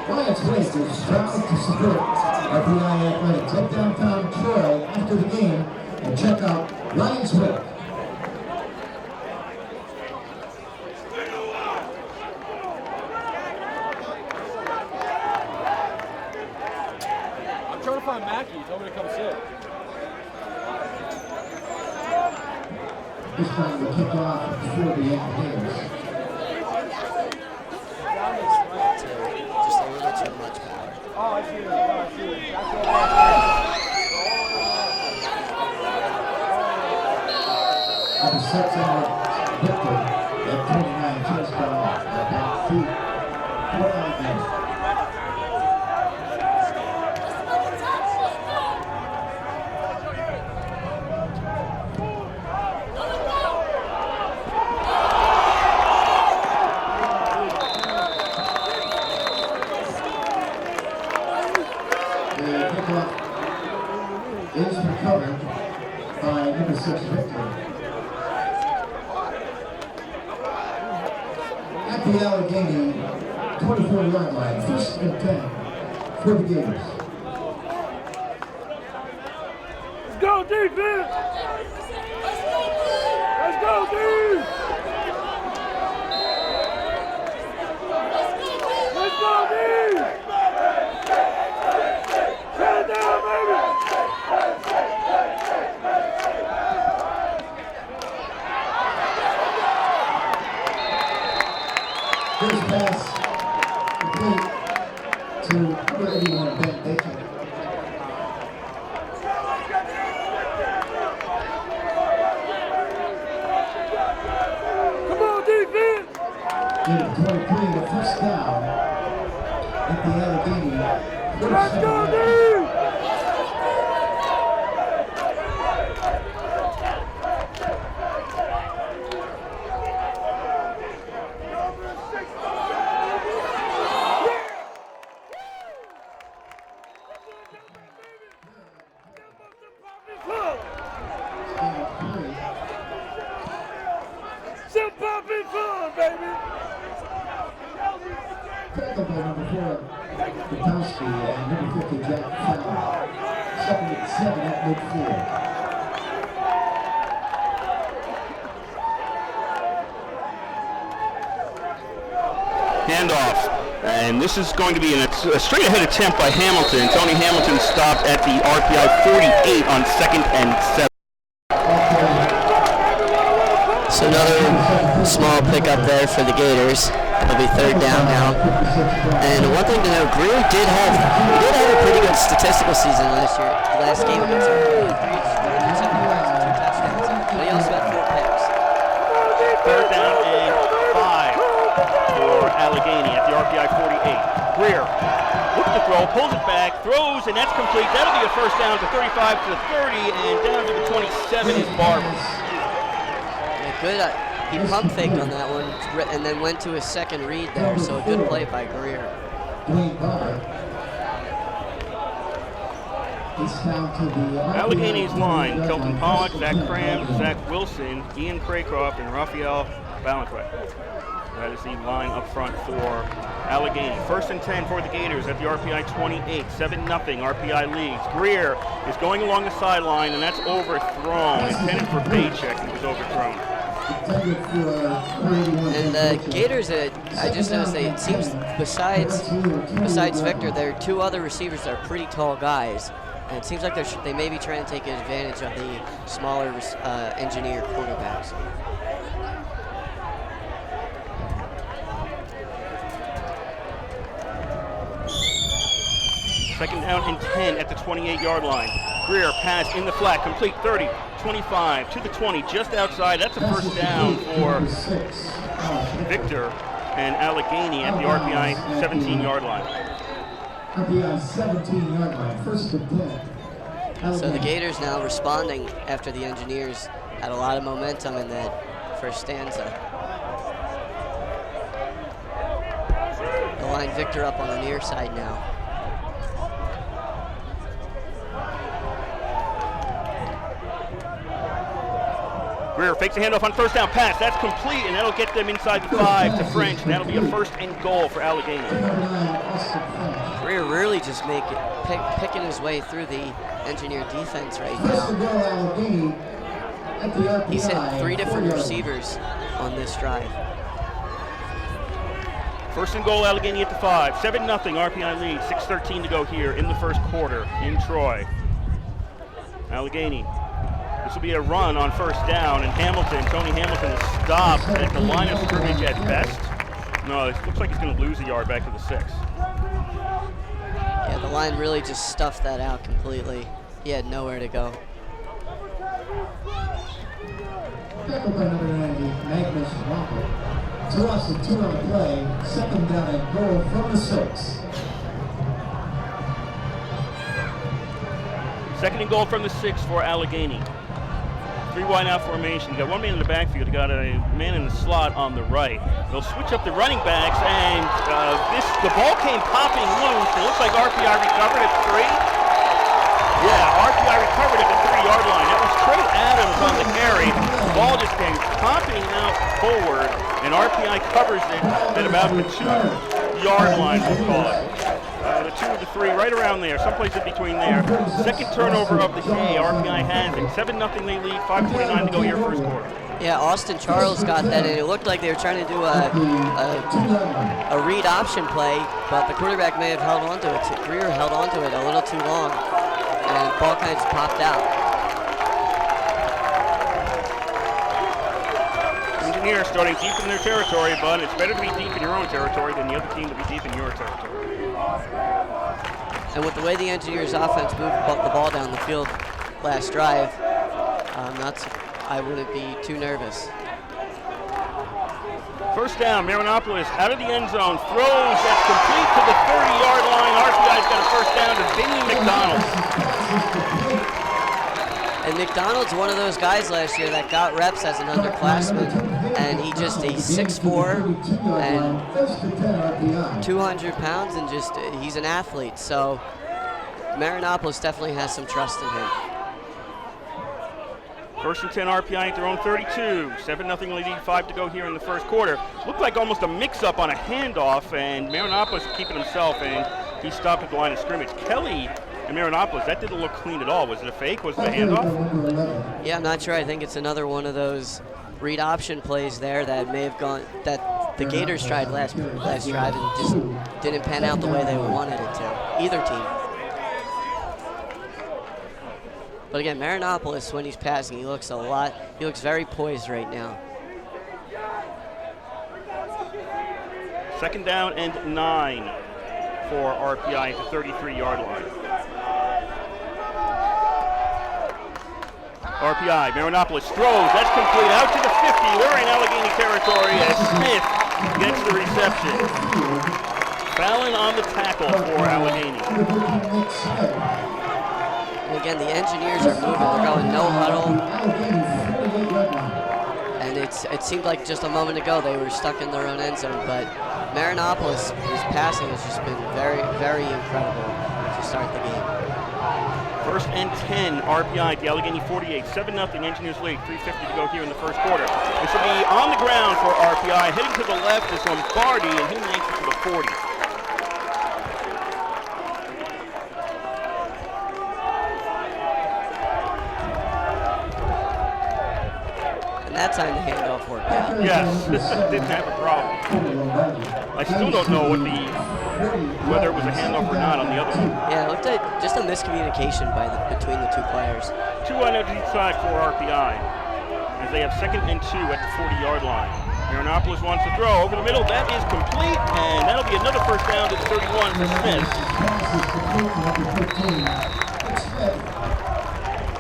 Lions Blazers proud to support RPI Athletics up downtown Troy after the game, and check out Lions Way. I'm trying to find Mackie. He told me to come sit. This time we kick off before the end of the games. Just a little too much power. Oh, I see it. I see it. And the sets out Victor at 29 touchdown at back feet for Allegheny. Is recovered by number 6 Victor. At the Allegheny 24-yard line, 1st and 10 for the Gators. Let's go, defense! Let's go, dude! Let's go, dude! Shut it down, baby! First pass complete to number 81, Ben Baker. Come on, defense! Gator 23, the first down at the Allegheny. Let's go, dude! Some poppin' fun, baby! Tackled by number 4, Bukowski, and number 50, Jack Fowler. 2nd and 7 at midfield. Handoff. And this is going to be a straight ahead attempt by Hamilton. Tony Hamilton stopped at the RPI 48 on 2nd and 7. So another small pickup there for the Gators. It'll be 3rd down now. And one thing to note, Greer did have a pretty good statistical season last year. Last game against our 370 yards and 2 touchdowns. But he also had 4 picks. 3rd down and 5 for Allegheny at the RPI 48. Greer looks to throw, pulls it back, throws, and that's complete. That'll be a first down to 35 to the 30, and down to the 27 is Barber. Good. He pump faked on that one and then went to his second read there, so a good play by Greer. Allegheny's line, Kelton Pollock, Zach Cram, Zach Wilson, Ian Craycroft, and Raphael Ballantyne. That is the line up front for Allegheny. 1st and 10 for the Gators at the RPI 28, 7-0, RPI leads. Greer is going along the sideline, and that's overthrown. Intended for Paycheck, and it was overthrown. And the Gators, I just noticed it seems besides Victor, there are 2 other receivers that are pretty tall guys. And it seems like they may be trying to take advantage of the smaller engineer quarterbacks. Second down and 10 at the 28-yard line. Greer pass in the flat, complete 30, 25 to the 20, just outside. That's a first down for Victor and Allegheny at the RPI 17-yard line. RPI 17-yard line, first and 10. So the Gators now responding after the Engineers had a lot of momentum in that first stanza. The line Victor up on the near side now. Greer fakes a handoff on first down pass. That's complete, and that'll get them inside the 5 to French. And that'll be a first and goal for Allegheny. Greer really just picking his way through the Engineer defense right now. He's hit 3 different receivers on this drive. First and goal, Allegheny at the 5. 7-0 RPI lead. 6:13 to go here in the first quarter in Troy. Allegheny. This will be a run on first down, and Tony Hamilton is stopped at the line of scrimmage at best. No, it looks like he's going to lose a yard back to the 6. Yeah, the line really just stuffed that out completely. He had nowhere to go. Tackled by number 90, Magnus Walker. To us, a 2 on the play, second down and goal from the 6. Second and goal from the 6 for Allegheny. 3 wide out formation. You got one man in the backfield. You got a man in the slot on the right. They'll switch up the running backs, and the ball came popping loose. It looks like RPI recovered at 3. Yeah, RPI recovered at the 3-yard line. That was Trey Adams on the carry. The ball just came popping out forward, and RPI covers it at about the 2-yard line, we'll call it. The 2 to the 3, right around there, someplace in between there. Second turnover of the day, RPI has it. 7-0 they lead, 5:29 to go here first quarter. Yeah, Austin Charles got that, and it looked like they were trying to do a read option play, but the quarterback may have held on to it. Greer held on to it a little too long, and the ball kind of just popped out. Engineers starting deep in their territory, but it's better to be deep in your own territory than the other team to be deep in your territory. And with the way the Engineers offense moved the ball down the field last drive, I wouldn't be too nervous. First down, Marinopolis out of the end zone, throws, that's complete to the 30-yard line. RPI's got a first down to Vinny McDonald. And McDonald's one of those guys last year that got reps as an underclassman, and he's 6'4", and 200 pounds, and he's an athlete. So Marinopolis definitely has some trust in him. First and 10 RPI at their own 32. 7-0 lead, 5 to go here in the first quarter. Looked like almost a mix-up on a handoff, and Marinopolis keeping himself, and he stopped at the line of scrimmage. Kelly and Marinopolis, that didn't look clean at all. Was it a fake? Was it a handoff? Yeah, I'm not sure. I think it's another one of those read option plays there that may have gone, that the Gators tried last drive and just didn't pan out the way they wanted it to, either team. But again, Marinopolis, when he's passing, he looks very poised right now. Second down and 9 for RPI at the 33-yard line. RPI, Marinopolis throws, that's complete, out to the 50. We're in Allegheny territory as Smith gets the reception. Fallon on the tackle for Allegheny. And again, the Engineers are moving, they're going no huddle. And it seemed like just a moment ago they were stuck in their own end zone, but Marinopolis, his passing has just been very, very incredible to start the game. First and 10, RPI at the Allegheny 48, 7-0 Engineers lead, 3:50 to go here in the first quarter. This will be on the ground for RPI. Heading to the left is Lombardi, and he makes it to the 40. And that time the handoff worked out. Yes, didn't have a problem. I still don't know whether it was a handoff or not on the other one. Yeah, it looked like just a miscommunication between the two players. 2 on each side for RPI, as they have second and 2 at the 40-yard line. Marinopoulos wants to throw over the middle. That is complete, and that'll be another first down to the 31 for Smith.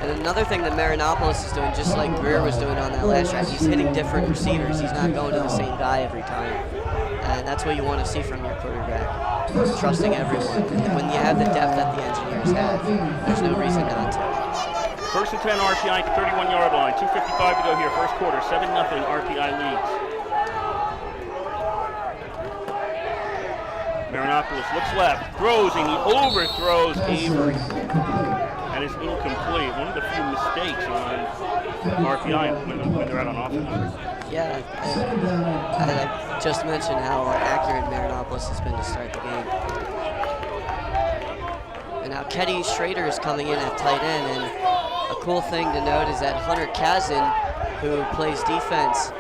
And another thing that Marinopoulos is doing, just like Greer was doing on that last drive, he's hitting different receivers. He's not going to the same guy every time. And that's what you want to see from your quarterback, trusting everyone. And when you have the depth that the Engineers have, there's no reason not to. First and 10 RPI at the 31-yard line. 2:55 to go here, first quarter. 7-0 RPI leads. Marinopoulos looks left, throws, and he overthrows Avery. That is incomplete. One of the few mistakes on RPI when they're out on offense. Yeah, I just mentioned how accurate Marinopoulos has been to start the game. And now Keddy Schrader is coming in at tight end, and a cool thing to note is that Hunter Kazin, who plays defense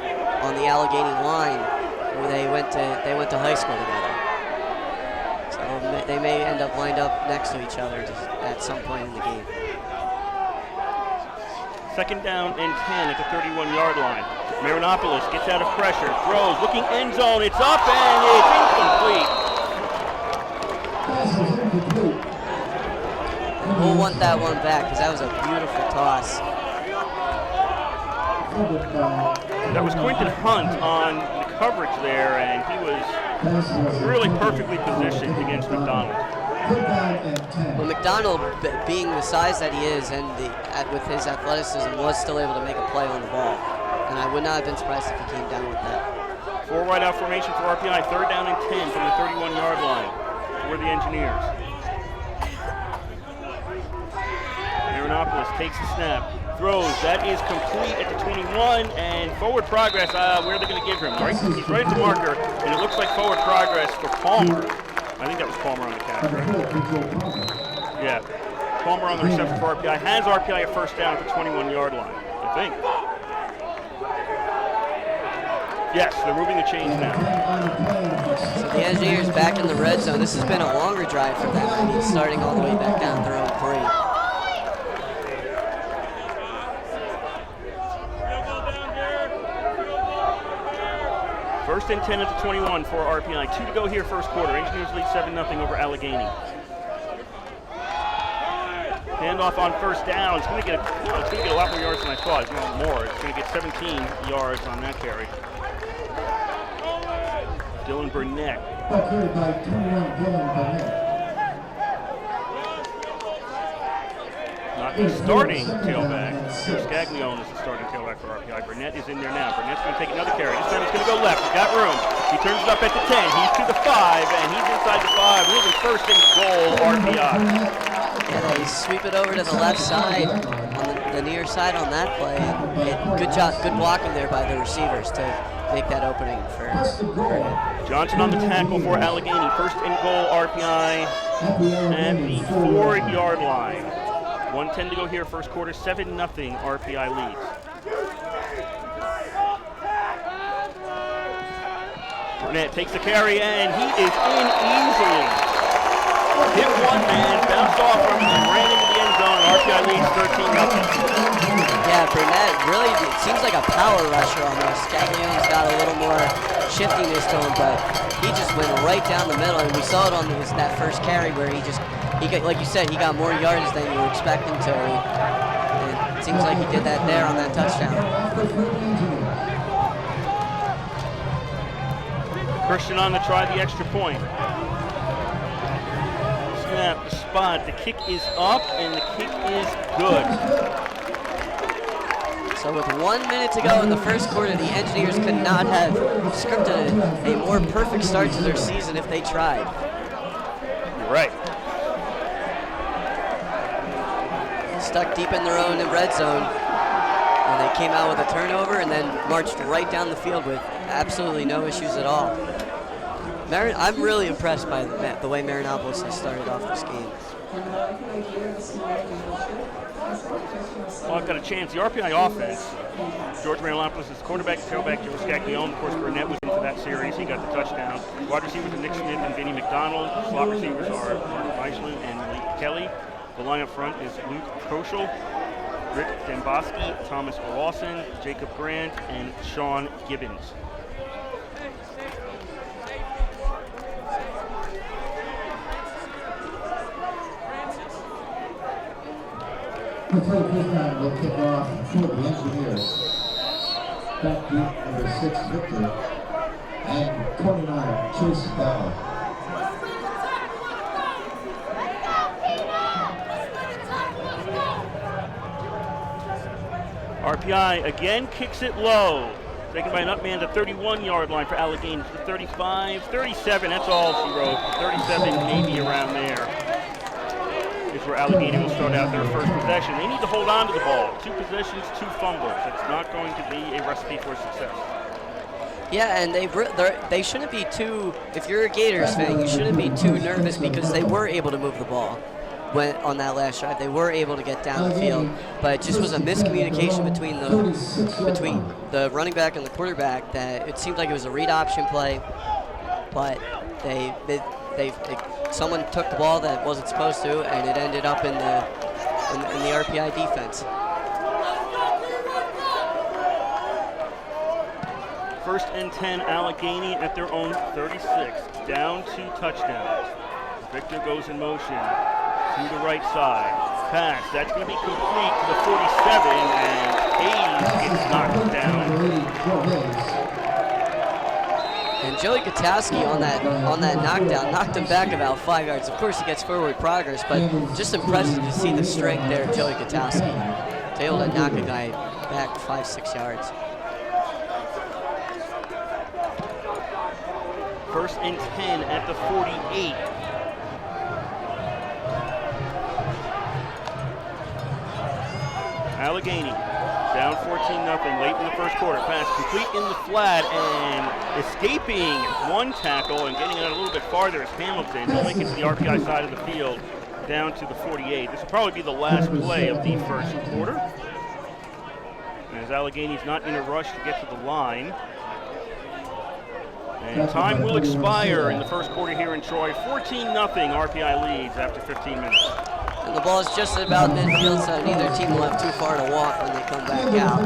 on the Allegheny line, they went to high school together. So they may end up lined up next to each other at some point in the game. Second down and 10 at the 31-yard line. Marinopoulos gets out of pressure, throws, looking end zone, it's up and it's incomplete. We'll want that one back because that was a beautiful toss. That was Quinton Hunt on the coverage there, and he was really perfectly positioned against McDonald. Well, McDonald, being the size that he is and with his athleticism, was still able to make a play on the ball. And I would not have been surprised if he came down with that. 4 wide out formation for RPI, third down and 10 from the 31-yard line for the Engineers. Marinopoulos takes the snap, throws, that is complete at the 21, and forward progress, where are they going to give him? Right? He's right at the marker, and it looks like forward progress for Palmer. I think that was Palmer on the catch, right? Yeah. Palmer on the reception for RPI. Has RPI a first down at the 21-yard line, I think. Yes, they're moving the chains now. So the Engineers back in the red zone. This has been a longer drive for them. I mean, starting all the way back down their own 3. First and 10 at the 21 for RPI. 2 to go here, first quarter. Engineers lead 7-0 over Allegheny. Handoff on first down. It's going to get a lot more yards than I thought. It's more. It's going to get 17 yards on that carry. Dylan Burnett. Not the starting tailback. Scaglione is the starting tailback for RPI. Burnett is in there now. Burnett's going to take another carry. This time he's going to go left. He's got room. He turns it up at the 10. He's to the 5, and he's inside the 5. Moving first and goal, RPI. Yeah, they sweep it over to the left side, on the near side on that play. And good job, good blocking there by the receivers to make that opening for Burnett. Johnson on the tackle for Allegheny. First and goal, RPI at the 4-yard line. 1:10 to go here, first quarter, 7-0 RPI leads. Burnett takes the carry, and he is in easily. Hit one man, bounced off him, and ran into the end zone. RPI leads 13-0. Yeah, Burnett really, it seems like a power rusher almost. Scaglione's got a little more shiftiness to him, but he just went right down the middle, and we saw it on that first carry where he got, like you said, he got more yards than you would expect him to. And it seems like he did that there on that touchdown. Christian on to try the extra point. Snap, the spot, the kick is up, and the kick is good. So with 1 minute to go in the first quarter, the Engineers could not have scripted a more perfect start to their season if they tried. You're right. Stuck deep in their own red zone, and they came out with a turnover and then marched right down the field with absolutely no issues at all. I'm really impressed by the way Marinopoulos has started off this game. Well, I've got a chance. The RPI offense, George Marinopoulos is quarterback, tailback, Joe Scaglione. Of course, Burnett was into that series. He got the touchdown. Wide receivers are Nick Smith and Vinnie McDonald. Slot receivers are Mark Weisland and Malik Kelly. The line up front is Luke Koschel, Rick Demboski, Thomas Lawson, Jacob Grant, and Sean Gibbons. The third time will kick off for the Engineers. Backbeat number 6, Victor, and 29, Chase Bell. RPI again kicks it low. Taken by an up man to 31-yard line for Allegheny. 35, 37, that's all she wrote. 37, maybe around there. Is where Allegheny will start out their first possession. They need to hold on to the ball. 2 possessions, 2 fumbles. It's not going to be a recipe for success. Yeah, and they shouldn't be too, if you're a Gators fan, you shouldn't be too nervous because they were able to move the ball on that last drive. They were able to get down the field, but it just was a miscommunication between the running back and the quarterback that it seemed like it was a read option play, but someone took the ball that wasn't supposed to, and it ended up in the RPI defense. First and 10, Allegheny at their own 36, down 2 touchdowns. Victor goes in motion to the right side. Pass, that's going to be complete to the 47, and Hayes gets knocked down. And Joey Katowski on that knockdown knocked him back about 5 yards. Of course, he gets forward progress, but just impressive to see the strength there of Joey Katowski to be able to knock a guy back 5-6 yards. First and 10 at the 48. Allegheny down 14-0 late in the first quarter. Pass complete in the flat, and escaping 1 tackle and getting it a little bit farther is Hamilton. He'll make it to the RPI side of the field down to the 48. This will probably be the last play of the first quarter, as Allegheny's not in a rush to get to the line. And time will expire in the first quarter here in Troy. 14-0 RPI leads after 15 minutes. And the ball is just about midfield, so neither team will have too far to walk when they come back out.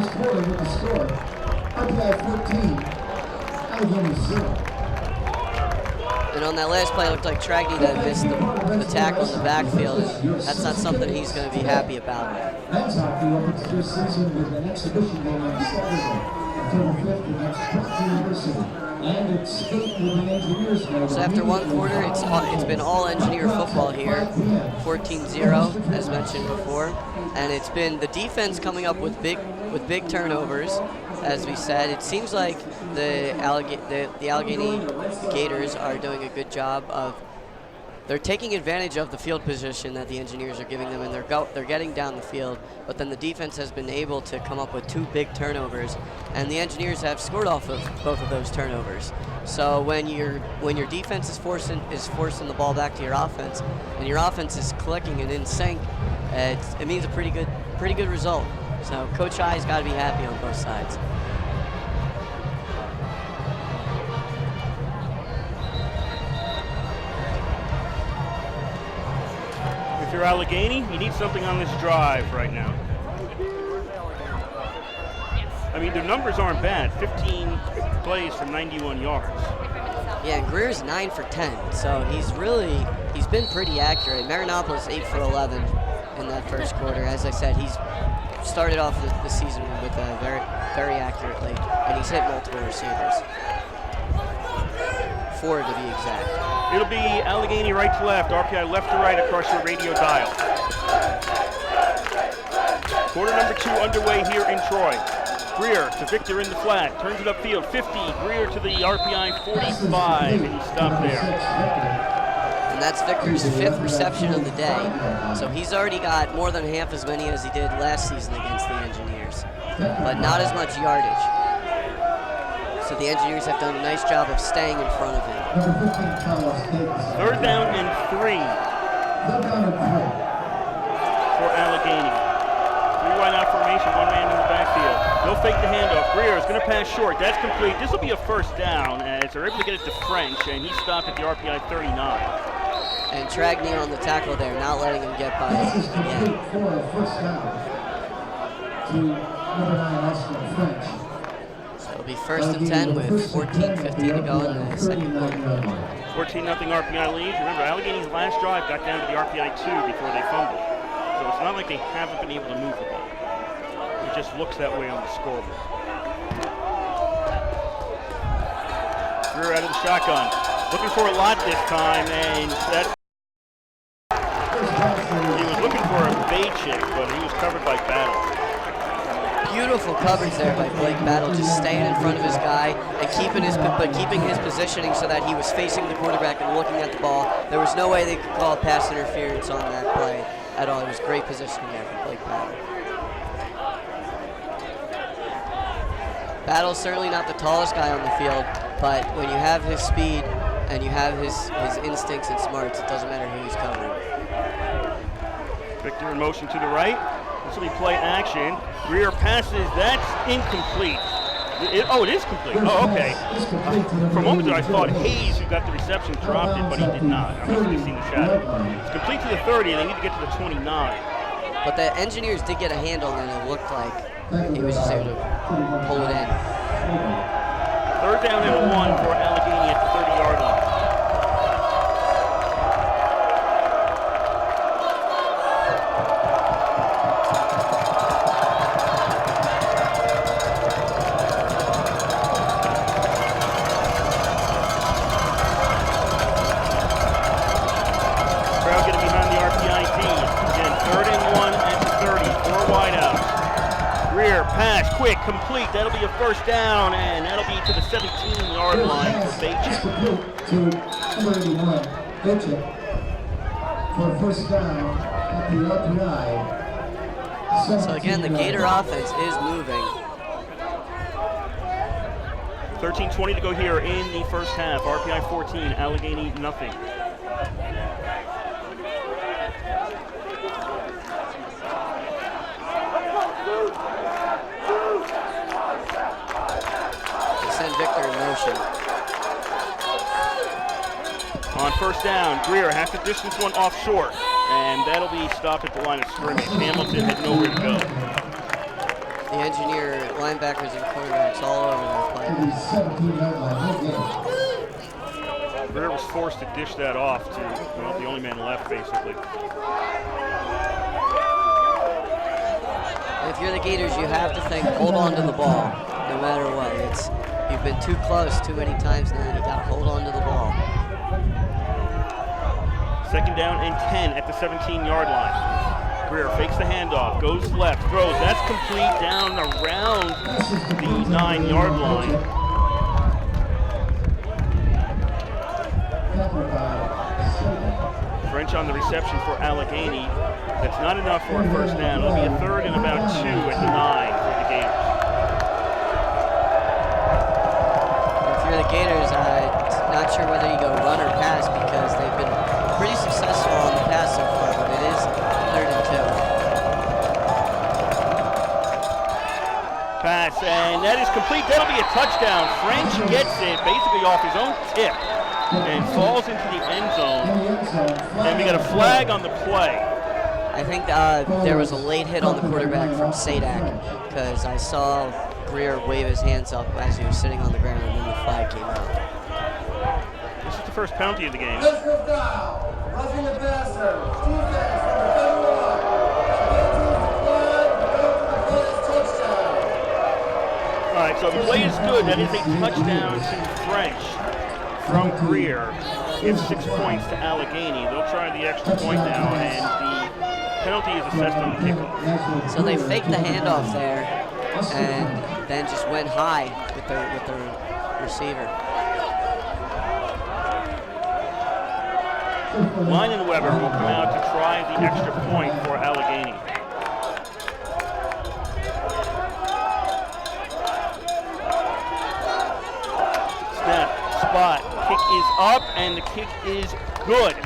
And on that last play, it looked like Tragney that missed the tackle in the backfield. And that's not something he's going to be happy about. Men's hockey opens their season with an exhibition game on Saturday, October 5th against Tufts University. And it's 8 with the Engineers. So after 1 quarter, it's been all Engineer football here, 14-0 as mentioned before, and it's been the defense coming up with big turnovers. As we said, it seems like the Allegheny Gators are doing a good job of. They're taking advantage of the field position that the Engineers are giving them, and they're getting down the field. But then the defense has been able to come up with 2 big turnovers, and the Engineers have scored off of both of those turnovers. So when your defense is forcing the ball back to your offense, and your offense is clicking and in sync, it means a pretty good result. So Coach I's got to be happy on both sides. If you're Allegheny, you need something on this drive right now. I mean, their numbers aren't bad. 15 plays for 91 yards. Yeah, and Greer's 9 for 10, so he's been pretty accurate. Marinopolis 8 for 11 in that first quarter. As I said, he's started off the season with very, very accurately, and he's hit multiple receivers. 4 to be exact. It'll be Allegheny right to left, RPI left to right across your radio dial. Quarter number 2 underway here in Troy. Greer to Victor in the flat, turns it upfield, 50, Greer to the RPI 45, and he stopped there. And that's Victor's 5th reception of the day, so he's already got more than half as many as he did last season against the Engineers, but not as much yardage. So the Engineers have done a nice job of staying in front of him. 3rd down and 3 for Allegheny. 3 wide out formation, 1 man in the backfield. They'll fake the handoff. Greer is going to pass short. That's complete. This will be a first down as they're able to get it to French, and he stopped at the RPI 39. And Tragney on the tackle there, not letting him get by again. So it'll be 1st and 10 with 14:50 to go in the second quarter. 14-0 RPI lead. Remember, Allegheny's last drive got down to the RPI 2 before they fumbled. So it's not like they haven't been able to move the ball. It just looks that way on the scoreboard. Greer out of the shotgun. Looking for a lot this time, and that he was looking for a bait chick, but he was covered by Battle. Beautiful coverage there by Blake Battle, just staying in front of his guy and keeping his positioning so that he was facing the quarterback and looking at the ball. There was no way they could call pass interference on that play at all. It was great positioning there from Blake Battle. Battle's certainly not the tallest guy on the field, but when you have his speed and you have his instincts and smarts, it doesn't matter who he's covering. Victor in motion to the right. This will be play action. Greer passes. That's incomplete. It is complete. Oh, okay. For a moment there, I thought Hayes, who got the reception, dropped it, but he did not. I must have seen the shadow. It's complete to the 30, and they need to get to the 29. But the Engineers did get a handle, and it looked like he was just able to pull it in. 3rd down and 1 for Allegheny at the 30-yard line. Pass, quick, complete. That'll be a 1st down, and that'll be to the 17-yard line for Bachin. To number 81, Bachin, for 1st down at the RPI. So again, the Gator offense is moving. 13:20 to go here in the 1st half. RPI 14, Allegheny nothing. Victor in motion. On 1st down, Greer has to distance one off short, and that'll be stopped at the line of scrimmage. Hamilton had nowhere to go. The Engineer linebackers and quarterbacks all over that play. Greer was forced to dish that off to the only man left, basically. If you're the Gators, you have to think, hold on to the ball, no matter what. You've been too close too many times now, and you got to hold on to the ball. 2nd down and 10 at the 17-yard line. Greer fakes the handoff, goes left, throws. That's complete down around the 9-yard line. French on the reception for Allegheny. That's not enough for a 1st down. It'll be a 3rd and about 2 at the 9 for the Gators. The Gators, I'm not sure whether you go run or pass because they've been pretty successful on the pass so far, but it is 3rd and 2. Pass, and that is complete. That'll be a touchdown. French gets it basically off his own tip and falls into the end zone. And we got a flag on the play. I think there was a late hit on the quarterback from Sadak because I saw Greer wave his hands up as he was sitting on the ground, and then the flag came out. This is the 1st penalty of the game. Let's go down. Roughing the passer. Defense, number 31. All right, so the play is good. That is a touchdown to French from Greer. Gives 6 points to Allegheny. They'll try the extra point now, and the penalty is assessed on the kickoff. So they faked the handoff there, and then just went high with their receiver. Leinenweber will come out to try the extra point for Allegheny. Snap, spot, kick is up, and the kick is good.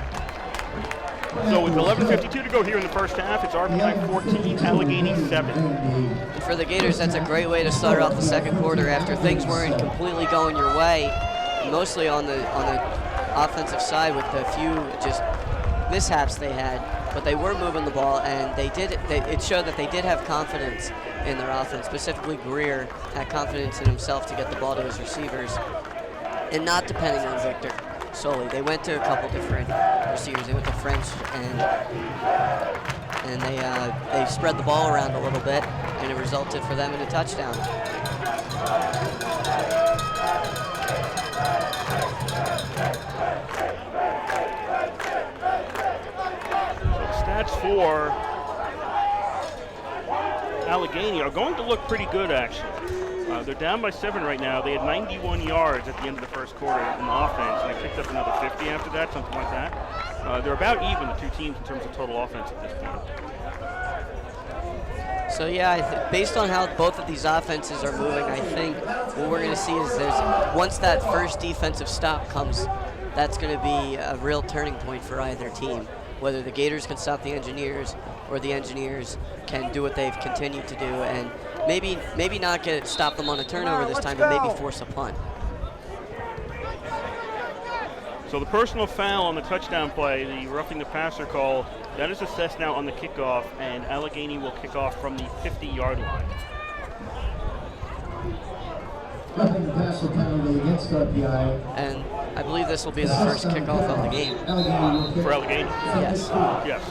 So with 11:52 to go here in the 1st half, it's RPI 14, Allegheny 7. For the Gators, that's a great way to start off the 2nd quarter after things weren't completely going your way, mostly on the offensive side with the few just mishaps they had, but they were moving the ball, and it showed that they did have confidence in their offense. Specifically, Greer had confidence in himself to get the ball to his receivers and not depending on Victor solely. They went to a couple different receivers. They went to French and and they spread the ball around a little bit, and it resulted for them in a touchdown. Stats for Allegheny are going to look pretty good, actually. They're down by 7 right now. They had 91 yards at the end of the first quarter in offense, and they picked up another 50 after that, something like that. They're about even, the two teams, in terms of total offense at this point. So yeah, based on how both of these offenses are moving, I think what we're going to see is once that first defensive stop comes, that's going to be a real turning point for either team. Whether the Gators can stop the Engineers or the Engineers can do what they've continued to do and maybe not stop them on a turnover this time, but maybe force a punt. So the personal foul on the touchdown play, the roughing the passer call, that is assessed now on the kickoff, and Allegheny will kick off from the 50-yard line. Roughing the passer penalty against RPI. And I believe this will be the first kickoff of the game. For Allegheny? Yes. Yes.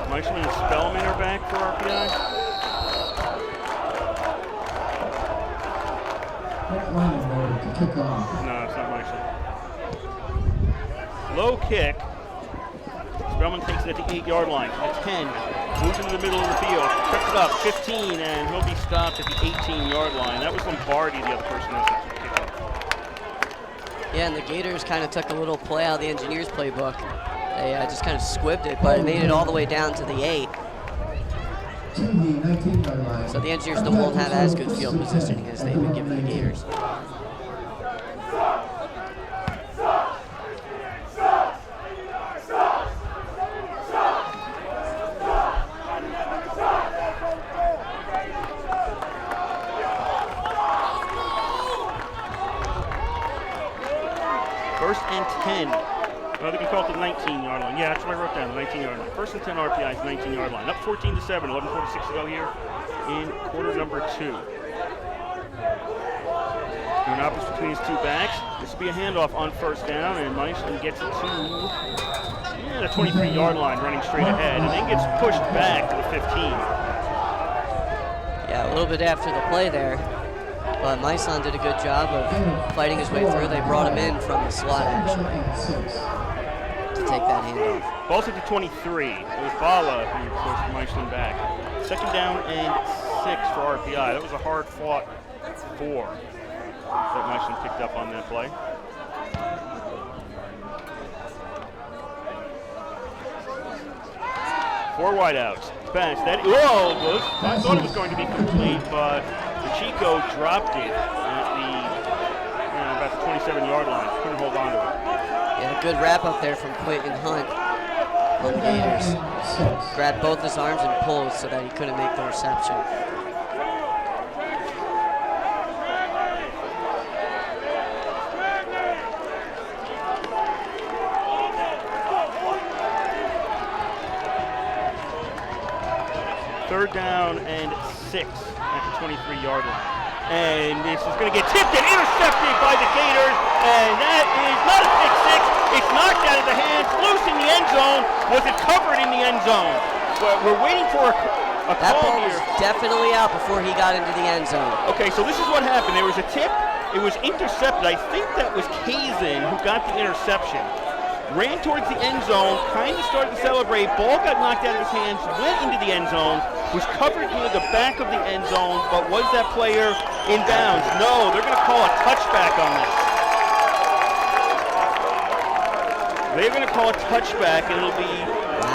Meichel and Spellman are back for RPI. To kick off. No, it's not Meichel. Low kick. Spellman takes it at the 8-yard line, at 10, moves into the middle of the field, cuts it up, 15, and he'll be stopped at the 18-yard line. That was Lombardi, the other person that took the kickoff. Yeah, and the Gators kind of took a little play out of the Engineers playbook. They just kind of squibbed it, but it made it all the way down to the 8. To the 19-yard line. So the Engineers won't have as good field positioning as they've been giving the Gators. First and 10. Well, they can call it the 19-yard line. Yeah, that's what I wrote down, the 19-yard line. First and 10 RPI is 19-yard line. Up 14-7, 11:46 to go here in quarter number 2. Doing opposite between his two backs. This will be a handoff on first down, and Meichel gets it to the 23-yard line, running straight ahead, and then gets pushed back to the 15. Yeah, a little bit after the play there. But Meichel did a good job of fighting his way through. They brought him in from the slot, actually, to take that handoff. Ball's at the 23. It was Bala who pushed Meichel back. Second down and 6 for RPI. That was a hard-fought 4 that Meichel picked up on that play. Four wideouts. Pass. I thought it was going to be complete, but Chico dropped it at about the 27-yard line. Couldn't hold on to it. Yeah, good wrap up there from Quentin Hunt on the Gators. Grabbed both his arms and pulled so that he couldn't make the reception. Third down and 6 at the 23-yard line. And this is going to get tipped and intercepted by the Gators. And that is not a pick six. It's knocked out of the hands, loose in the end zone. Was it covered in the end zone? We're waiting for a That call ball here. was definitely out before he got into the end zone. Okay, so this is what happened. There was a tip. It was intercepted. I think that was Kazin who got the interception. Ran towards the end zone, kind of started to celebrate. Ball got knocked out of his hands, went into the end zone, was covered near the back of the end zone, but was that player in bounds? No, they're going to call a touchback on this. They're going to call a touchback, and it'll be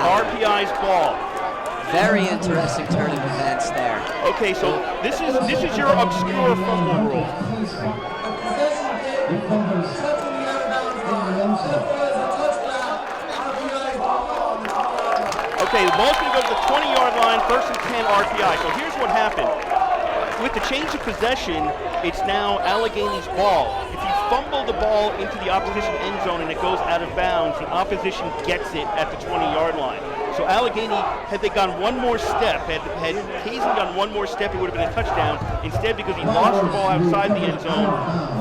RPI's ball. Very interesting turn of events there. Okay, so this is your obscure fumble rule. Okay, the ball's going to go to the 20-yard line, first and 10 RPI. So here's what happened. With the change of possession, it's now Allegheny's ball. If you fumble the ball into the opposition end zone and it goes out of bounds, the opposition gets it at the 20-yard line. So Allegheny, had they gone one more step, had Hazen gone one more step, it would have been a touchdown. Instead, because he lost the ball outside the end zone,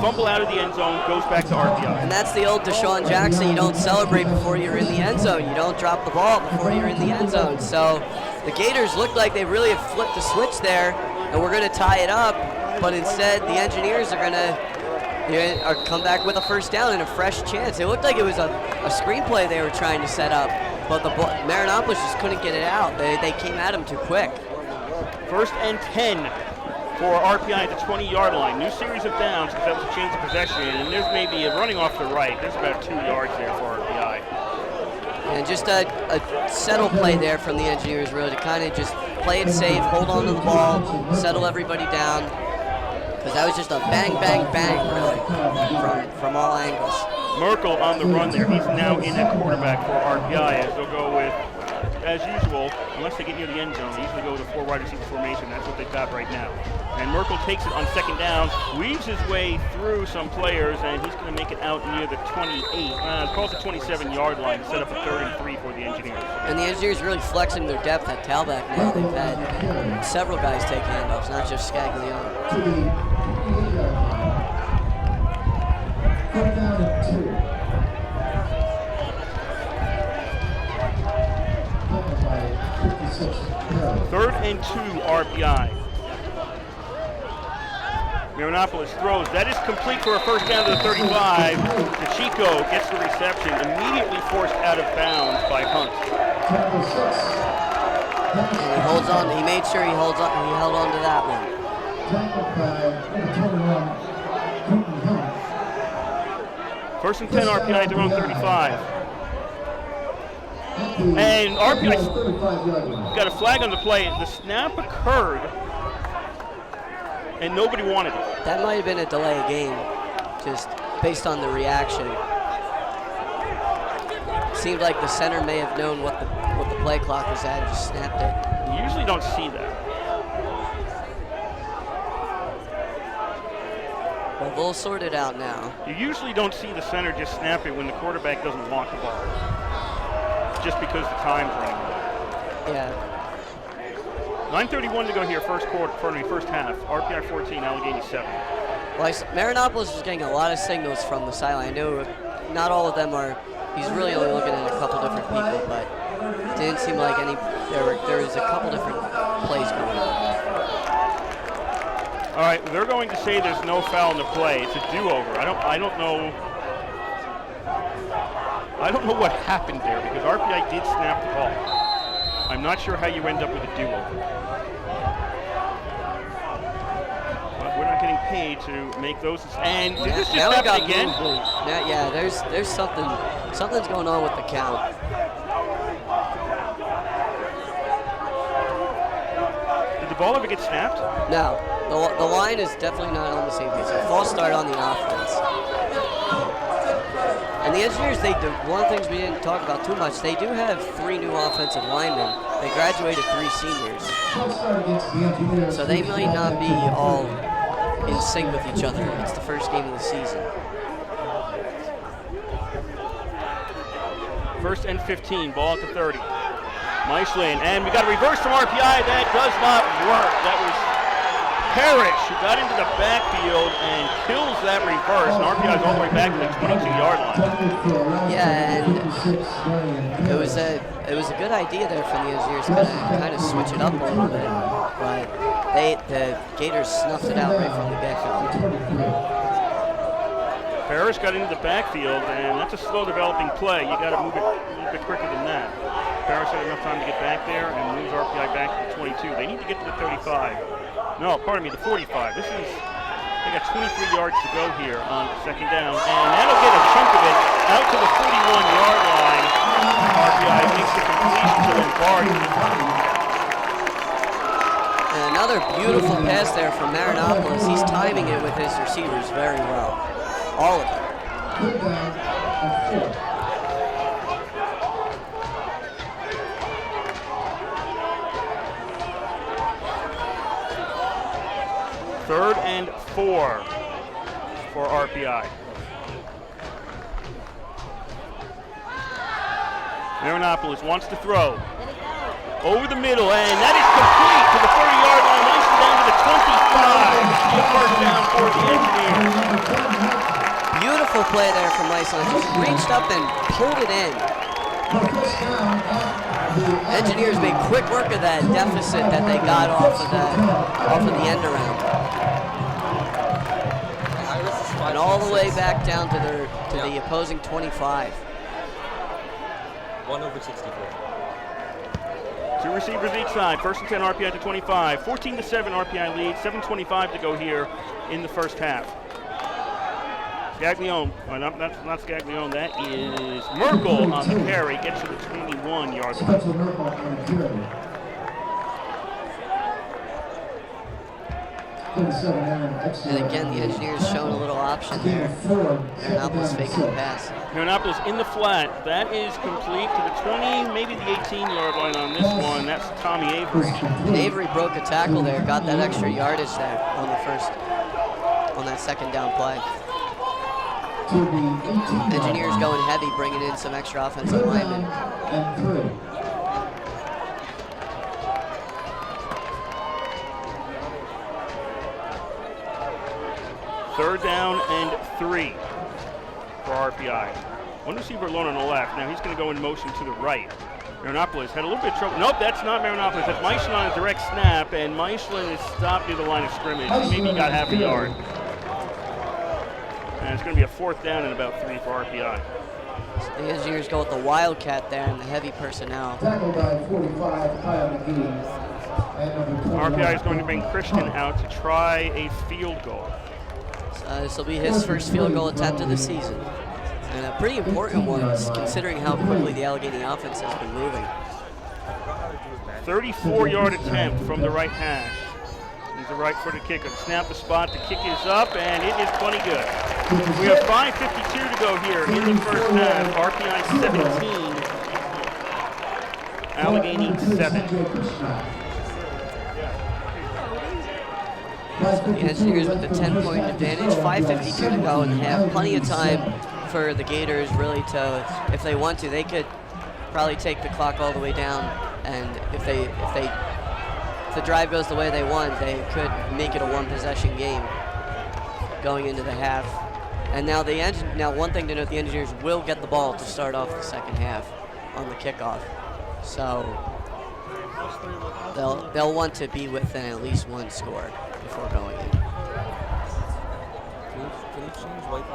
fumble out of the end zone, goes back to RPI. And that's the old Deshaun Jackson. You don't celebrate before you're in the end zone. You don't drop the ball before you're in the end zone. So the Gators looked like they really have flipped the switch there, and we're going to tie it up. But instead, the Engineers are going to come back with a first down and a fresh chance. It looked like it was a screenplay they were trying to set up, but the Marinopolis just couldn't get it out. They came at him too quick. 1st and 10 for RPI at the 20-yard line. New series of downs because that was a change of possession, and there's maybe a running off the right. There's about 2 yards there for RPI. And just a settle play there from the Engineers, really, to kind of just play it safe, hold on to the ball, settle everybody down. Because that was just a bang, bang, bang, really, from all angles. Merkel on the run there. He's now in at quarterback for RPI, as they'll go with, as usual, unless they get near the end zone, they usually go with a 4 wide receiver formation. That's what they've got right now. And Merkel takes it on 2nd down, weaves his way through some players, and he's going to make it out near the 28. Across the 27-yard line to set up a 3rd and 3 for the Engineers. And the Engineers really flexing their depth at tailback now. They've had several guys take handoffs, not just Scaglione. 3rd and 2 RPI. Marinopolis throws. That is complete for a first down to the 35. DeChico gets the reception, immediately forced out of bounds by Hunt. And he holds on. He made sure he held on to that one. 1st and 10 RPI at their own 35. And RPI got a flag on the play. The snap occurred, and nobody wanted it. That might have been a delay of game, just based on the reaction. Seemed like the center may have known what the play clock was at and just snapped it. You usually don't see that. Well, we'll sort it out now. You usually don't see the center just snap it when the quarterback doesn't want the ball, just because the time's running out. Yeah. 9:31 to go here, first half. RPI 14, Allegheny 7. Well, Marinopolis is getting a lot of signals from the sideline. I know not all of them are. He's really only looking at a couple different people, but it didn't seem like there was a couple different plays going on. All right, they're going to say there's no foul in the play. It's a do-over. I don't know what happened there because RPI did snap the ball. I'm not sure how you end up with a do-over. But we're not getting paid to make those. And did this just happen again? Yeah, there's something's going on with the count. Did the ball ever get snapped? No, the line is definitely not on the same page. A false start on the offense. And the Engineers, one of the things we didn't talk about too much, they do have 3 new offensive linemen. They graduated 3 seniors. So they might not be all in sync with each other. It's the first game of the season. 1st and 15, ball at the 30. Meislin, and we got a reverse from RPI. That does not work. That was Parrish who got into the backfield and kills that reverse. And RPI is all the way back to the 22-yard line. Yeah, and it was a good idea there from the Engineers to kind of switch it up a little bit, but the Gators snuffed it out right from the backfield. Parrish got into the backfield, and that's a slow developing play. You got to move it a little bit quicker than that. Parrish had enough time to get back there and moves RPI back to the 22. They need to get to the 35. No, pardon me, the 45. They got 23 yards to go here on 2nd down, and that'll get a chunk of it out to the 41-yard line. RPI makes the completion to Lombardi. And another beautiful pass there from Marinopolis. He's timing it with his receivers very well. All of them. Third and 4 for RPI. Marinopolis wants to throw. over the middle, and that is complete to the 30-yard line. Mason down to the 25. A first down for the Engineers. Beautiful play there from Iceland. Just reached up and pulled it in. Engineers made quick work of that deficit that they got off of the end around. And all the way back down to the opposing 25. 1/64. Two receivers each side. First and 10 RPI to 25. 14-7 RPI lead. 7:25 to go here in the first half. Scaglione, that's not Scaglione, that is Merkel on the carry. Gets to the 21-yard line. And again, the Engineers showing a little option there. Marinopoulos faking the pass. Marinopoulos in the flat. That is complete to the 20, maybe the 18-yard line on this one. That's Tommy Avery. And Avery broke a tackle there, got that extra yardage there on that second down play. Engineers going heavy, bringing in some extra offensive linemen. Third down and 3 for RPI. One receiver alone on the left. Now he's going to go in motion to the right. Marinopoulos had a little bit of trouble. Nope, that's not Marinopoulos. That's Michelin on a direct snap, and Michelin is stopped near the line of scrimmage. Maybe he got half a yard. And it's going to be a fourth down and about 3 for RPI. So the Engineers go with the Wildcat there and the heavy personnel. RPI is going to bring Christian out to try a field goal. This will be his first field goal attempt of the season. And a pretty important one, considering how quickly the Allegheny offense has been moving. 34-yard attempt from the right hash. He's a right-footed kicker. Snap the spot, the kick is up, and it is plenty good. We have 5:52 to go here in the first half. RPI 17, Allegheny 7. The Engineers with the 10-point advantage, 5:52 to go in the half. Plenty of time for the Gators really to, if they want to, they could probably take the clock all the way down, and if the drive goes the way they want, they could make it a one-possession game going into the half. And now one thing to note, the Engineers will get the ball to start off the second half on the kickoff. So they'll want to be within at least one score before going in.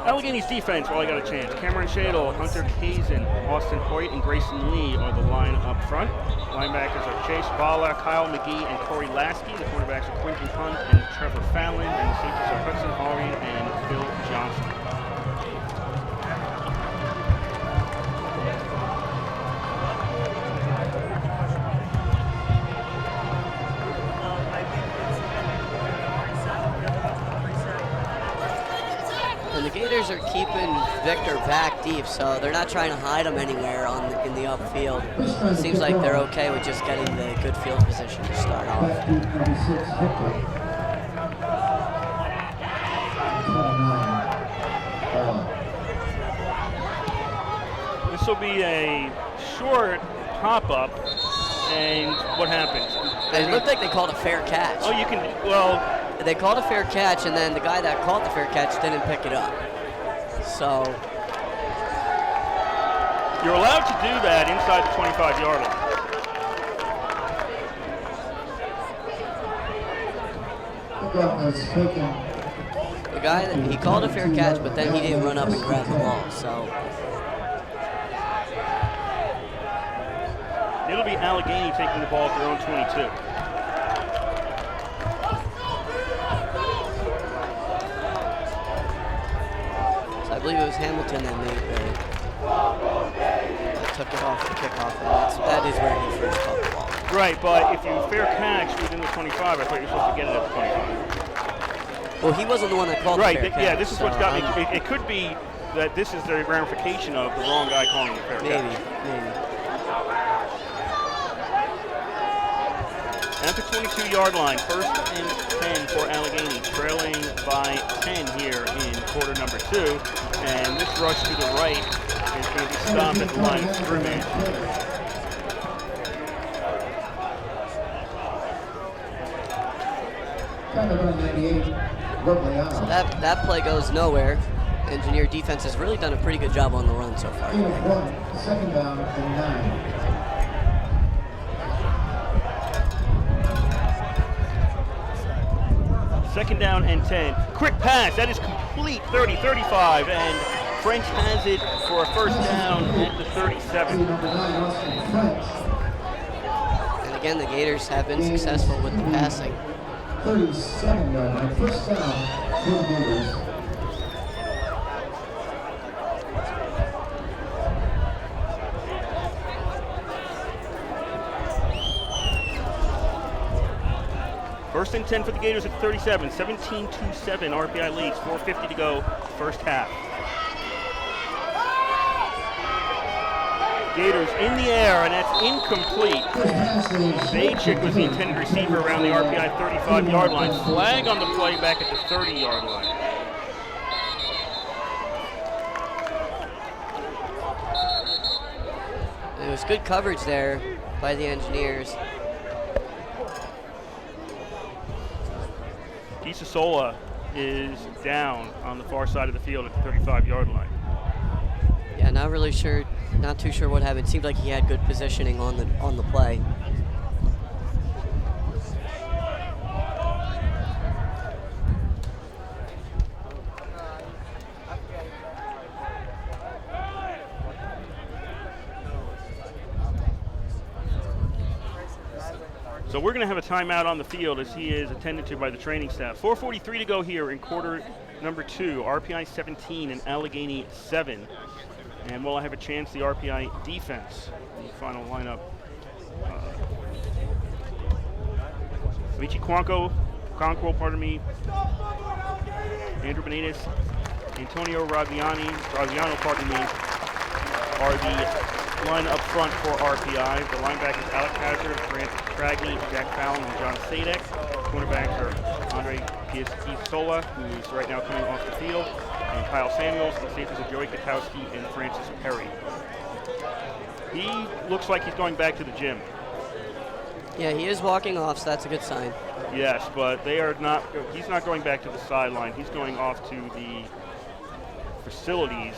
Allegheny's defense, well, I got a chance. Cameron Shadle, Hunter Kazin, Austin Hoyt, and Grayson Lee are the line up front. Linebackers are Chase Bala, Kyle McGee, and Corey Lasky. The quarterbacks are Quentin Hunt and Trevor Fallon, and the safeties are Hudson Ari and Phil Johnson. And the Gators are keeping Victor back deep, so they're not trying to hide him anywhere in the upfield. It seems like they're okay with just getting the good field position to start off. This will be a short pop-up, and what happens? It looked like they called a fair catch. Oh, you can, well... They called a fair catch, and then the guy that called the fair catch didn't pick it up. So... You're allowed to do that inside the 25-yard line. The guy, he called a fair catch, but then he didn't run up and grab the ball, so... It'll be Allegheny taking the ball at their own 22. I believe it was Hamilton that took it off the kickoff, and that is where he first caught the ball. Right, but if you fair catch within the 25, I thought you were supposed to get it at the 25. Well, he wasn't the one that called the fair catch. Yeah, this is what's got me. It could be that this is the ramification of the wrong guy calling the fair catch. Maybe. At the 22-yard line, first and 10 for Allegheny, trailing by 10 here in quarter number 2. And this rush to the right is going to be stopped at the line of scrimmage. Kind of 98. So that play goes nowhere. Engineer defense has really done a pretty good job on the run so far. Gain of 1, second down and 9. Second down and 10. Quick pass, that is complete, 30-35, and French has it for a first down at the 37. And again, the Gators have been successful with the passing. 37-yard line, first down for the Gators. First and 10 for the Gators at 37, 17-7, RPI leads, 4:50 to go, first half. Gators in the air, and that's incomplete. Bajik was the intended receiver around the RPI 35-yard line. Flag on the play back at the 30-yard line. It was good coverage there by the Engineers. Sola is down on the far side of the field at the 35-yard line. Yeah, not too sure what happened. It seemed like he had good positioning on the play. So we're going to have a timeout on the field as he is attended to by the training staff. 4:43 to go here in quarter number 2. RPI 17 and Allegheny 7. And we'll have a chance, the RPI defense in the final lineup. Michi Conquo, Andrew Benitez, Antonio Raviano, are the line up front for RPI. The linebackers Alec Hazard, Grant Tragney, Jack Fallon, and John Sadek. Cornerbacks are Andre Piazzolla, who is right now coming off the field, and Kyle Samuels. The safeties are Joey Katowski and Francis Perry. He looks like he's going back to the gym. Yeah, he is walking off, so that's a good sign. Yes, but they are not. He's not going back to the sideline. He's going off to the facilities,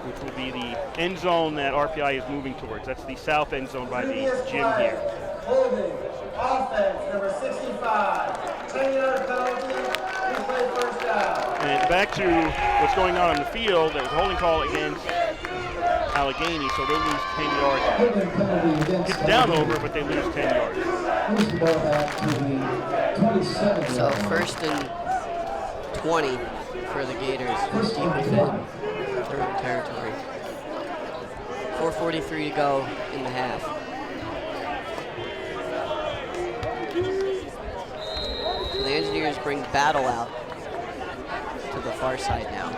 which will be the end zone that RPI is moving towards. That's the south end zone by the gym here. Holding, offense, number 65, 10-yard penalty, replay first down. And back to what's going on the field, there was a holding call against Allegheny, so they'll lose 10 yards. It's down over, but they lose 10 yards. So first and 20 for the Gators, deep within third territory. 4:43 to go in the half. So the Engineers bring Battle out to the far side now.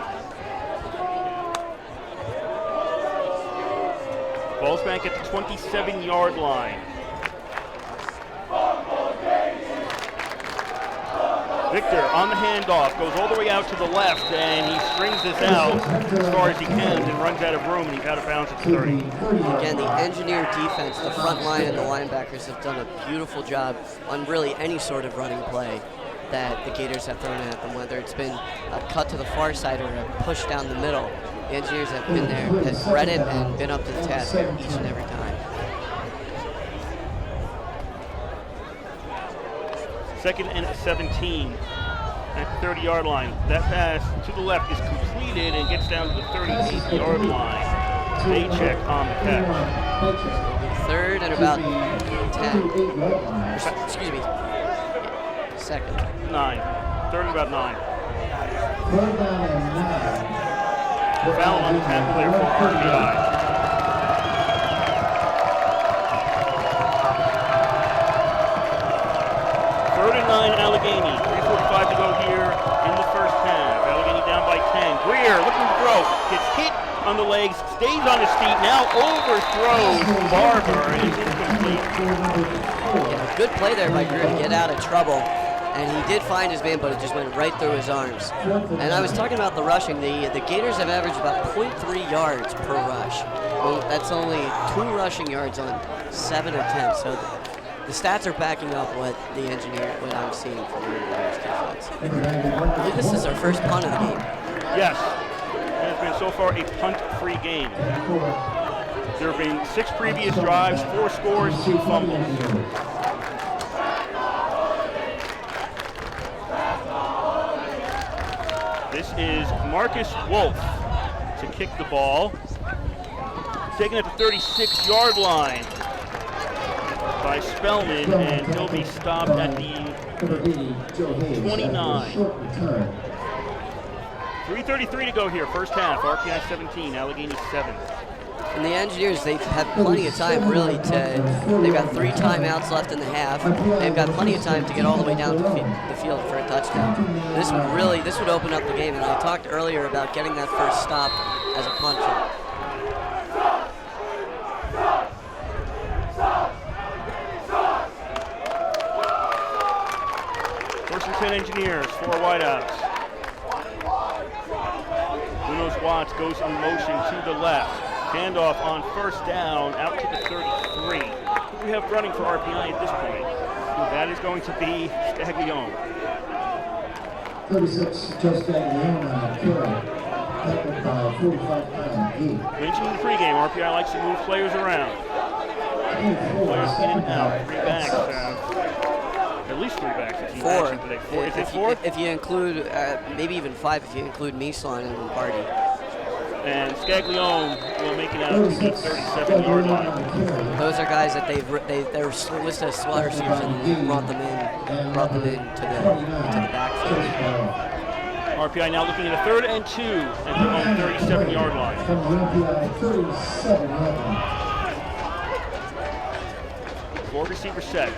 Ball's back at the 27-yard line. Victor on the handoff, goes all the way out to the left, and he strings this out as far as he can and runs out of room, and he's out of bounds at 30. Again, the Engineer defense, the front line and the linebackers have done a beautiful job on really any sort of running play that the Gators have thrown at them, whether it's been a cut to the far side or a push down the middle. The Engineers have been there, have read it, and been up to the task each and every time. Second and 17 at the 30-yard line. That pass to the left is completed and gets down to the 38-yard line. Bajik on the catch. Third and about 10. Excuse me. Second. 9. Third and about 9. Third down and 9. Foul on the tackle there for RPI. Third and 9, Allegheny. 3:45 to go here in the first half. Allegheny down by 10. Greer looking to throw. Gets hit on the legs, stays on his feet, now overthrows Barber, and it's incomplete. Yeah, good play there by Greer to get out of trouble. And he did find his man, but it just went right through his arms. And I was talking about the rushing. The Gators have averaged about 0.3 yards per rush. Well, that's only 2 rushing yards on 7 attempts. So the stats are backing up what what I'm seeing from the Engineers defense. I believe this is our first punt of the game. Yes, it has been so far a punt-free game. There have been 6 previous drives, 4 scores, 2 fumbles. This is Marcus Wolf to kick the ball. Taken at the 36-yard line by Spellman, and he'll be stopped at the 29. 3:33 to go here, first half. RPI 17, Allegheny 7. And the Engineers, they've had plenty of time really they've got 3 timeouts left in the half. They've got plenty of time to get all the way down to the field for a touchdown. This would open up the game, and I talked earlier about getting that first stop as a punter. First and 10 Engineers, 4 wideouts. Munoz Watts goes in motion to the left. Handoff on first down out to the 33. Who we have running for RPI at this point? That is going to be Staglione. 36, Joe Staglione on the carry. Tackled by 45-pound Mentioned in the pregame, RPI likes to move players around. Players in and out. 3 backs. At least 3 backs at team 4. action today. 4. Is it 4? If you include, maybe even 5 if you include Mislon and Lombardi. And Scaglione will make it out to the 37-yard line. Those are guys that they're listed as slot receivers and brought them in to the backfield. RPI now looking at a 3rd and 2 at their own 37-yard line. From the RPI 37-yard line. 4 receivers set.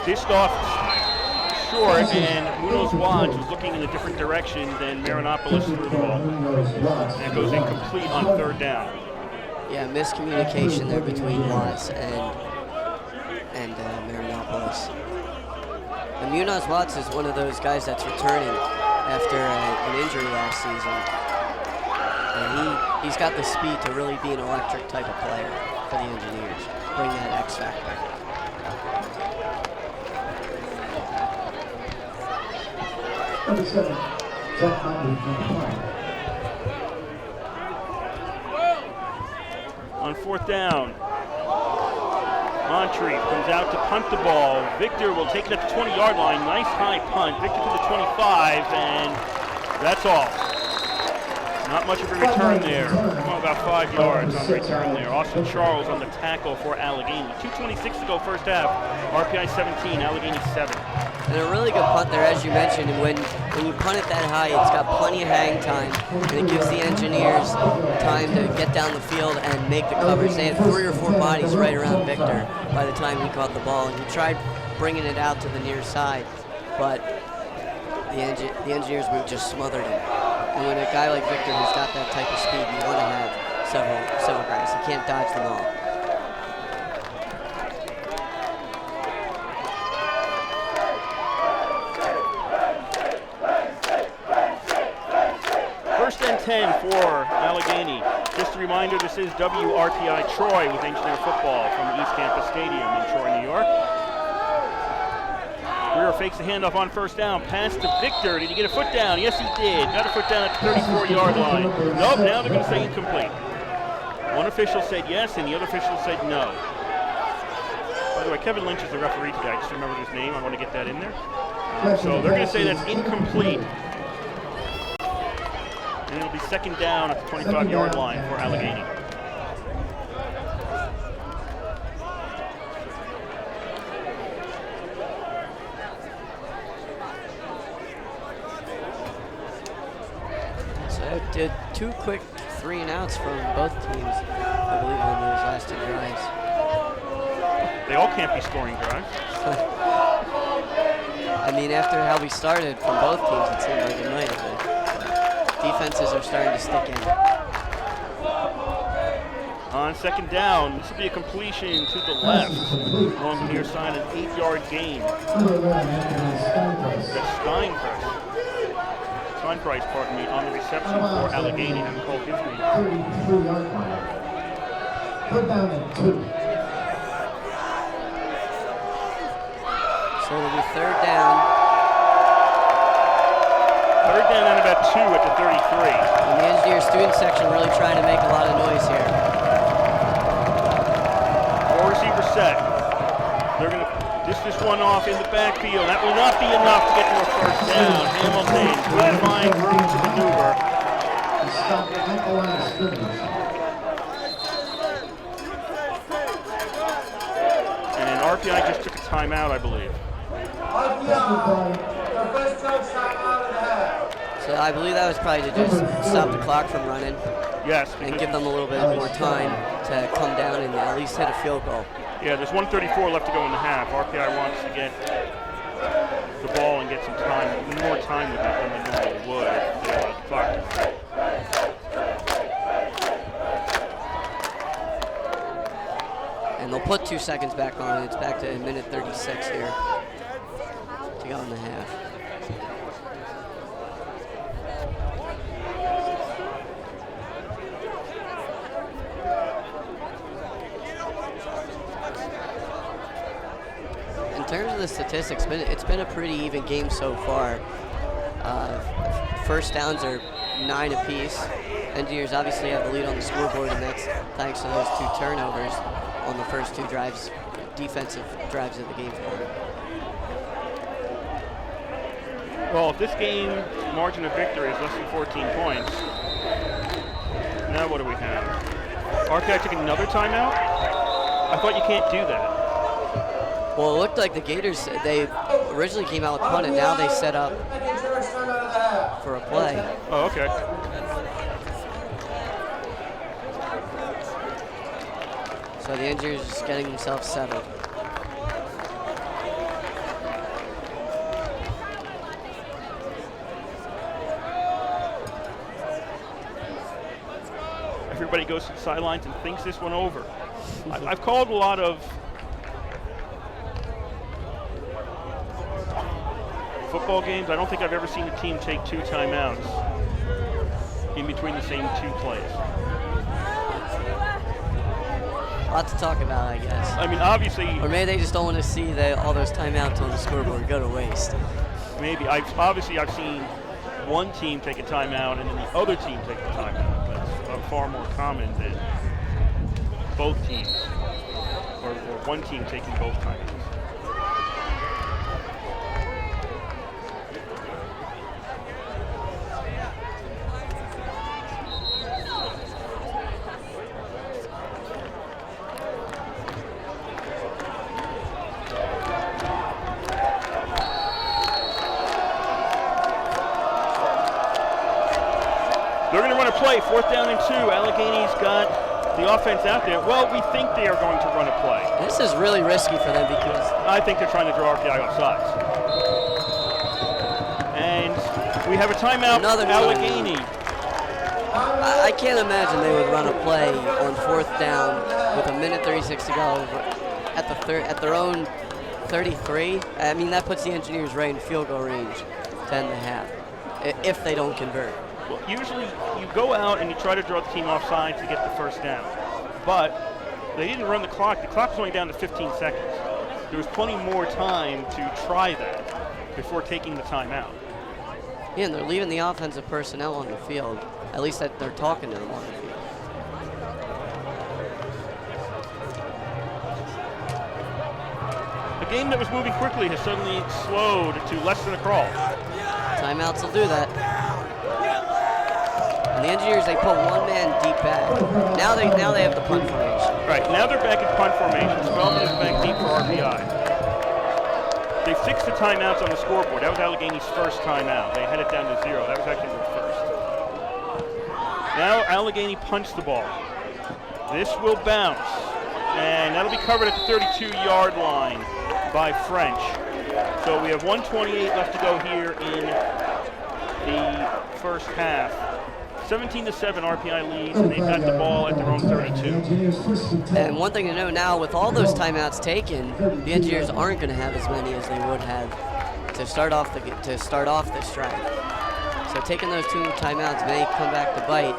Dished off short, and Munoz Watts was looking in a different direction than Marinopoulos threw the ball. And it goes incomplete on 3rd down. Yeah, miscommunication there between Watts and Marinopoulos. And Munoz Watts is one of those guys that's returning after an injury last season. And he's got the speed to really be an electric type of player for the Engineers. Bring that X factor. Number 7, Zach On 4th down, Montreve comes out to punt the ball. Victor will take it at the 20-yard line. Nice high punt. Victor to the 25, and that's all. Not much of a return there. About 5 yards on the return there. Austin Charles on the tackle for Allegheny. 2:26 to go first half. RPI 17, Allegheny 7. And a really good punt there, as you mentioned. And when you punt it that high, it's got plenty of hang time, and it gives the Engineers time to get down the field and make the coverage. They had 3 or 4 bodies right around Victor by the time he caught the ball, and he tried bringing it out to the near side, but the Engineers would just smothered him. And when a guy like Victor who's got that type of speed, you want to have several guys. You can't dodge them all. First and 10 for Allegheny. Just a reminder, this is WRPI Troy with Engineer Football from the East Campus Stadium in Troy, New York. Greer fakes the handoff on first down. Pass to Victor. Did he get a foot down? Yes, he did. Got a foot down at the 34-yard line. Nope, now they're going to say incomplete. One official said yes, and the other official said no. By the way, Kevin Lynch is the referee today. I just remembered his name. I want to get that in there. So they're going to say that's incomplete. And it'll be 2nd down at the 25-yard line for Allegheny. Did 2 quick 3 and outs from both teams, I believe, on those last 2 drives. They all can't be scoring drives. I mean, after how we started from both teams, it seemed like it might have been. Defenses are starting to stick in. On 2nd down, this will be a completion to the left. Along the near side, an 8-yard gain. That's Steinprice, pardon me, on the reception for Allegheny. And Cole gives me. 33-yard line. Put down at 2. So it'll be third down. Third down and about 2 at the 33. And the engineer student section really trying to make a lot of noise here. 4 receivers set. They're going to dish this one off in the backfield. That will not be enough to get to a first down. Hamilton couldn't find room to maneuver. He stopped at the line of scrimmage. And RPI just took a timeout, I believe. RPI, the first coach timeout of the half. So I believe that was probably to just stop the clock from running Yes. and give them a little bit more time to come down and at least hit a field goal. Yeah, there's 1:34 left to go in the half. RPI wants to get the ball and get some time, more time with it than they normally would if they allowed the clock to run. And they'll put 2 seconds back on. It's back to a minute 36 here to go in the half. In terms of the statistics, it's been a pretty even game so far. First downs are 9 apiece. Engineers obviously have the lead on the scoreboard, and that's thanks to those 2 turnovers on the first 2 drives, defensive drives of the game for them. Well, if this game margin of victory is less than 14 points, now what do we have? RPI took another timeout? I thought you can't do that. Well, it looked like the Gators, they originally came out with punt, and now they set up for a play. Oh, okay. So the engineers are just getting themselves settled. Everybody goes to the sidelines and thinks this one over. I've called a lot of football games. I don't think I've ever seen a team take 2 timeouts in between the same 2 plays. A lot to talk about, I guess. I mean, obviously, Or maybe they just don't want to see all those timeouts on the scoreboard go to waste. maybe I've seen one team take a timeout and then the other team take a timeout. That's far more common than both teams, or one team taking both timeouts. They're going to run a play, 4th down and 2. Allegheny's got the offense out there. Well, we think they are going to run a play. This is really risky for them because I think they're trying to draw RPI off sides. And we have a timeout. Another Allegheny. I can't imagine they would run a play on 4th down with a minute 36 to go at their own 33. I mean, that puts the Engineers right in field goal range to end the half if they don't convert. Well, usually you go out and you try to draw the team off sides to get the first down. But they didn't run the clock. The clock was only down to 15 seconds. There was plenty more time to try that before taking the timeout. Yeah, and they're leaving the offensive personnel on the field. At least that they're talking to them on the field. A game that was moving quickly has suddenly slowed to less than a crawl. Timeouts will do that. And the Engineers, they put one man deep back. Now they have the punt formation. Right, now they're back in punt formation. Spellman is back deep for RPI. They fixed the timeouts on the scoreboard. That was Allegheny's first timeout. They had it down to 0. That was actually their first. Now Allegheny punts the ball. This will bounce. And that'll be covered at the 32-yard line by French. So we have 1:28 left to go here in the first half. 17-7 RPI leads, and they've got the ball at their own 32. And one thing to know now, with all those timeouts taken, the Engineers aren't going to have as many as they would have to start off this drive. So taking those 2 timeouts may come back to bite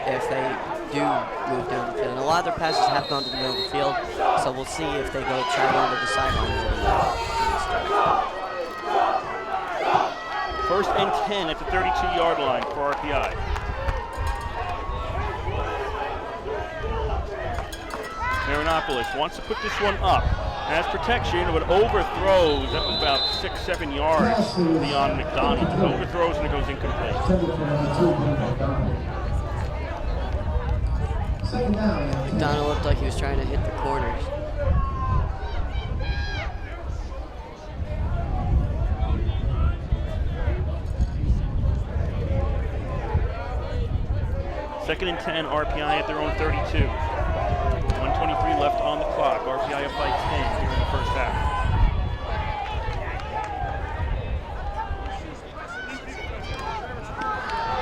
if they do move down the field. And a lot of their passes have gone to the middle of the field, so we'll see if they go try to go to the sideline. 10 at the 32-yard line for RPI. Marinopoulos wants to put this one up. Has protection, but overthrows. That was about 6-7 yards beyond McDonald. Overthrows and it goes incomplete. McDonald looked like he was trying to hit the corners. Second and 10, RPI at their own 32. 1:23 left on the clock. RPI up by 10 here in the first half.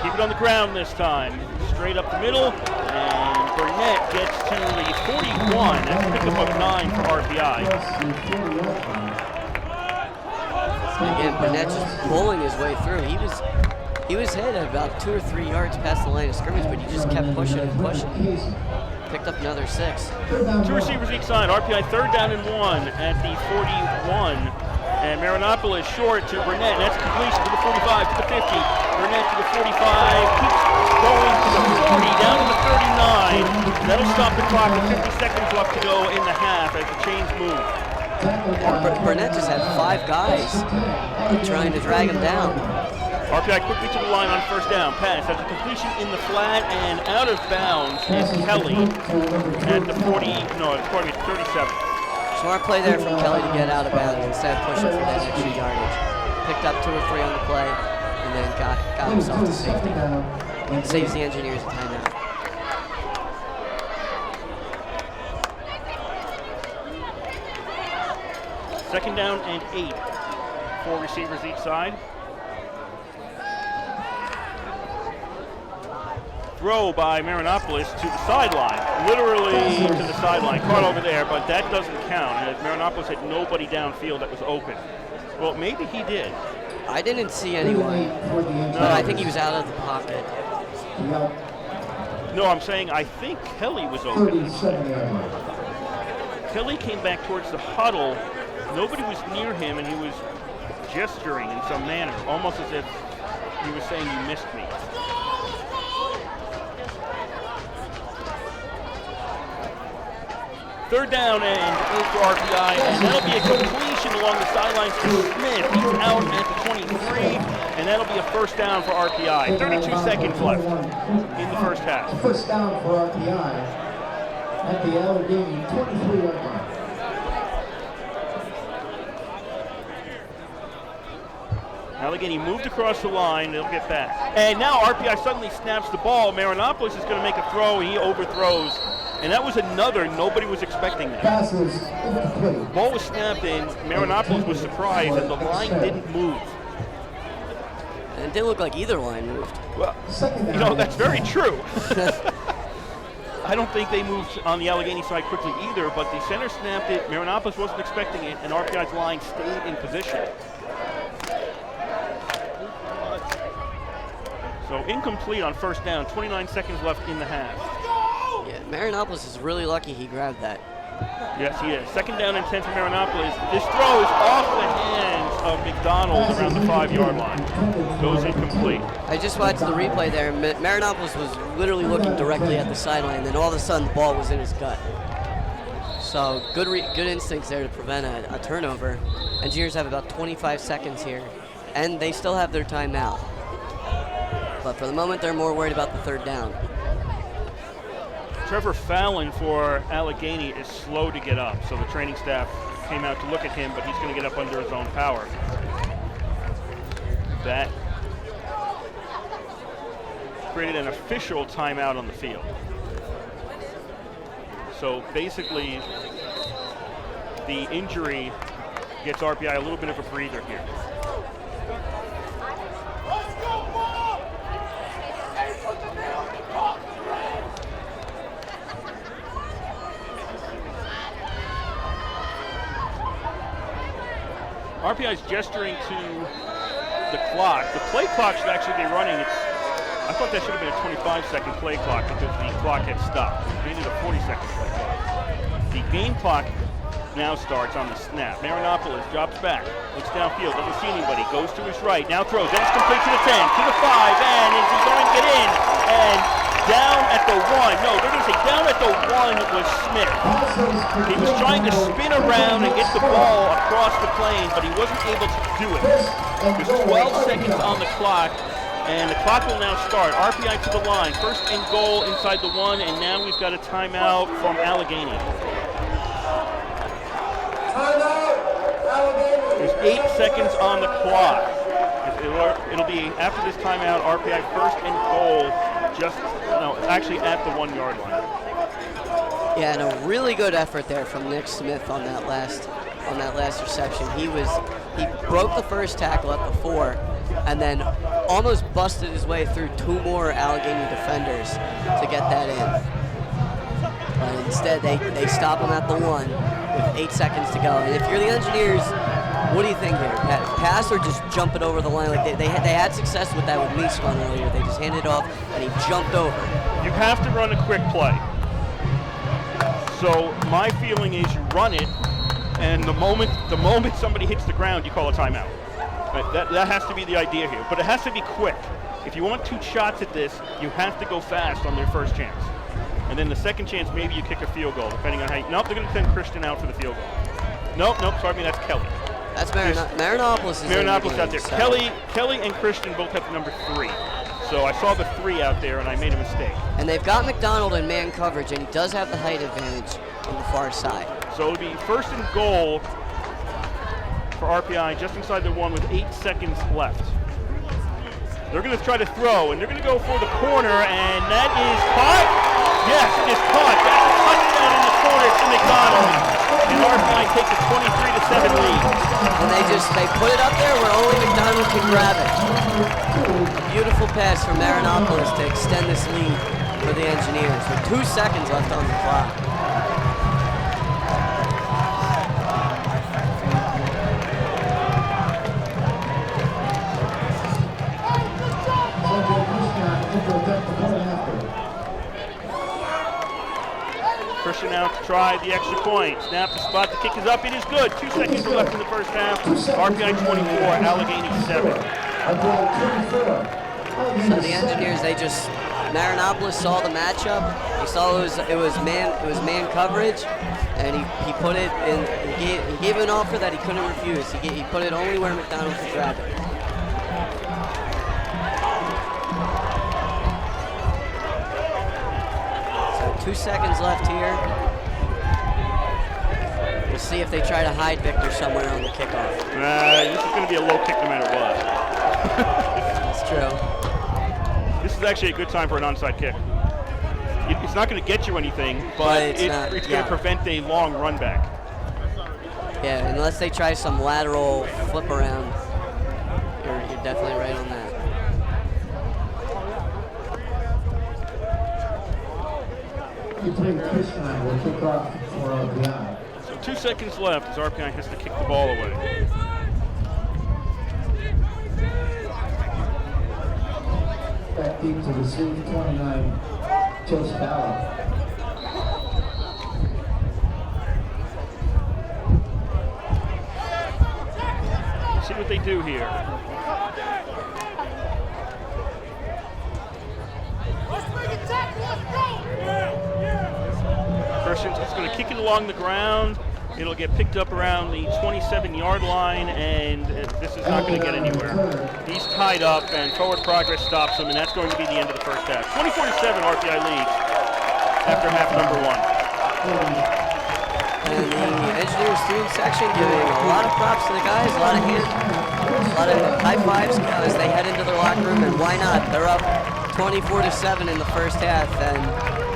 Keep it on the ground this time. Straight up the middle, and Burnett gets to the 41. That's a pickup of 9 for RPI. Again, Burnett just pulling his way through. He was hit at about 2 or 3 yards past the line of scrimmage, but he just kept pushing and pushing. Picked up another 6. 2 receivers each side. RPI 3rd down and 1 at the 41. And Marinopoulos short to Burnett. And that's completion to the 45, to the 50. Burnett to the 45. Keeps going to the 40, down to the 39. That'll stop the clock with 50 seconds left to go in the half as the chains move. Burnett just had 5 guys trying to drag him down. RPI quickly to the line on first down. Pass has a completion in the flat and out of bounds is Kelly at the 37. Smart play there from Kelly to get out of bounds instead of pushing for that extra yardage. Picked up 2 or 3 on the play and then got himself to safety. Saves the Engineers a timeout. Second down and 8. 4 receivers each side. Throw by Marinopoulos to the sideline, literally to the sideline. Caught over there, but that doesn't count. As Marinopoulos had nobody downfield that was open. Well, maybe he did. I didn't see anyone, but I think he was out of the pocket. No, I'm saying I think Kelly was open. Kelly came back towards the huddle. Nobody was near him, and he was gesturing in some manner, almost as if he was saying, "You missed me." Third down and 8 for RPI, and that'll be a completion along the sidelines to Smith. He's out at the 23, and that'll be a first down for RPI. 32 seconds left in the first half. First down for RPI at the Allegheny 23-yard line. Allegheny moved across the line. They'll get back. And now RPI suddenly snaps the ball. Marinopoulos is going to make a throw. He overthrows. And that was another, nobody was expecting that. The ball was snapped in. Marinopoulos was surprised, and the line didn't move. And it didn't look like either line moved. Well, you know, that's very true. I don't think they moved on the Allegheny side quickly either, but the center snapped it. Marinopoulos wasn't expecting it, and RPI's line stayed in position. So incomplete on first down, 29 seconds left in the half. Yeah, Marinopoulos is really lucky he grabbed that. Yes, he is. Second down and 10 for Marinopoulos. This throw is off the hands of McDonald around the 5-yard line. Goes incomplete. I just watched the replay there. Marinopoulos was literally looking directly at the sideline, and then all of a sudden the ball was in his gut. So good instincts there to prevent a turnover. Engineers have about 25 seconds here, and they still have their timeout. But for the moment, they're more worried about the third down. Trevor Fallon for Allegheny is slow to get up, so the training staff came out to look at him, but he's going to get up under his own power. That created an official timeout on the field. So basically, the injury gets RPI a little bit of a breather here. RPI is gesturing to the clock. The play clock should actually be running. I thought that should have been a 25-second play clock because the clock had stopped. They needed a 40-second play clock. The game clock now starts on the snap. Marinopoulos drops back, looks downfield, doesn't see anybody, goes to his right, now throws, then it's complete to the 10, to the 5, and is he going to get in? And down at the 1, no, they're going to say down at the 1 was Smith. He was trying to spin around and get the ball across the plane, but he wasn't able to do it. There's 12 seconds on the clock, and the clock will now start. RPI to the line, first and goal inside the 1, and now we've got a timeout from Allegheny. There's 8 seconds on the clock. It'll be after this timeout, RPI first and goal, actually at the 1 yard line. Yeah, and a really good effort there from Nick Smith on that last reception. He broke the first tackle at the 4, and then almost busted his way through 2 more Allegheny defenders to get that in. But instead, they stop him at the 1 with 8 seconds to go. And if you're the Engineers, what do you think here? Pass or just jump it over the line? Like they had success with that with Meesman earlier. They just handed it off and he jumped over. You have to run a quick play. So my feeling is you run it, and the moment somebody hits the ground, you call a timeout. Right? That has to be the idea here. But it has to be quick. If you want 2 shots at this, you have to go fast on their first chance. And then the second chance, maybe you kick a field goal, depending on how you... Nope, they're going to send Christian out for the field goal. Nope, sorry, that's Kelly. That's Marinopoulos. Marinopoulos out there. So. Kelly and Christian both have number 3. So I saw the 3 out there, and I made a mistake. And they've got McDonald in man coverage, and he does have the height advantage on the far side. So it'll be first and goal for RPI just inside the 1 with 8 seconds left. They're going to try to throw, and they're going to go for the corner, and that is caught. Yes, it is caught. That's a touchdown in the corner to McDonald. And RPI takes a 23-7 lead. And they put it up there where only McDonald can grab it. Beautiful pass from Marinopoulos to extend this lead for the Engineers with 2 seconds left on the clock. Christian out to try the extra point. Snap the spot. The kick is up. It is good. 2 seconds left in the first half. RPI 24, Allegheny 7. So the Engineers, Marinopoulos saw the matchup. He saw it was man coverage, and he put it in. He gave an offer that he couldn't refuse. He put it only where McDonald could grab it. 2 seconds left here. We'll see if they try to hide Victor somewhere on the kickoff. This is going to be a low kick no matter what. That's true. This is actually a good time for an onside kick. It's not going to get you anything, but it's going to prevent a long run back. Yeah, unless they try some lateral flip around, you're definitely right on that. Will kick off for RPI. So 2 seconds left as RPI has to kick the ball away. Back deep to receive 29, Joseph Allen. See what they do here. Christian's just going to kick it along the ground. It'll get picked up around the 27-yard line, and this is not going to get anywhere. He's tied up, and forward progress stops him, and that's going to be the end of the first half. 24-7 RPI leads after half number 1. And the Engineers student section giving a lot of props to the guys, a lot of high fives as they head into their locker room, and why not? They're up 24-7 in the first half, and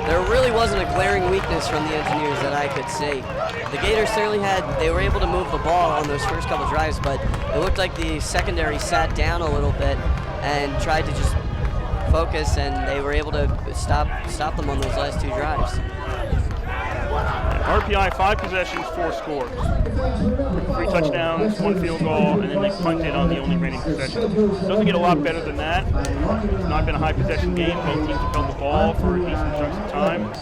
there really wasn't a glaring weakness from the Engineers that I could see. The Gators certainly they were able to move the ball on those first couple drives, but it looked like the secondary sat down a little bit and tried to just focus, and they were able to stop them on those last 2 drives. RPI 5 possessions, 4 scores. 3 touchdowns, 1 field goal, and then they punted on the only remaining possession. Doesn't get a lot better than that. It's not been a high possession game. Both teams have held the ball for decent chunks of time.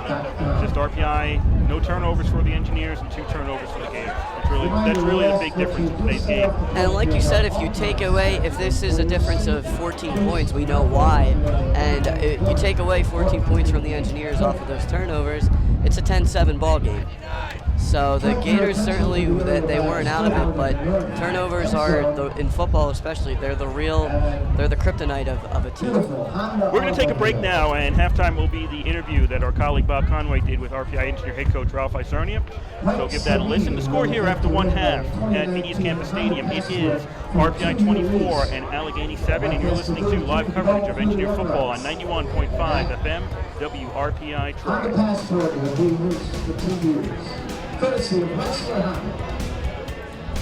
Just RPI, no turnovers for the Engineers and 2 turnovers for the Gators. That's really the big difference in today's game. And like you said, if this is a difference of 14 points, we know why. And you take away 14 points from the Engineers off of those turnovers, it's a 10-7 ball game. So the Gators certainly, they weren't out of it, but turnovers are, in football especially, they're the kryptonite of a team. We're going to take a break now, and halftime will be the interview that our colleague Bob Conway did with RPI Engineer head coach Ralph Isernia. So give that a listen. The score here after one half at the East Campus Stadium, it is RPI 24 and Allegheny 7, and you're listening to live coverage of Engineer football on 91.5 FM, WRPI Troy. Honda Passport will be used for 2 years. Courtesy of Wrestler Honda.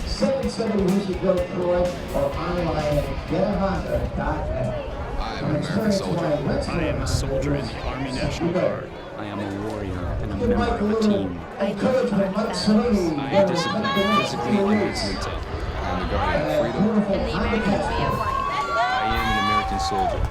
770 Hoosier Go Troy or online at getahonda.net. I am an American soldier. I am a soldier in the Army National Guard. I am a warrior and a member of a team. I am disciplined, physically and mentally. I am a guardian of freedom. I am an American soldier.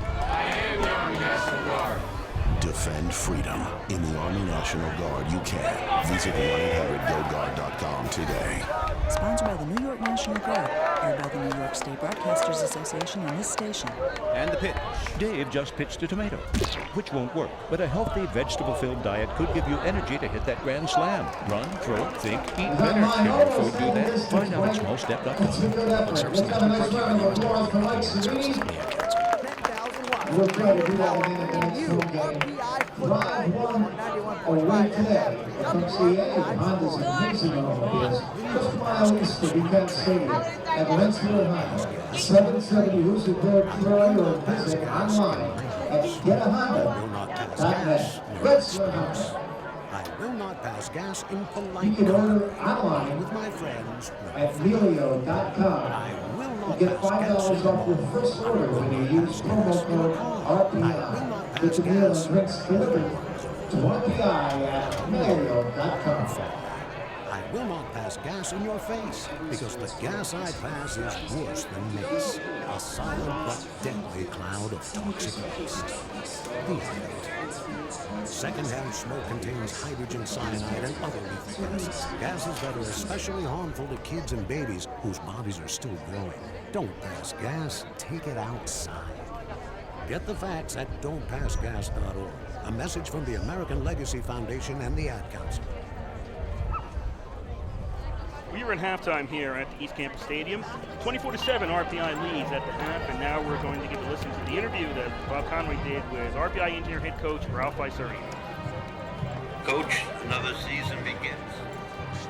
Defend freedom. In the Army National Guard, you can. Visit 1-800-GO-GUARD.com today. Sponsored by the New York National Guard, aired by the New York State Broadcasters Association and this station. And the pitch. Dave just pitched a tomato, which won't work. But a healthy, vegetable-filled diet could give you energy to hit that grand slam. Run, throw, think, eat better. Can your food do that? Find out at smallstep.com. Public service announcement brought to you by the U.S. Department of Human Services and the Ad Council. We'll try to do that again in the next home game. Drive one away today from CA. Honda's amazing automobiles. Just a mile east of Buchanan Stadium at Rensselaer Honda. 770 Hoosier Road, Troy, or visit online at getahonda.net. Rensselaer Honda. I will not pass gas in polite. You can order online with my friends at Melio.com. You get $5 off your first order when you use promo code RPI. Get the meal and drinks delivered to RPI at Melio.com. I will not pass gas in your face, because the gas I pass is worse than mace. A silent but deadly cloud of toxic waste. The end. Secondhand smoke contains hydrogen cyanide and other lethal gases. Gases that are especially harmful to kids and babies whose bodies are still growing. Don't pass gas, take it outside. Get the facts at don'tpassgas.org. A message from the American Legacy Foundation and the Ad Council. We are in halftime here at the East Campus Stadium. 24-7 RPI leads at the half, and now we're going to give a listen to the interview that Bob Conway did with RPI Engineer head coach Ralph Isernia. Coach, another season begins.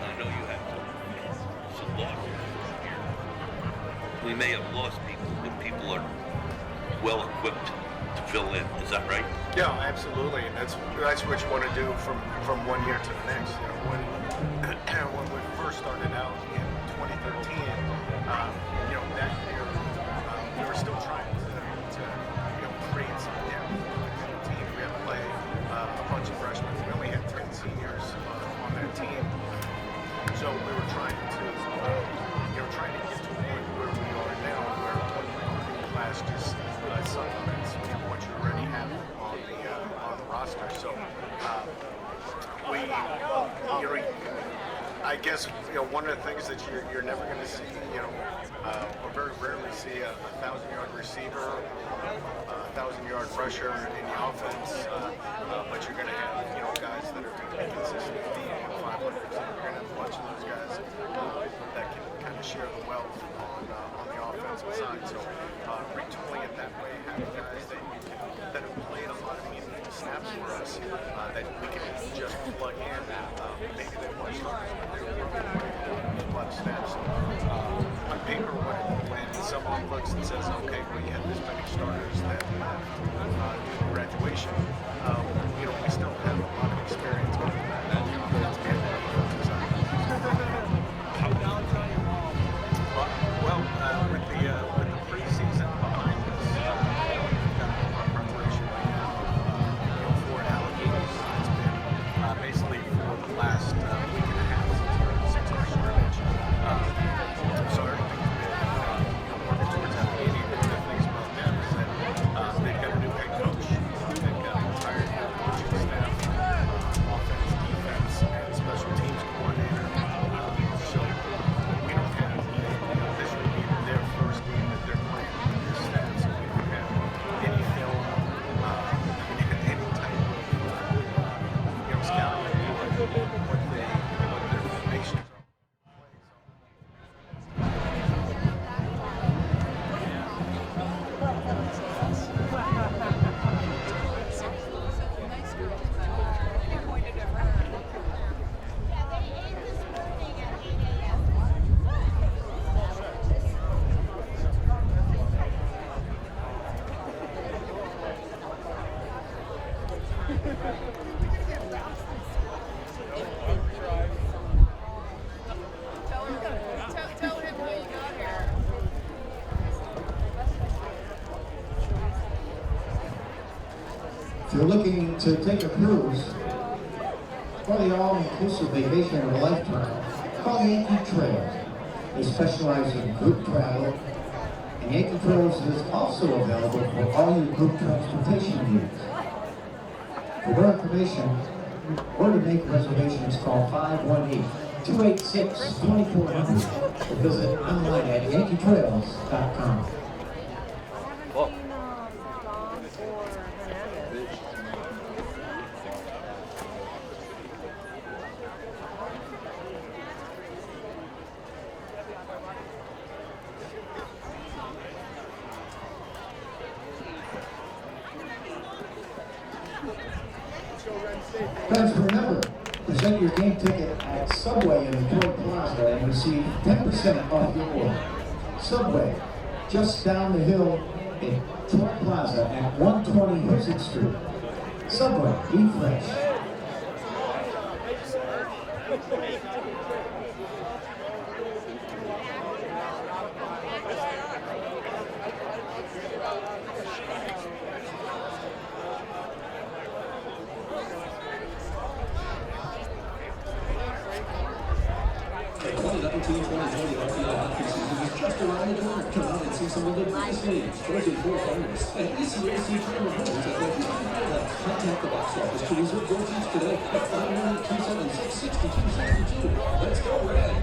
I know you have to. It's a loss here. We may have lost people, but people are well equipped to fill in. Is that right? Yeah, absolutely. And that's what you want to do from one year to the next. You know, when we first started out in 2013, that year we were still trying to create some depth within the team. We had to play a bunch of freshmen. We only had 10 seniors on that team, so we were trying to get to a point where we are now, where one class just supplements what you already have on the roster. So I guess one of the things that you're never going to see, or very rarely see a 1,000-yard receiver, a 1,000-yard rusher in the offense, but you're going to have guys that are going to be consistent with the 500s. You're going to have a bunch of those guys that can kind of share the wealth on the offensive side. So retooling it that way, having guys that have played a lot of meaningful snaps for us that we can just plug in. Maybe they want starters, but they're working a lot of snaps. On paper, when someone looks and says, okay, well, you have this many starters that do graduation, we still have a lot of experience on that offense and the defensive side. Well, with the preseason behind us, we've got our preparation right now for Allegheny. It's been basically for the last week and a half since our scrimmage. So everything's been working towards Allegheny. One of the things about them is that they've got a new head coach. They've got a retired head coaching staff. If you're looking to take a cruise or the all-inclusive vacation of a lifetime, call Yankee Trails. They specialize in group travel, and Yankee Trails is also available for all your group transportation needs. For more information or to make reservations, call 518-286-2400 or visit online at yankeetrails.com. Friends, remember, present your game ticket at Subway in the Toy Plaza and receive 10% off your order. Subway, just down the hill in Toy Plaza at 120 Houston Street. Subway, eat fresh. Just around the corner. Come out and see some of the biggest names, first and fourth finalists, and ECAC tournament homes at West Contact the box office to reserve your seats today at 518-276-6262. Let's go, Red!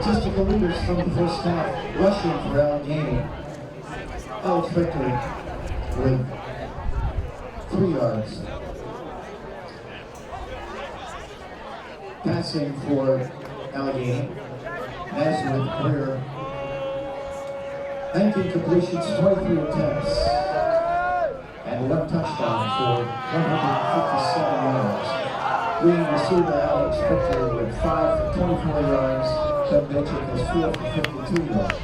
Statistical leaders from the first half rushing for Allegheny. Alex Victor with 3 yards. Passing for Allegheny. Nazareth career 19 completions, 23 attempts, and 1 touchdown for 157 yards. Leading receiver Alex Victor with 5 for 24 yards. Doug Mitchell has 4 for 52 yards.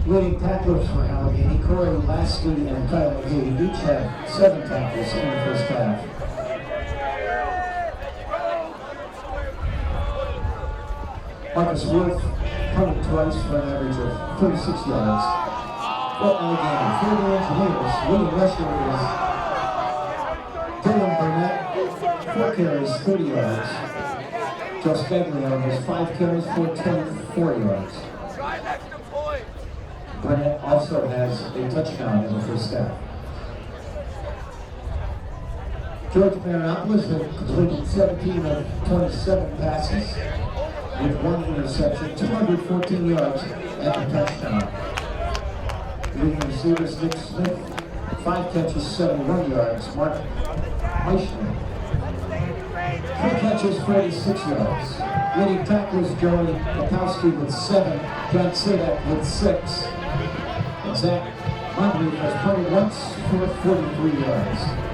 Leading tacklers for Allegheny, Corey Lasky and Kyle McGee each had 7 tackles in the first half. Marcus Wolf punted twice for an average of 36 yards. For Allegheny, for the Engineers, leading rusher is Dylan Burnett, 4 carries, 30 yards. Joe Scaglione has 5 carries for 24 yards. Burnett also has a touchdown in the first half. George Marinopoulos has completed 17 of 27 passes with 1 interception, 214 yards, and a touchdown. Leading receivers Nick Smith, 5 catches, 71 yards. Mark Eichner, 3 catches, 46 yards. Leading tacklers Joey Kapowski with 7, John Sidak with 6. And Zach Moncrief has played once for 43 yards.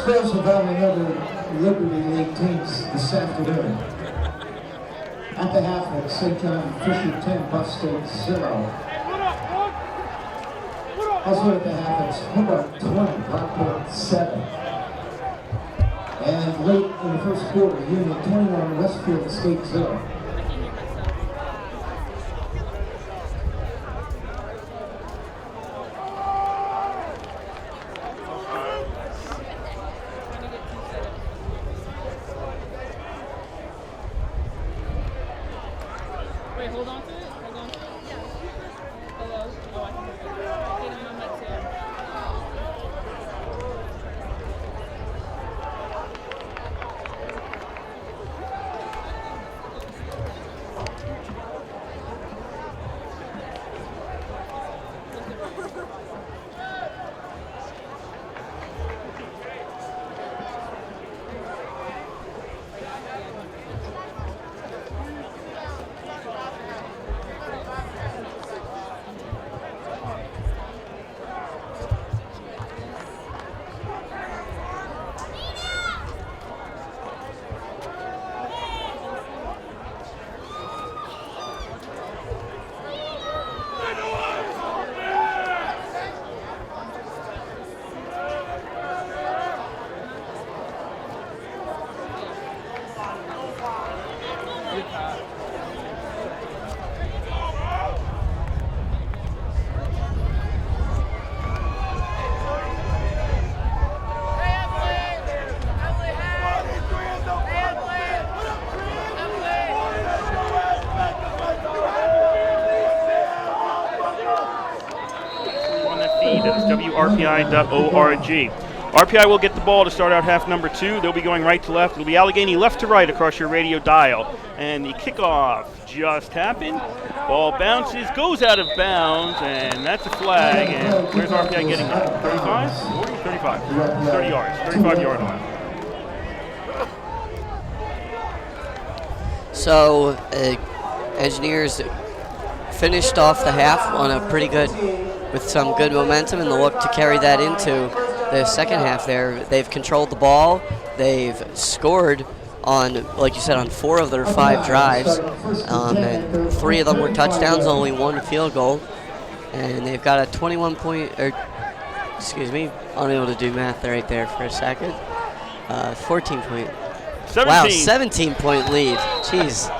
explosive out of another Liberty League teams this afternoon. At the half at St. John Fisher 10, Buff State 0. Also at the half it's Hobart 20, Rockport 7. And late in the first quarter, Union 21, Westfield State 0. Wait, hold on to it? Hold on to it? Yeah. Hello? Oh, I can hear you. Get on my mic too. That is WRPI.org. RPI will get the ball to start out half number 2. They'll be going right to left. It'll be Allegheny left to right across your radio dial. And the kickoff just happened. Ball bounces, goes out of bounds, and that's a flag. And where's RPI getting that? 35? 40? 35. 30 yards. 35-yard line. So, Engineers finished off the half on a pretty good, with some good momentum, and they'll look to carry that into the second half there. They've controlled the ball. They've scored on, like you said, on 4 of their 5 drives. And 3 of them were touchdowns, only 1 field goal. And they've got a 21-point, or excuse me, unable to do math right there for a second. 14-point. 17. Wow, 17-point lead. Jeez.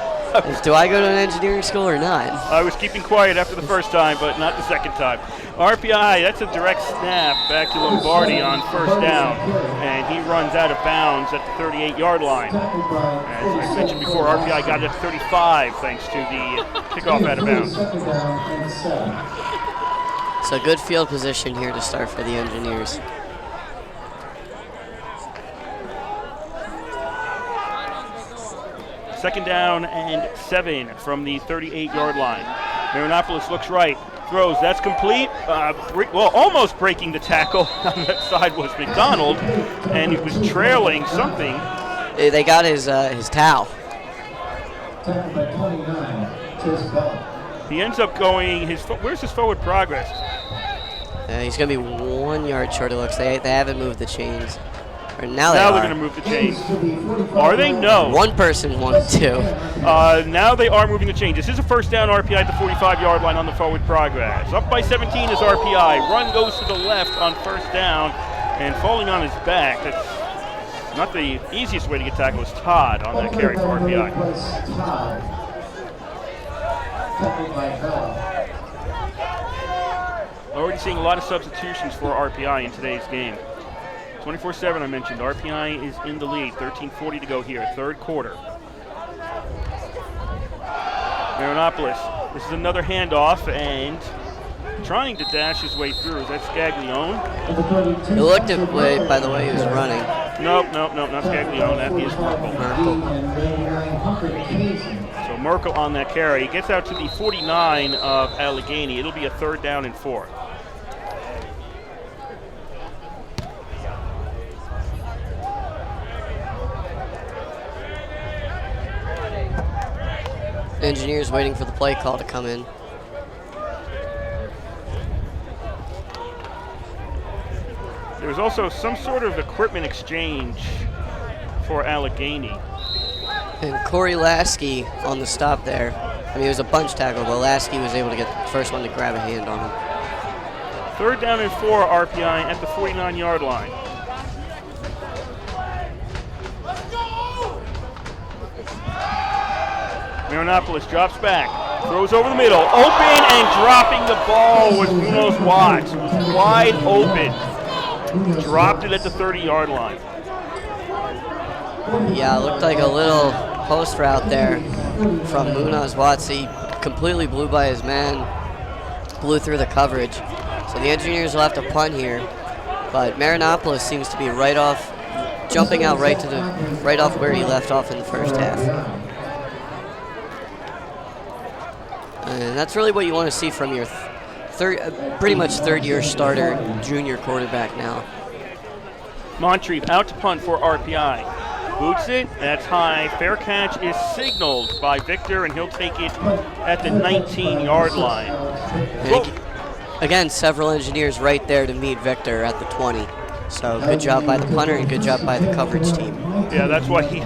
Do I go to an engineering school or not? I was keeping quiet after the first time, but not the second time. RPI, that's a direct snap back to Lombardi on first down, and he runs out of bounds at the 38-yard line. As I mentioned before, RPI got it at 35 thanks to the kickoff out of bounds. So good field position here to start for the Engineers. Second down and 7 from the 38-yard line. Marinopoulos looks right, throws, that's complete. Well, almost breaking the tackle on that side was McDonald, and he was trailing something. They got his towel. He ends up going, where's his forward progress? He's going to be 1 yard short, it looks. They haven't moved the chains. Or now they're they going to move the chains. Are they? No. One person wanted to. Now they are moving the chains. This is a first down. RPI at the 45-yard line on the forward progress. Up by 17 is RPI. Run goes to the left on first down, and falling on his back. That's not the easiest way to get tackled. Is Todd on that carry for RPI. Already seeing a lot of substitutions for RPI in today's game. 24-7, I mentioned. RPI is in the lead. 13:40 to go here, third quarter. Marinopoulos, this is another handoff, and trying to dash his way through. Is that Scaglione? It looked at, by the way, he was running. Nope, not Scaglione. That is Merkel. So Merkel on that carry. He gets out to the 49 of Allegheny. It'll be a third down and 4. Engineers waiting for the play call to come in. There was also some sort of equipment exchange for Allegheny. And Corey Lasky on the stop there. I mean, it was a bunch tackle, but Lasky was able to get the first one to grab a hand on him. 3rd down and 4 RPI at the 49-yard line. Marinopoulos drops back, throws over the middle, open and dropping the ball was Munoz Watts. It was wide open. Dropped it at the 30-yard line. Yeah, it looked like a little post route there from Munoz Watts. He completely blew by his man, blew through the coverage. So the Engineers will have to punt here, but Marinopoulos seems to be right off, jumping out right off where he left off in the first half. And that's really what you want to see from your pretty much third-year starter, junior quarterback now. Montreve out to punt for RPI. Boots it, that's high. Fair catch is signaled by Victor, and he'll take it at the 19-yard line. Again, several Engineers right there to meet Victor at the 20. So good job by the punter and good job by the coverage team. Yeah, that's why he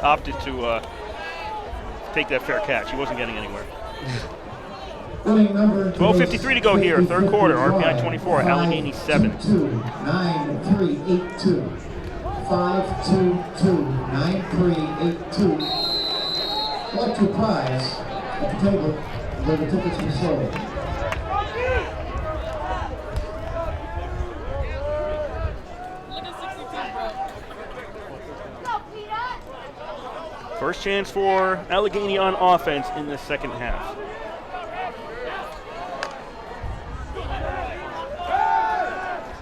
opted to take that fair catch. He wasn't getting anywhere. 12:53 to go here, 3rd quarter. RPI 24, Allegheny 7. 522-9382. 522-9382. Collect your prize at the table where the tickets were sold. First chance for Allegheny on offense in the second half.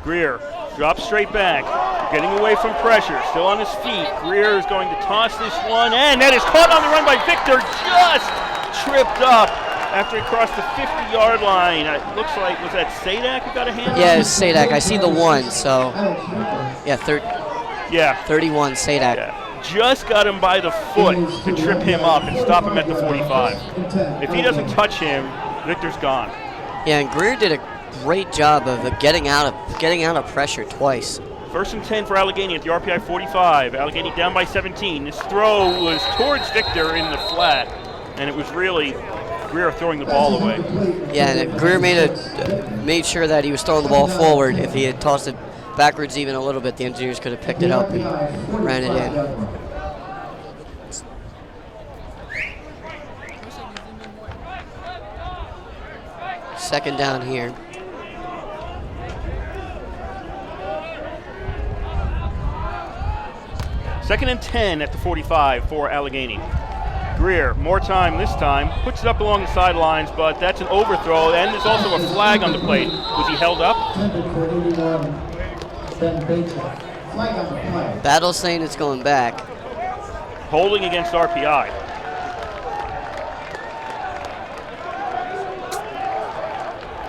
Greer drops straight back, getting away from pressure, still on his feet. Greer is going to toss this one, and that is caught on the run by Victor, just tripped up after he crossed the 50-yard line. It looks like, was that Sadak who got a hand? Yeah, it was Sadak. I see the 1, so yeah, 31 Sadak. Yeah. Just got him by the foot to trip him up and stop him at the 45. If he doesn't touch him, Victor's gone. Yeah, and Greer did a great job of getting out of pressure twice. 1st and 10 for Allegheny at the RPI 45. Allegheny down by 17. This throw was towards Victor in the flat, and it was really Greer throwing the ball away. Yeah, and Greer made sure that he was throwing the ball forward. If he had tossed it backwards even a little bit, the Engineers could have picked it up and ran it in. Second down here. Second and 10 at the 45 for Allegheny. Greer, more time this time, puts it up along the sidelines, but that's an overthrow, and there's also a flag on the plate. Was he held up? Battle saying it's going back. Holding against RPI.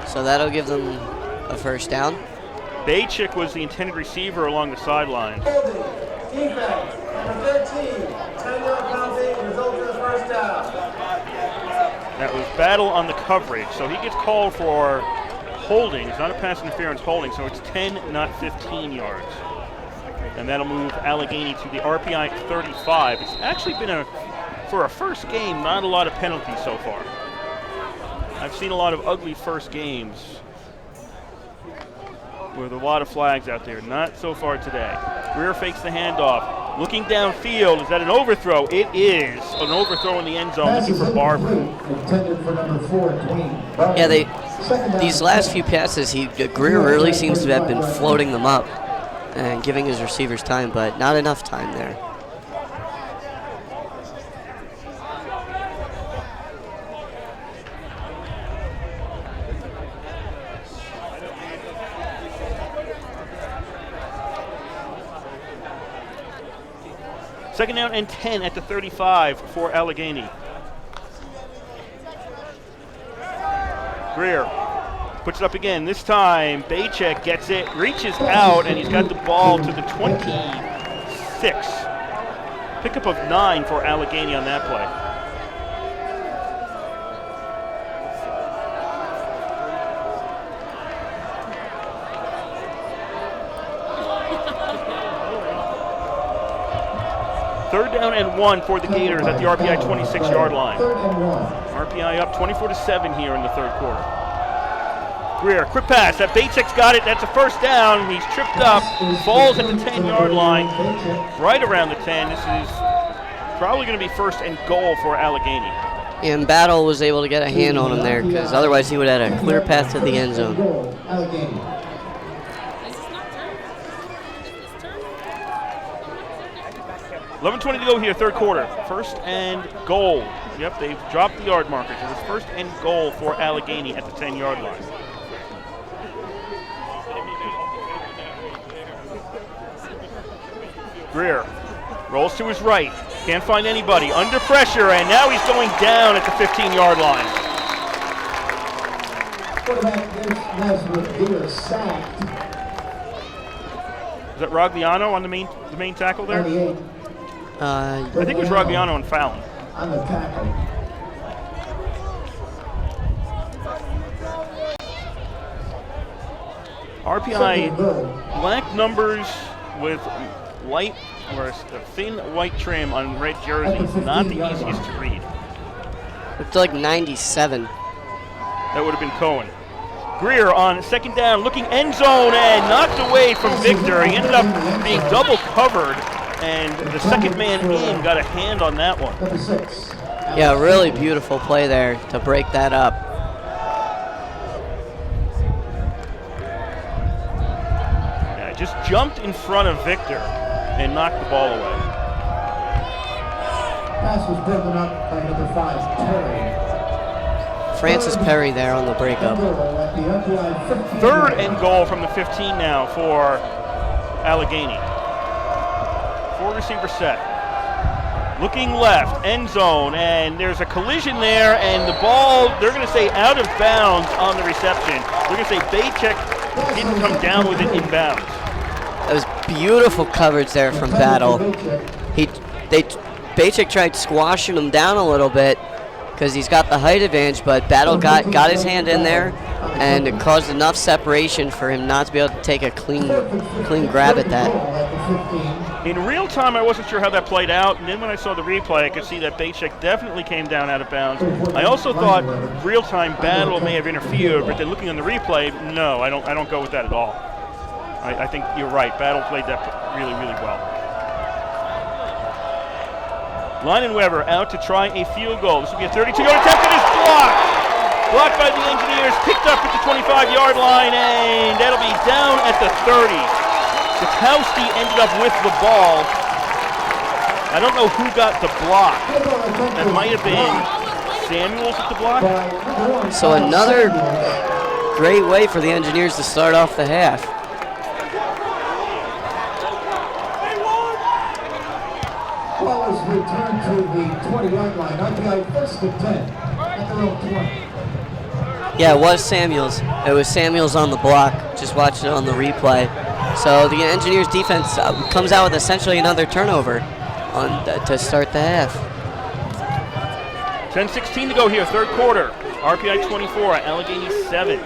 So that'll give them a first down. Bajcik was the intended receiver along the sidelines. Defense, number 13, 10-yard penalty, result in the first down. That was Battle on the coverage, so he gets called for holding. It's not a pass interference holding, so it's 10, not 15 yards. And that'll move Allegheny to the RPI 35. It's actually been for a first game, not a lot of penalties so far. I've seen a lot of ugly first games with a lot of flags out there. Not so far today. Greer fakes the handoff. Looking downfield, is that an overthrow? It is an overthrow in the end zone, looking for Barber. Yeah, these last few passes, Greer really seems to have been floating them up and giving his receivers time, but not enough time there. Second down and 10 at the 35 for Allegheny. Greer puts it up again. This time, Bajcik gets it, reaches out, and he's got the ball to the 26. Pickup of 9 for Allegheny on that play. Third down and 1 for the Gators at the RPI 26-yard line. RPI up 24-7 here in the third quarter. Greer, quick pass. That Bacek's got it. That's a first down. He's tripped up, falls at the 10-yard line, right around the 10. This is probably going to be first and goal for Allegheny. And Battle was able to get a hand on him there, because otherwise he would have had a clear path to the end zone. 11:20 to go here, third quarter. First and goal. Yep, they've dropped the yard markers. It was first and goal for Allegheny at the 10-yard line. Greer rolls to his right. Can't find anybody. Under pressure, and now he's going down at the 15-yard line. Is that Rogliano on the main tackle there? I think it was Rogliano and Fallon. On the tackle. RPI black numbers with light or a thin white trim on red jerseys. Not the easiest to read. It's like 97. That would have been Cohen. Greer on second down, looking end zone and knocked away from Victor. He ended up being double covered, and the second man in got a hand on that one. Yeah, really beautiful play there to break that up. Yeah, just jumped in front of Victor and knocked the ball away. Pass was broken up by number 5, Perry. Francis Perry there on the breakup. Third and goal from the 15 now for Allegheny. 4-receiver set. Looking left, end zone, and there's a collision there, and the ball, they're going to say out of bounds on the reception. They're going to say Bacek didn't come down with it in bounds. That was beautiful coverage there from Battle. Bacek tried squashing him down a little bit because he's got the height advantage, but Battle got his hand in there, and it caused enough separation for him not to be able to take a clean grab at that. In real time, I wasn't sure how that played out, and then when I saw the replay, I could see that Bacek definitely came down out of bounds. I also thought real-time Battle may have interfered, but then looking on the replay, no, I don't go with that at all. I think you're right. Battle played that really, really well. Lynon Weber out to try a field goal. This will be a 32-yard attempt, and it's blocked. Blocked by the Engineers, picked up at the 25-yard line, and that'll be down at the 30. Kotowski ended up with the ball. I don't know who got the block. That might have been Samuels at the block. So another great way for the Engineers to start off the half. Ball is returned to the 20-yard line. RPI first and 10 at their own 20. Yeah, it was Samuels. It was Samuels on the block. Just watching it on the replay. So the Engineers defense comes out with essentially another turnover to start the half. 10:16 to go here, third quarter. RPI 24, Allegheny 7.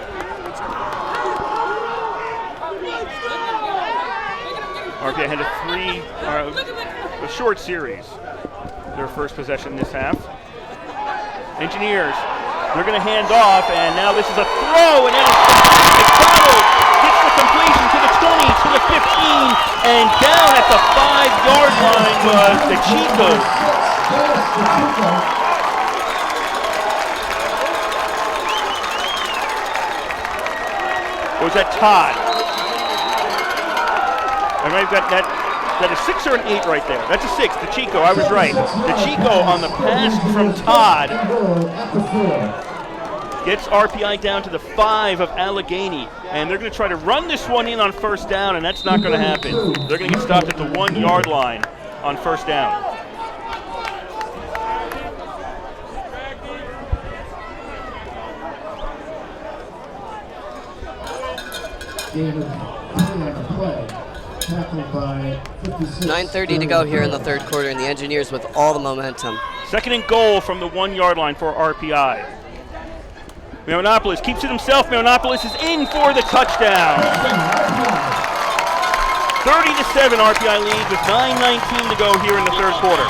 RPI had a short series. Their first possession this half. Engineers, they're going to hand off, and now this is a throw, and now McDonald gets the completion to the 20, to the 15, and down at the 5-yard line was the Chicos. Or was that Todd? I might have got that. Is that a 6 or an 8 right there? That's a 6, the Chico, I was right. The Chico on the pass from Todd gets RPI down to the 5 of Allegheny, and they're going to try to run this one in on first down, and that's not going to happen. They're going to get stopped at the 1-yard line on first down. David, play. 9:30 to go here in the third quarter, and the Engineers with all the momentum. Second and goal from the 1-yard line for RPI. Marinopoulos keeps it himself. Marinopoulos is in for the touchdown. 30-7 RPI lead with 9:19 to go here in the third quarter.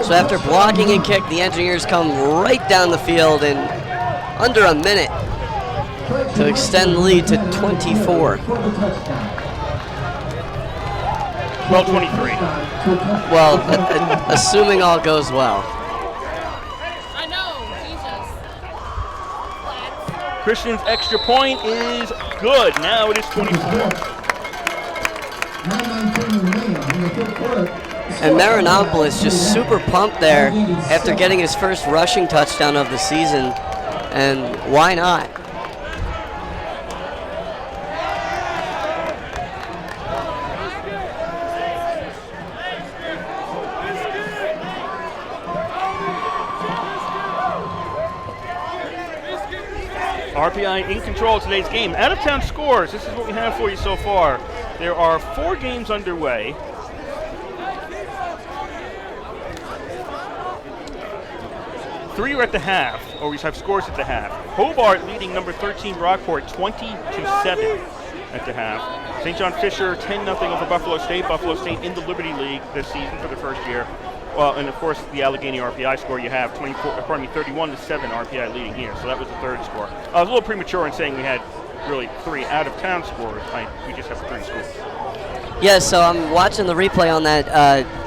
So after blocking a kick, the Engineers come right down the field in under a minute to extend the lead to 24. 12-23. Well, assuming all goes well. I know, Jesus. Christian's extra point is good. Now it is 24. And Marinopoulos just super pumped there after getting his first rushing touchdown of the season. And why not? RPI in control of today's game. Out of town scores. This is what we have for you so far. There are 4 games underway. Three are at the half, or we have scores at the half. Hobart leading number 13 Brockport 20-7 at the half. St. John Fisher 10-0 over Buffalo State. Buffalo State in the Liberty League this season for the first year. Well, and of course the Allegheny RPI score you have 31-7 RPI leading here. So that was the third score. I was a little premature in saying we had really 3 out of town scores. We just have 3 scores. Yeah, so I'm watching the replay on that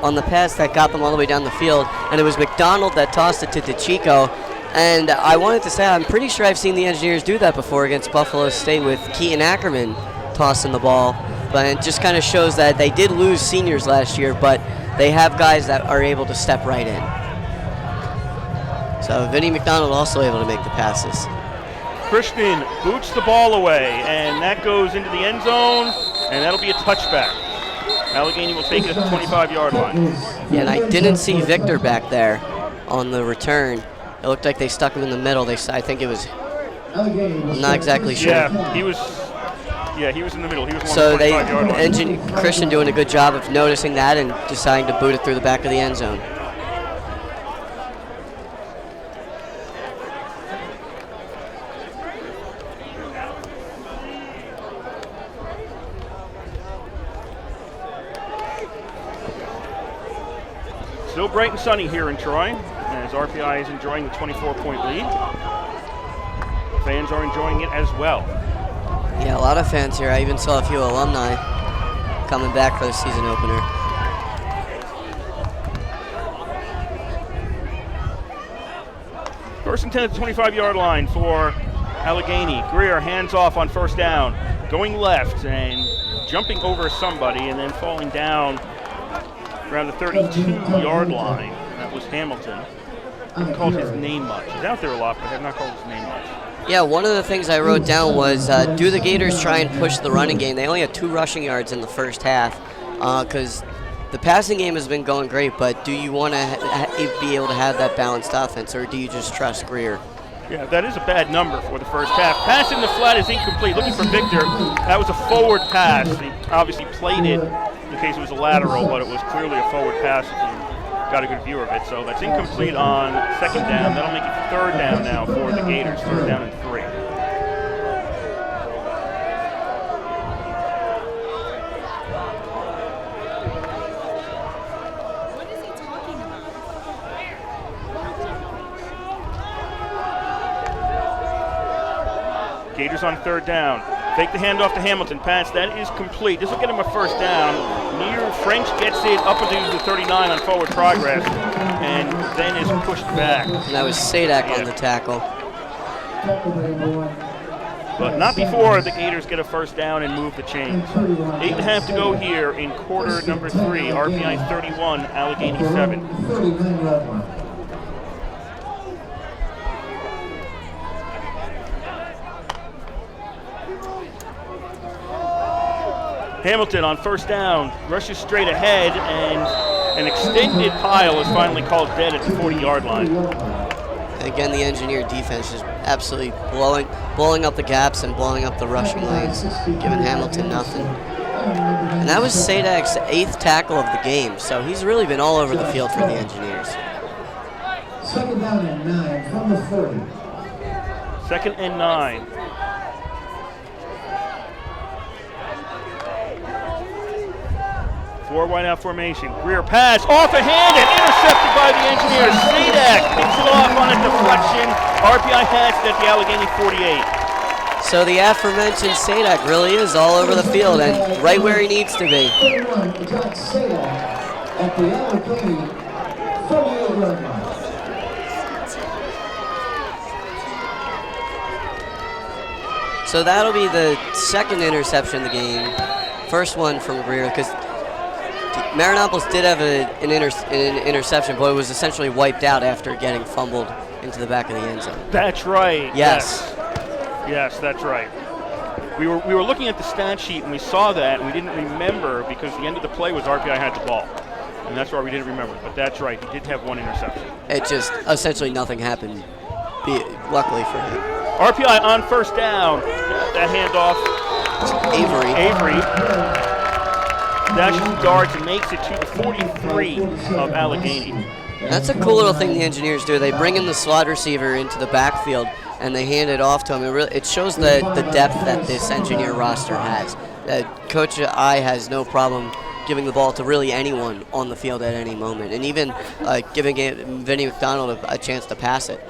on the pass that got them all the way down the field, and it was McDonald that tossed it to DeChico. And I wanted to say I'm pretty sure I've seen the Engineers do that before against Buffalo State with Keaton Ackerman tossing the ball. But it just kind of shows that they did lose seniors last year, but they have guys that are able to step right in. So Vinny McDonald also able to make the passes. Christian boots the ball away, and that goes into the end zone, and that'll be a touchback. Allegheny will take it at the 25-yard line. Yeah, and I didn't see Victor back there on the return. It looked like they stuck him in the middle. I think it was, I'm not exactly sure. Yeah, he was in the middle. He was on so the 25-yard line. Christian doing a good job of noticing that and deciding to boot it through the back of the end zone. Still bright and sunny here in Troy, as RPI is enjoying the 24-point lead. Fans are enjoying it as well. Yeah, a lot of fans here. I even saw a few alumni coming back for the season opener. First and 10 at the 25-yard line for Allegheny. Greer hands off on first down, going left and jumping over somebody and then falling down around the 32-yard line. That was Hamilton. I haven't called his name much. He's out there a lot, but I have not called his name much. Yeah, one of the things I wrote down was, do the Gators try and push the running game? They only had 2 rushing yards in the first half because the passing game has been going great, but do you want to be able to have that balanced offense, or do you just trust Greer? Yeah, that is a bad number for the first half. Pass in the flat is incomplete. Looking for Victor. That was a forward pass. He obviously played it in case it was a lateral, but it was clearly a forward pass if you got a good view of it. So that's incomplete on second down. That'll make it third down now for the Gators. Third down and 3. Gators on third down. Fake the handoff to Hamilton. Pass, that is complete. This will get him a first down. Near French gets it up into the 39 on forward progress and then is pushed back. And that was Sadak on the tackle. But not before the Gators get a first down and move the chains. 8.5 to go here in quarter number 3. RPI 31, Allegheny 7. Hamilton on first down, rushes straight ahead, and an extended pile is finally called dead at the 40-yard line. Again, the Engineer defense is absolutely blowing up the gaps and blowing up the rushing lanes, giving Hamilton nothing. And that was Sadak's 8th tackle of the game, so he's really been all over the field for the Engineers. Second down and 9 from the 40. 2nd and 9. Four wide out formation. Greer pass off a hand and intercepted by the Engineers. Sadak picks it off on a deflection. RPI has it at the Allegheny 48. So the aforementioned Sadak really is all over the field and right where he needs to be. At the Allegheny 48-yard line. So that'll be the 2nd interception of the game. First one from Greer, because Marinopolis did have an interception, but it was essentially wiped out after getting fumbled into the back of the end zone. That's right. Yes. Yes, that's right. We were looking at the stat sheet and we saw that and we didn't remember because the end of the play was RPI had the ball. And that's why we didn't remember. But that's right, he did have one interception. It just, essentially nothing happened, luckily for him. RPI on 1st down. That handoff. Avery. Dashes yards and makes it to the 43 of Allegheny. That's a cool little thing the Engineers do. They bring in the slot receiver into the backfield and they hand it off to him. It shows the depth that this Engineer roster has. Coach I has no problem giving the ball to really anyone on the field at any moment, and even giving Vinny McDonald a chance to pass it.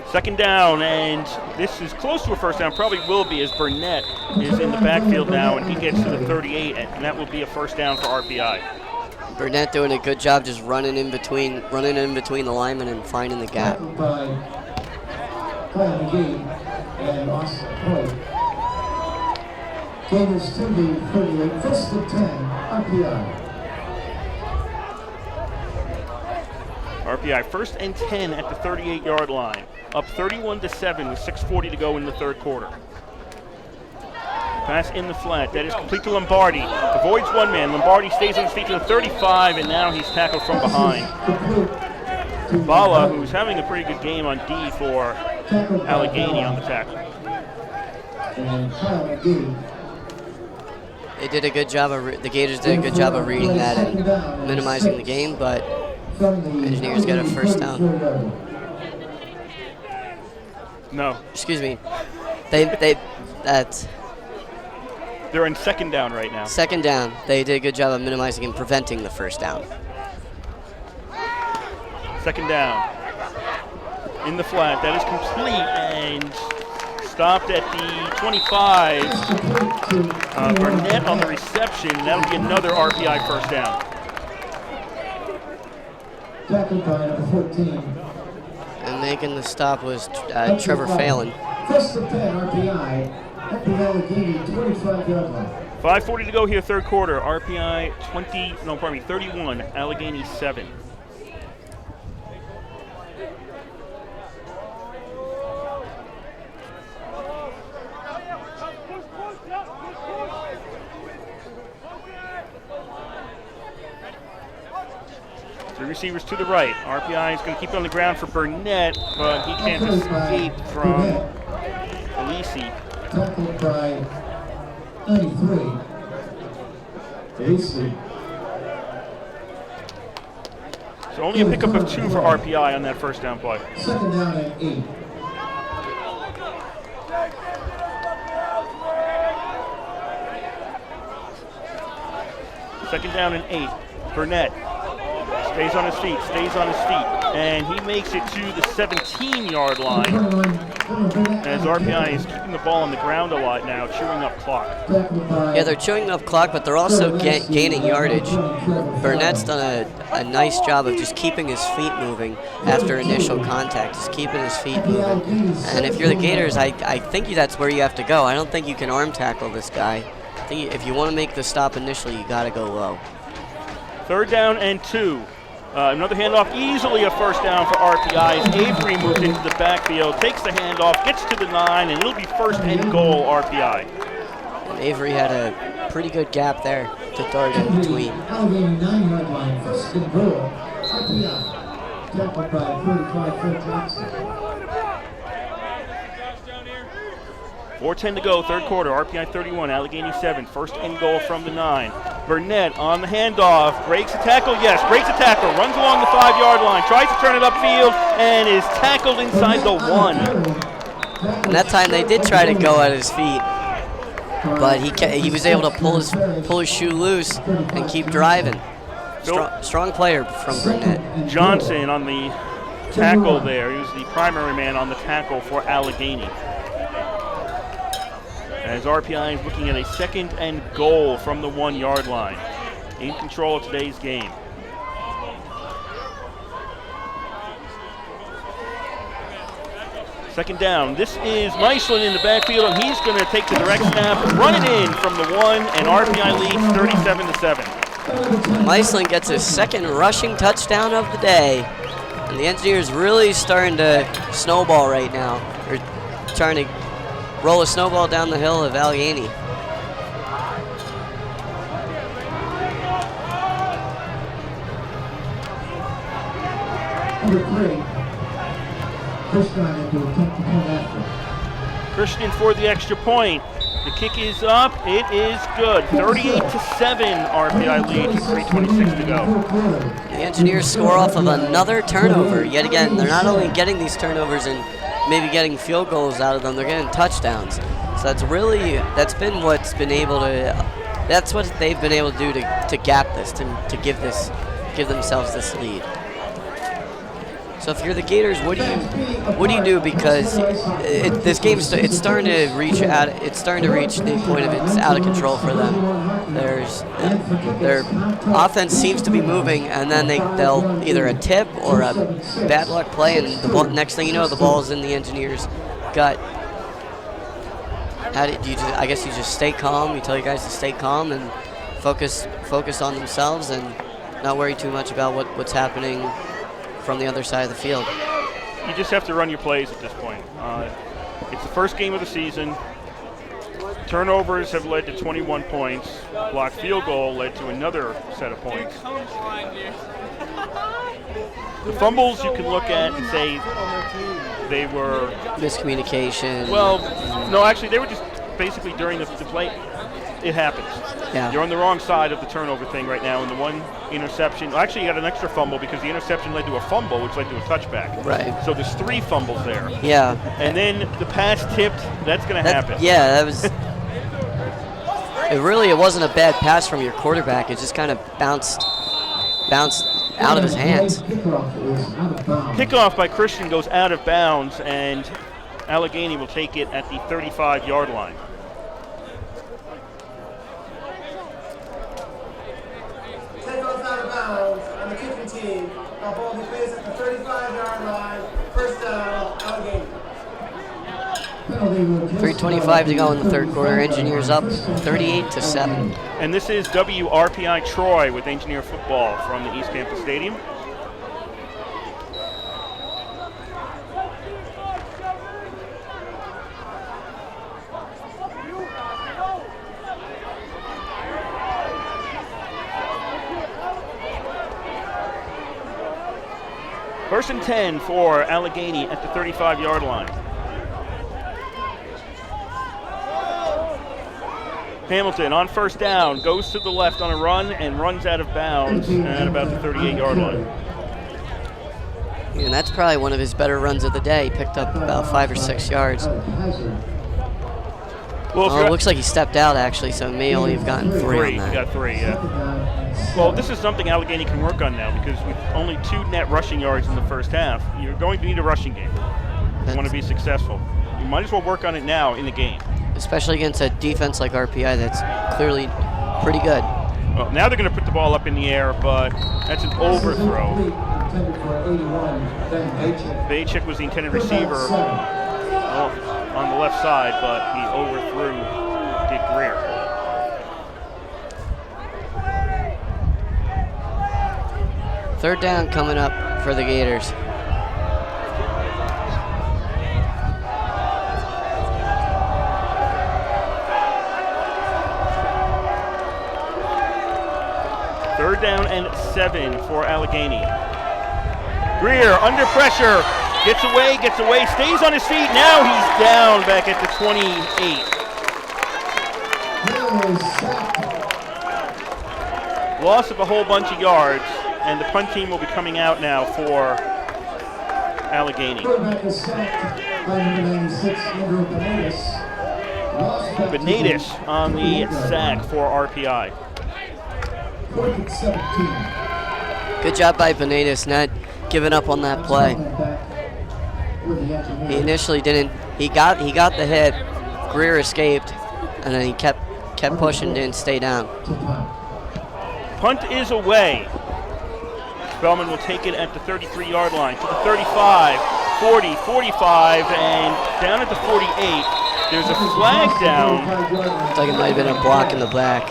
2nd down, and this is close to a 1st down, probably will be, as Burnett is in the backfield now, and he gets to the 38, and that will be a 1st down for RPI. Burnett doing a good job just running in between the linemen and finding the gap. And Austin Hoyt. Gators to the 38, 1st and 10, RPI. RPI 1st and 10 at the 38-yard line. Up 31-7 with 6:40 to go in the 3rd quarter. Pass in the flat. That is complete to Lombardi. Avoids one man. Lombardi stays on his feet to the 35, and now he's tackled from behind. Bala, who's having a pretty good game on D for Allegheny on the tackle. They did a good job the Gators did a good job of reading that and minimizing the game, but Engineers got a 1st down. No. Excuse me. They're in 2nd down right now. 2nd down. They did a good job of minimizing and preventing the 1st down. 2nd down. In the flat. That is complete and stopped at the 25. Burnett on the reception. That'll be another RPI 1st down. Tackled by number 14. And making the stop was Trevor Phelan. 1st and 10, RPI at the Allegheny 25-yard line. 5:40 to go here, 3rd quarter. RPI 31, Allegheny 7. Three receivers to the right. RPI is going to keep it on the ground for Burnett, but he can't escape from Alisi. Tackled by 93. Alisi. So only a pickup of 2 for RPI on that 1st down play. 2nd down and 8. Second down and 8. Burnett stays on his feet, and he makes it to the 17-yard line as RPI is keeping the ball on the ground a lot now, chewing up clock. Yeah, they're chewing up clock, but they're also gaining yardage. Burnett's done a nice job of just keeping his feet moving after initial contact, just keeping his feet moving. And if you're the Gators, I think that's where you have to go. I don't think you can arm tackle this guy. I think if you want to make the stop initially, you got to go low. 3rd down and 2. Another handoff, easily a 1st down for RPI. As Avery moves into the backfield, takes the handoff, gets to the 9, and it'll be 1st and goal RPI. And Avery had a pretty good gap there to dart in between. Allegheny 9-yard line, 1st and goal. RPI. Tackled by 35 Fred Jackson. 4:10 to go, 3rd quarter. RPI 31, Allegheny 7. 1st and goal from the 9. Burnett on the handoff, breaks the tackle, yes, breaks the tackle, runs along the 5-yard line, tries to turn it upfield, and is tackled inside the 1. And that time they did try to go at his feet, but he was able to pull his shoe loose and keep driving. Strong player from Burnett. Johnson on the tackle there. He was the primary man on the tackle for Allegheny. As RPI is looking at a 2nd and goal from the 1-yard line. In control of today's game. Second down. This is Meisland in the backfield, and he's going to take the direct snap, run it in from the 1, and RPI leads 37-7. Meisland gets his 2nd rushing touchdown of the day. And the Engineers really starting to snowball right now. They're trying to roll a snowball down the hill of Allegheny. Number 3, Christian to attempt to come after. Christian for the extra point. The kick is up. It is good. 38-7 RPI lead with 3:26 to go. The Engineers score off of another turnover. Yet again, they're not only getting these turnovers and maybe getting field goals out of them, they're getting touchdowns. So that's been what's been able to, that's what they've been able to do to gap this, to give themselves this lead. So if you're the Gators, what do you do? Because this game it's starting to reach the point of it's out of control for them. Their offense seems to be moving, and then they'll either a tip or a bad luck play, and the ball, next thing you know, the ball's in the Engineers' gut. I guess you just stay calm. You tell your guys to stay calm and focus on themselves and not worry too much about what's happening from the other side of the field. You just have to run your plays at this point. It's the first game of the season. Turnovers have led to 21 points. Blocked field goal led to another set of points. The fumbles you can look at and say they were miscommunication. Well, no, actually they were just basically during the play. It happens. Yeah. You're on the wrong side of the turnover thing right now, and the one interception. Actually, you got an extra fumble because the interception led to a fumble, which led to a touchback. Right. So there's 3 fumbles there. Yeah. And then the pass tipped. That's going to happen. Yeah, that was. It wasn't a bad pass from your quarterback. It just kind of bounced out of his hands. Kickoff by Christian goes out of bounds, and Allegheny will take it at the 35-yard line. Out of bounds on the kicking team. The ball will be placed at the 35-yard line. First down, Allegheny. 3:25 to go in the third quarter. Engineers up 38-7. And this is WRPI Troy with Engineer football from the East Campus Stadium. First and 10 for Allegheny at the 35-yard line. Hamilton on first down, goes to the left on a run and runs out of bounds at about the 38-yard line. And that's probably one of his better runs of the day. He picked up about 5 or 6 yards. Well, it looks like he stepped out actually, so he may only have gotten 3 on that. He got 3, yeah. Well, this is something Allegheny can work on now because with only 2 net rushing yards in the first half, you're going to need a rushing game. You want to be successful. You might as well work on it now in the game. Especially against a defense like RPI that's clearly pretty good. Well, now they're going to put the ball up in the air, but that's an overthrow. Bajczyk was the intended receiver on the left side, but he overthrew Dick Greer. Third down coming up for the Gators. Third down and 7 for Allegheny. Greer under pressure, gets away, stays on his feet. Now he's down back at the 28. Loss of a whole bunch of yards, and the punt team will be coming out now for Allegheny. Quarterback is sacked by number 96, Andrew Benatis. Benatis on the sack for RPI. 4th and 17. Good job by Benatis, not giving up on that play. He initially didn't. He got the hit. Greer escaped, and then he kept pushing, didn't stay down. Punt is away. Spellman will take it at the 33-yard line to the 35, 40, 45, and down at the 48. There's a flag down. Looks like it might have been a block in the back.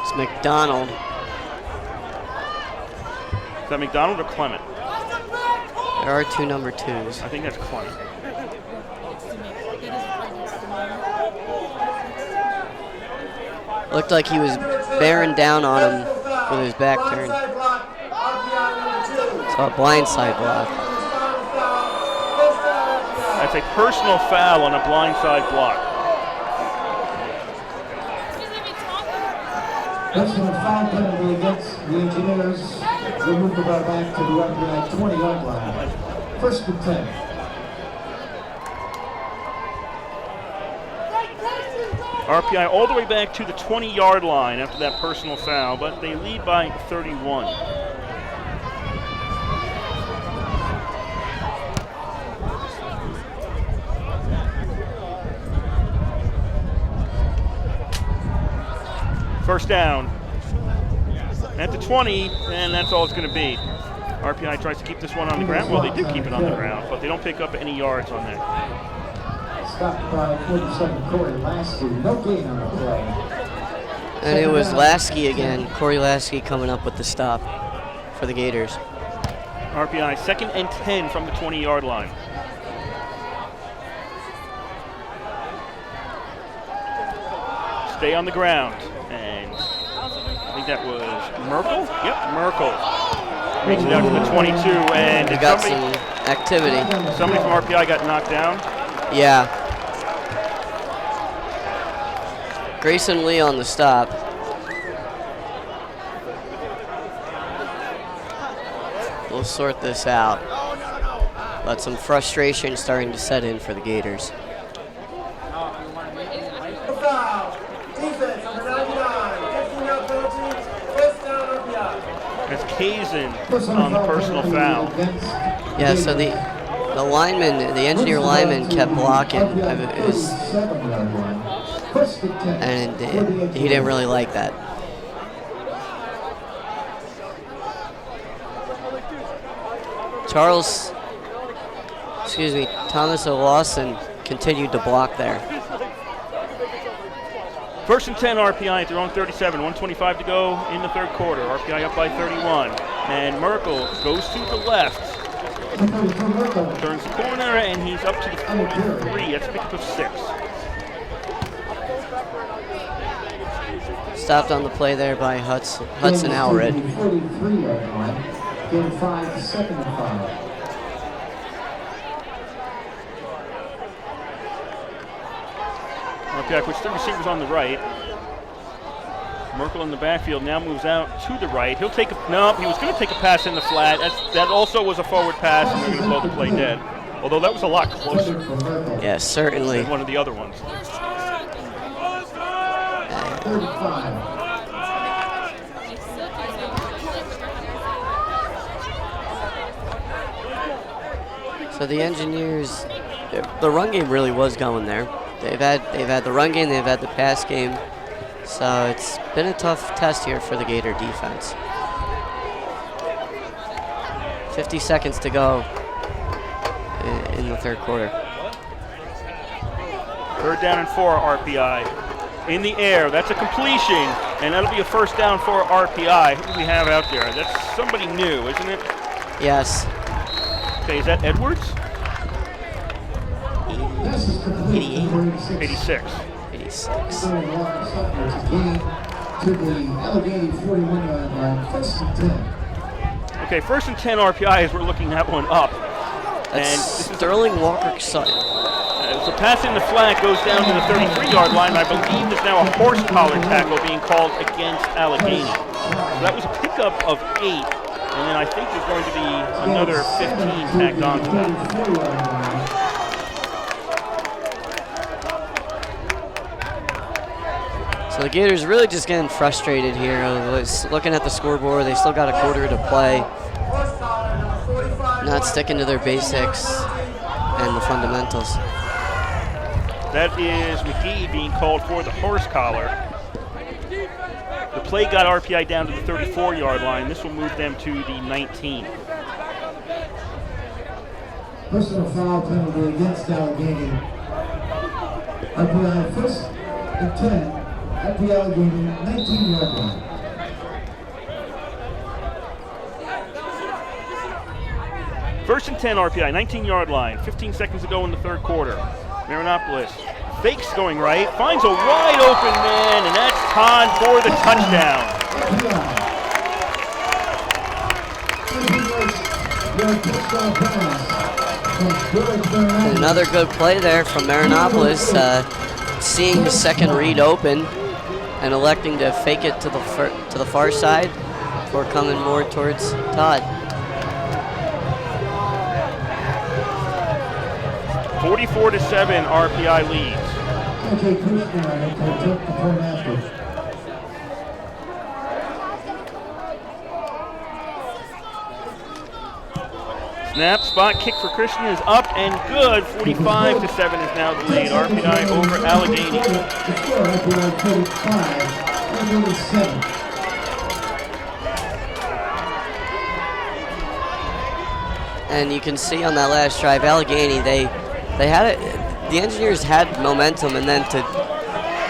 It's McDonald. Is that McDonald or Clement? There are two number 2s. I think that's Clement. Looked like he was bearing down on him with his back turned. So a blindside block. That's a personal foul on a blindside block. Personal foul penalty against the Engineers. They move the ball back to the RPI 20-yard line. 1st and 10. RPI all the way back to the 20-yard line after that personal foul, but they lead by 31. First down at the 20, and that's all it's going to be. RPI tries to keep this one on the ground. Well, they do keep it on the ground, but they don't pick up any yards on that. Stopped by 47 Corey Lasky. No gain on the play. And it was Lasky again. Corey Lasky coming up with the stop for the Gators. RPI 2nd and 10 from the 20-yard line. Stay on the ground. And I think that was Merkel? Yep, Merkel. Makes it out to the 22. And we got some activity. Somebody from RPI got knocked down? Yeah. Grayson Lee on the stop. We'll sort this out. But some frustration starting to set in for the Gators. It's Kazin on the personal foul. Yeah, so the lineman, the Engineer lineman kept blocking. And he didn't really like that. Thomas O'Lawson continued to block there. 1st and 10 RPI at their own 37, 1:25 to go in the 3rd quarter. RPI up by 31. And Merkel goes to the left. Turns the corner, and he's up to the 43. That's a pickup of 6. Stopped on the play there by Hudson Alred. 43-yard line. Gain 5, 2nd and 5. RPI puts 3 receivers on the right. Merkel in the backfield now moves out to the right. He'll take he was going to take a pass in the flat. That also was a forward pass, and they're going to blow the play dead. Although that was a lot closer. Yeah, certainly. Than one of the other ones. 35. So the Engineers, the run game really was going there. They've had the run game, they've had the pass game. So it's been a tough test here for the Gator defense. 50 seconds to go in the 3rd quarter. 3rd down and 4 RPI. In the air, that's a completion, and that'll be a 1st down for RPI. Who do we have out there? That's somebody new, isn't it? Yes. Okay, is that Edwards? 88. 86. 86. To the Allegheny 41-yard line. 1st and 10. Okay, 1st and 10 RPI as we're looking that one up. That's Sterling Walker Sutton. So passing the flag goes down to the 33-yard line. I believe there's now a horse collar tackle being called against Allegheny. So that was a pickup of 8, and then I think there's going to be another 15 tacked onto that. So the Gators really just getting frustrated here. Looking at the scoreboard, they still got a quarter to play. Not sticking to their basics and the fundamentals. That is McGee being called for the horse collar. The play got RPI down to the 34-yard line. This will move them to the 19. Personal foul penalty against Allegheny. RPI first and 10 at the Allegheny 19-yard line. First and 10 RPI, 19-yard line, 15 seconds to go in the third quarter. Marinopolis fakes going right, finds a wide open man, and that's Todd for the touchdown. Another good play there from Marinopolis, seeing his second read open and electing to fake it to the far side before coming more towards Todd. 44-7, RPI leads. Snap, spot, kick for Christian is up and good. 45-7 is now the lead. RPI over Allegheny. And you can see on that last drive, Allegheny, they had it. The Engineers had momentum, and then to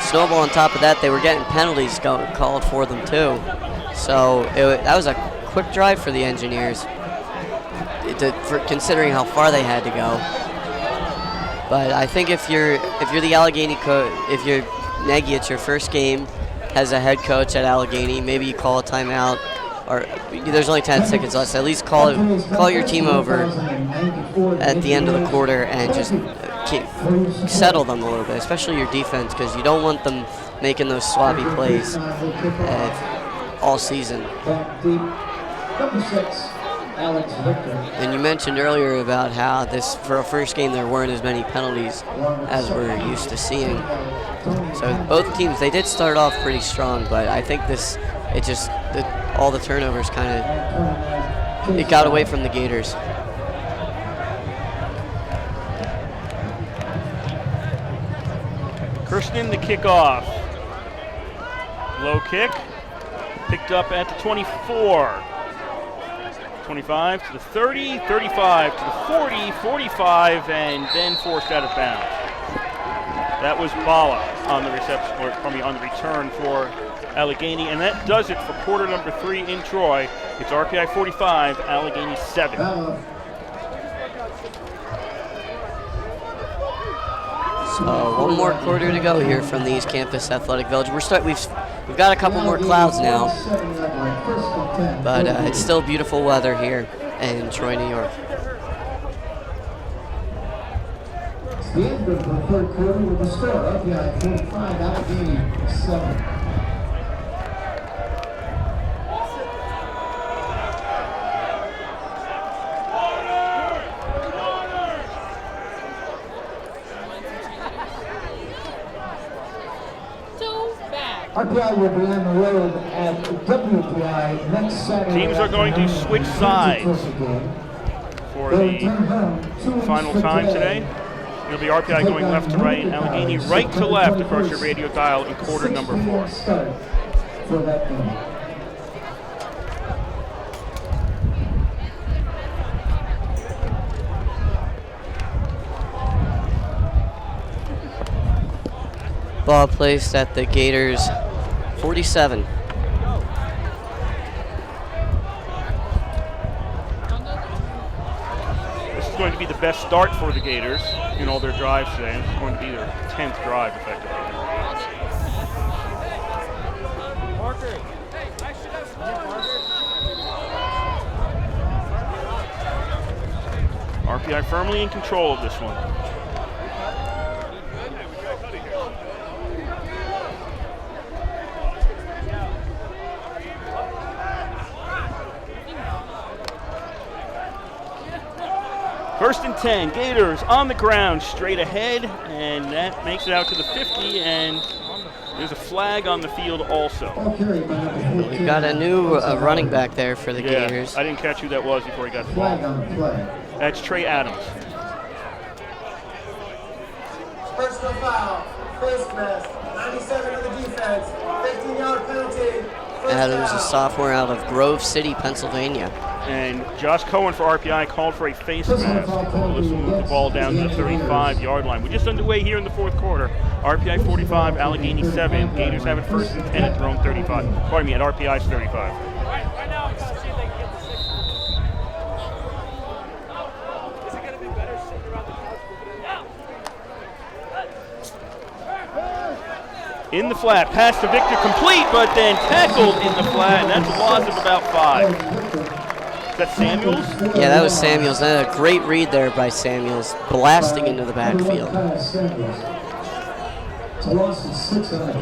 snowball on top of that, they were getting penalties called for them too. So that was a quick drive for the Engineers, for considering how far they had to go. But I think if you're the Allegheny coach, if you're Nagy, it's your first game as a head coach at Allegheny. Maybe you call a timeout, or there's only 10 seconds left. So at least call your team over at the end of the quarter and just settle them a little bit, especially your defense, because you don't want them making those sloppy plays all season. And you mentioned earlier about how for a first game there weren't as many penalties as we're used to seeing. So both teams, they did start off pretty strong, but I think all the turnovers it got away from the Gators. Kirsten, the kickoff. Low kick, picked up at the 24. 25 to the 30, 35 to the 40, 45, and then forced out of bounds. That was Bala on the on the return for Allegheny, and that does it for quarter number 3 in Troy. It's RPI 45, Allegheny 7. So one more quarter to go here from the East Campus Athletic Village. We've got a couple more clouds now, but it's still beautiful weather here in Troy, New York. It's the end of the third quarter with the score RPI 45, Allegheny 7. RPI will be on the road at WPI next Saturday. Teams are going to switch sides for the final time today. It'll be RPI going left to right, and Allegheny right to left across your radio dial in quarter number 4. For that game. Ball placed at the Gators 47. This is going to be the best start for the Gators in all their drives today. This is going to be their 10th drive, effectively. RPI firmly in control of this one. First and 10, Gators on the ground, straight ahead, and that makes it out to the 50, and there's a flag on the field also. We've got a new running back there for the Gators. I didn't catch who that was before he got the ball. That's Trey Adams. Personal foul, face mask, 97 of the defense, 15-yard penalty. Adams, a sophomore out of Grove City, Pennsylvania. And Josh Cohen for RPI called for a face mask. Let's move the ball down to the 35-yard line. We're just underway here in the fourth quarter. RPI 45, Allegheny 7. Gators have it first and 10 at their own 35. Pardon me, at RPI's 35. In the flat, pass to Victor complete, but then tackled in the flat, and that's a loss of about 5. Is that Samuels? Yeah, that was Samuels. That a great read there by Samuels, blasting into the backfield.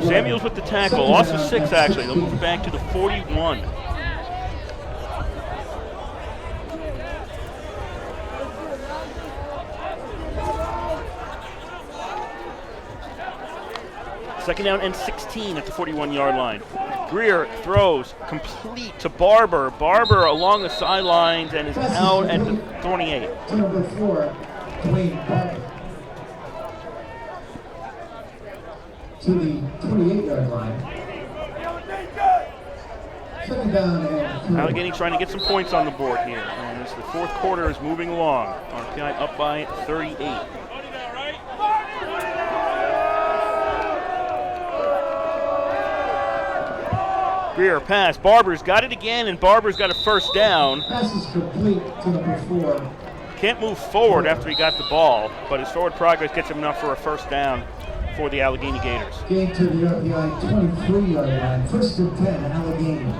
Samuels with the tackle, loss of 6 actually. They'll move it back to the 41. Second down and 16 at the 41-yard line. Greer throws complete to Barber. Barber along the sidelines and is out at the 28. Number 4, Dwayne Barber. To the 28-yard line. Second down and 3. Allegheny trying to get some points on the board here. And as the fourth quarter is moving along, RPI up by 38. Greer pass. Barber's got it again, and Barber's got a first down. Pass is complete to number 4. Can't move forward after he got the ball, but his forward progress gets him enough for a first down for the Allegheny Gators. Gain to the RPI 23-yard line. First and 10, Allegheny.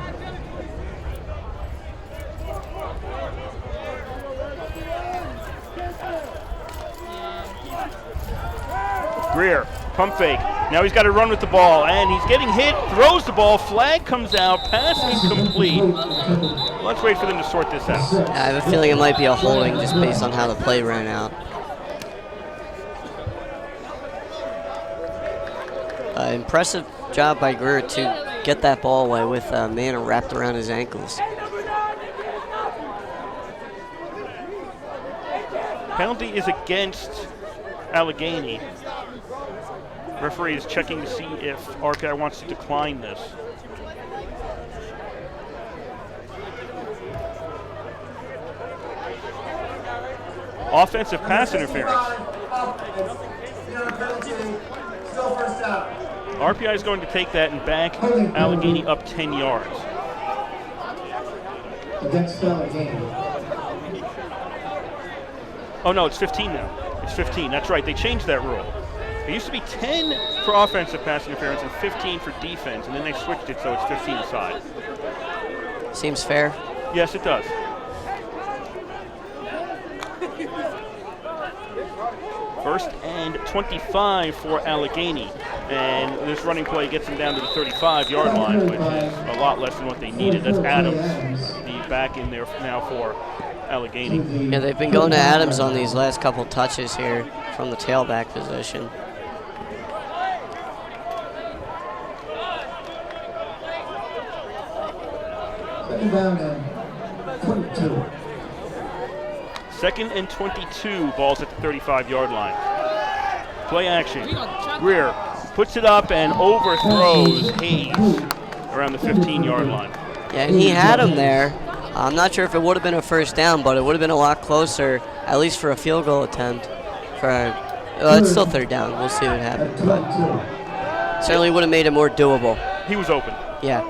Greer, pump fake. Now he's got to run with the ball, and he's getting hit, throws the ball, flag comes out, pass incomplete. Let's wait for them to sort this out. I have a feeling it might be a holding just based on how the play ran out. Impressive job by Greer to get that ball away with a man wrapped around his ankles. Penalty is against Allegheny. Referee is checking to see if RPI wants to decline this. Offensive pass interference. RPI is going to take that and back Allegheny up 10 yards. Against Allegheny. Oh no, it's 15 now. It's 15, that's right, they changed that rule. It used to be 10 for offensive pass interference and 15 for defense, and then they switched it so it's 15 aside. Seems fair. Yes, it does. First and 25 for Allegheny. And this running play gets them down to the 35-yard line, which is a lot less than what they needed. That's Adams, the back in there now for Allegheny. Yeah, they've been going to Adams on these last couple touches here from the tailback position. Second down and 22. Second and 22, balls at the 35-yard line. Play action. Greer puts it up and overthrows Hayes around the 15-yard line. Yeah, and he had him there. I'm not sure if it would have been a first down, but it would have been a lot closer, at least for a field goal attempt. It's still third down. We'll see what happens. But certainly would have made it more doable. He was open. Yeah.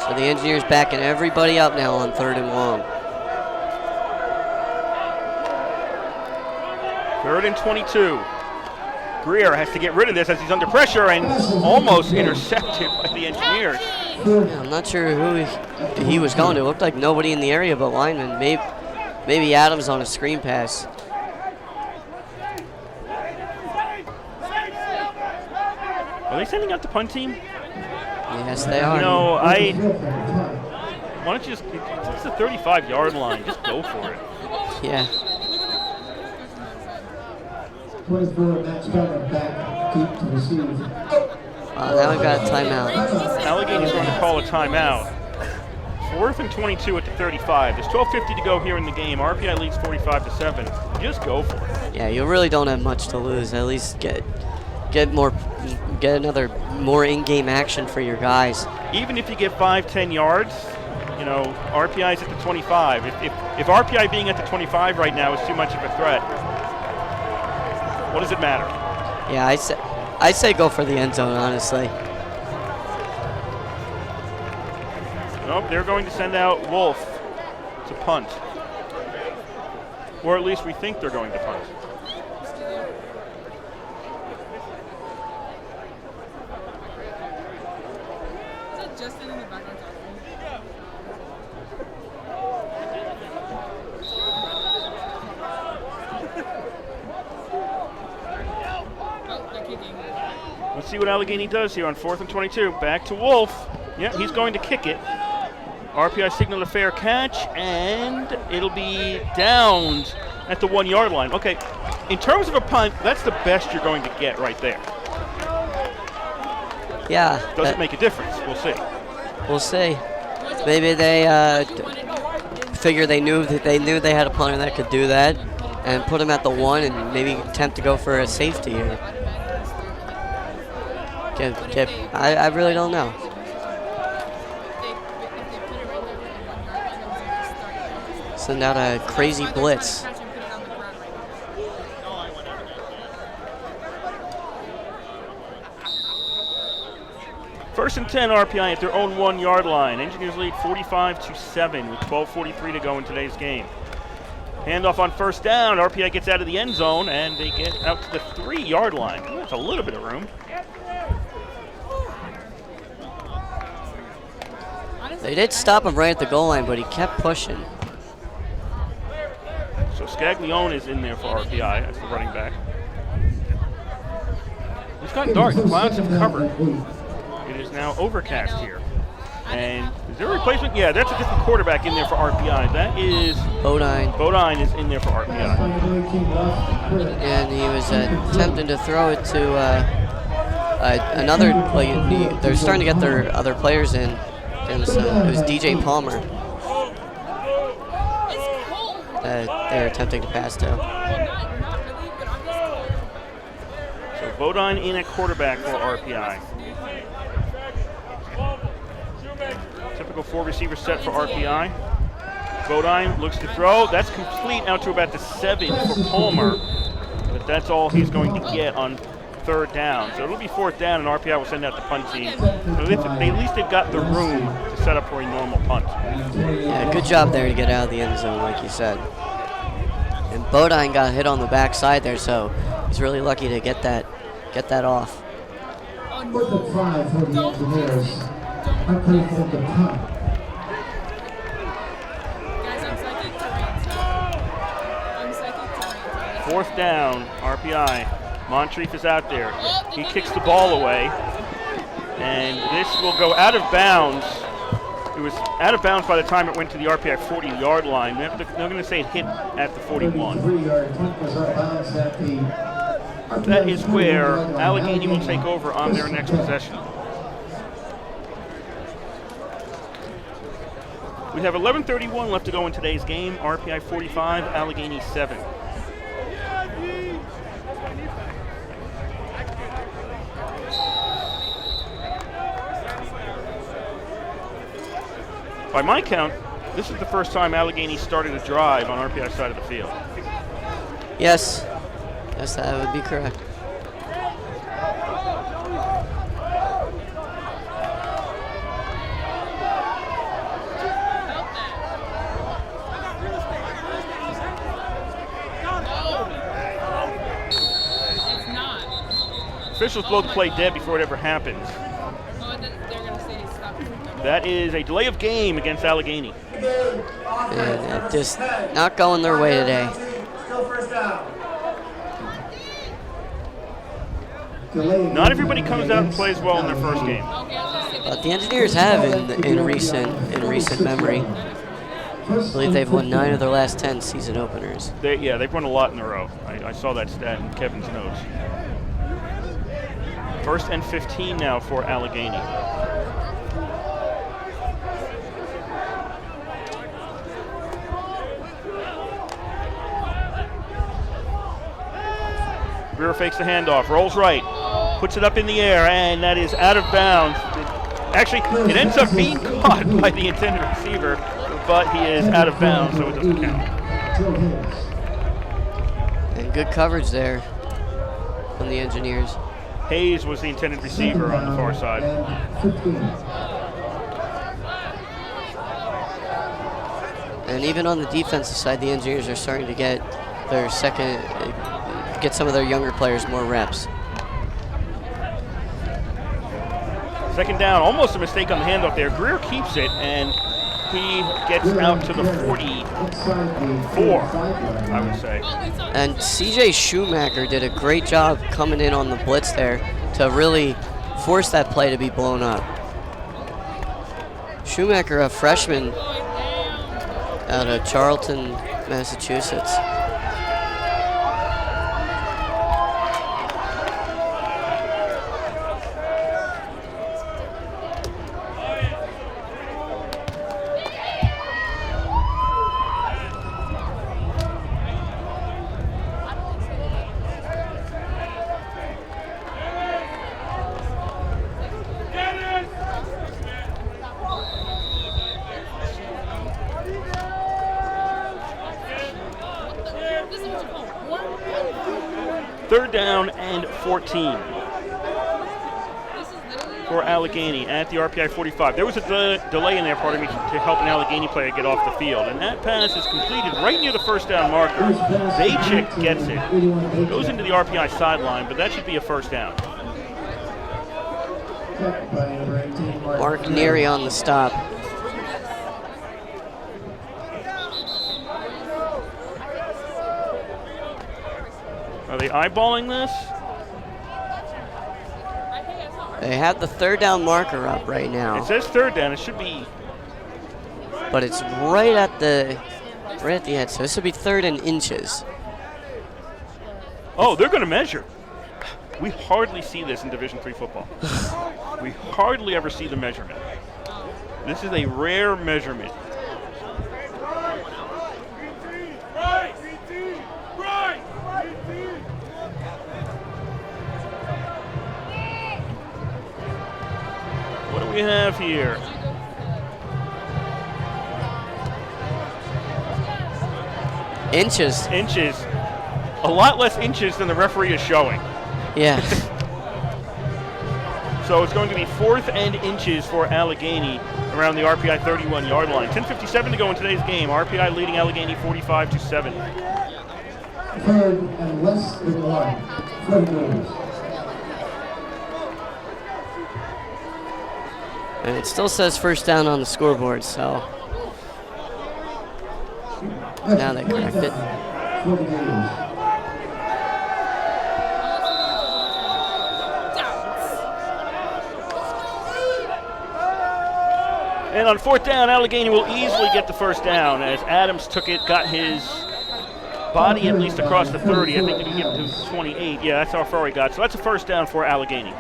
So the Engineers backing everybody up now on 3rd and long. 3rd and 22. Greer has to get rid of this as he's under pressure and almost intercepted by the Engineers. Yeah, I'm not sure who he was going to. It looked like nobody in the area but linemen. Maybe Adams on a screen pass. Are they sending out the punt team? Yes, they are. You know, why don't you just, it's the 35-yard line. Just go for it. Yeah. 24, Max Brenner back deep to receive. Now we've got a timeout. Allegheny's going to call a timeout. 4th and 22 at the 35. There's 12:50 to go here in the game. RPI leads 45-7. Just go for it. Yeah, you really don't have much to lose. At least get another more in-game action for your guys. Even if you get 5-10 yards, you know, RPI's at the 25. If RPI being at the 25 right now is too much of a threat, what does it matter? Yeah, I say go for the end zone, honestly. Nope, they're going to send out Wolf to punt. Or at least we think they're going to punt. Is it Justin in the background talking? Oh, they're kicking. Let's see what Allegheny does here on 4th and 22. Back to Wolf. Yeah, he's going to kick it. RPI signaled a fair catch, and it'll be downed at the 1-yard line. Okay, in terms of a punt, that's the best you're going to get right there. Yeah. Does it make a difference? We'll see. We'll see. Maybe they figure they knew they had a punter that could do that, and put him at the 1, and maybe attempt to go for a safety here. I really don't know. Send out a crazy blitz. First and 10 RPI at their own 1-yard line. Engineers lead 45-7 with 12:43 to go in today's game. Handoff on first down. RPI gets out of the end zone, and they get out to the 3-yard line. Ooh, that's a little bit of room. They did stop him right at the goal line, but he kept pushing. So Scaglione is in there for RPI as the running back. It's gotten dark. The clouds have covered. It is now overcast here. And is there a replacement? Yeah, that's a different quarterback in there for RPI. That is Bodine. Bodine is in there for RPI. And he was attempting to throw it to another. They're starting to get their other players in. It was DJ Palmer that they're attempting to pass to. So Bodine in at quarterback for RPI. Typical 4-receiver set for RPI. Bodine looks to throw. That's complete out to about the 7 for Palmer. But that's all he's going to get on 3rd down. So it'll be 4th down, and RPI will send out the punt team. So at least they've got the room to set up for a normal punt. Yeah, good job there to get out of the end zone, like you said. And Bodine got hit on the backside there, so he's really lucky to get that off. With the 5 for the Engineers. RPI for the punt. Guys, I'm psychic terrain. 4th down, RPI. Monteith is out there. He kicks the ball away, and this will go out of bounds. It was out of bounds by the time it went to the RPI 40-yard line. They're going to say it hit at the 41. That is where Allegheny will take over on their next possession. We have 11:31 left to go in today's game. RPI 45, Allegheny 7. By my count, this is the first time Allegheny started a drive on RPI's side of the field. Yes. Yes, that would be correct. It's not. Officials blow the play dead before it ever happens. Oh, they're going to say stop. That is a delay of game against Allegheny. And just not going their way today. Still first down. Not everybody comes out and plays well in their first game. But the Engineers have in recent memory. I believe they've won 9 of their last 10 season openers. They've won a lot in a row. I saw that stat in Kevin's notes. 1st and 15 now for Allegheny. Greer fakes the handoff, rolls right, puts it up in the air, and that is out of bounds. Actually, it ends up being caught by the intended receiver, but he is out of bounds, so it doesn't count. And good coverage there from the Engineers. Hayes was the intended receiver on the far side. And even on the defensive side, the Engineers are starting to get some of their younger players more reps. 2nd down, almost a mistake on the handoff there. Greer keeps it, and he gets out to the 44, I would say. And CJ Schumacher did a great job coming in on the blitz there to really force that play to be blown up. Schumacher, a freshman out of Charlton, Massachusetts. Third down and 14 for Allegheny at the RPI 45. There was a delay in there, pardon me, to help an Allegheny player get off the field. And that pass is completed right near the 1st down marker. Zajic gets it. Goes into the RPI sideline, but that should be a 1st down. Mark Neary on the stop. Are they eyeballing this? They have the 3rd down marker up right now. It says 3rd down. It should be. But it's right at the edge. So this would be 3rd and inches. Oh, they're going to measure. We hardly see this in Division III football. We hardly ever see the measurement. This is a rare measurement. What do we have here? Inches. Inches. A lot less inches than the referee is showing. Yeah. So it's going to be 4th and inches for Allegheny around the RPI 31-yard line. 10:57 to go in today's game. RPI leading Allegheny 45-7. 3rd and less than 1. 40 meters. And it still says 1st down on the scoreboard, so now they correct it. 40 meters. And on 4th down, Allegheny will easily get the 1st down as Adams took it, got his body at least across the 30. I think he can get to 28. Yeah, that's how far he got. So that's a 1st down for Allegheny.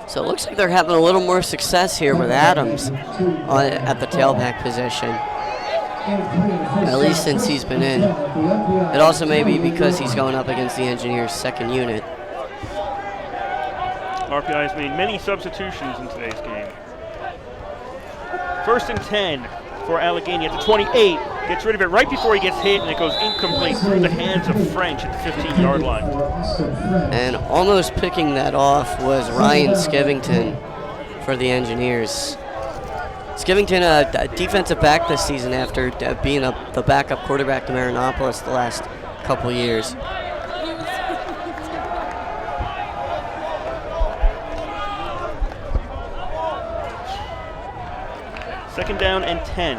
So it looks like they're having a little more success here with Adams at the tailback position, at least since he's been in. It also may be because he's going up against the Engineers' 2nd unit. RPI has made many substitutions in today's game. 1st and 10 for Allegheny at the 28. Gets rid of it right before he gets hit, and it goes incomplete through the hands of French at the 15-yard line. And almost picking that off was Ryan Skivington for the Engineers. Skivington, a defensive back this season after being the backup quarterback to Marinopolis the last couple years. Second down and 10.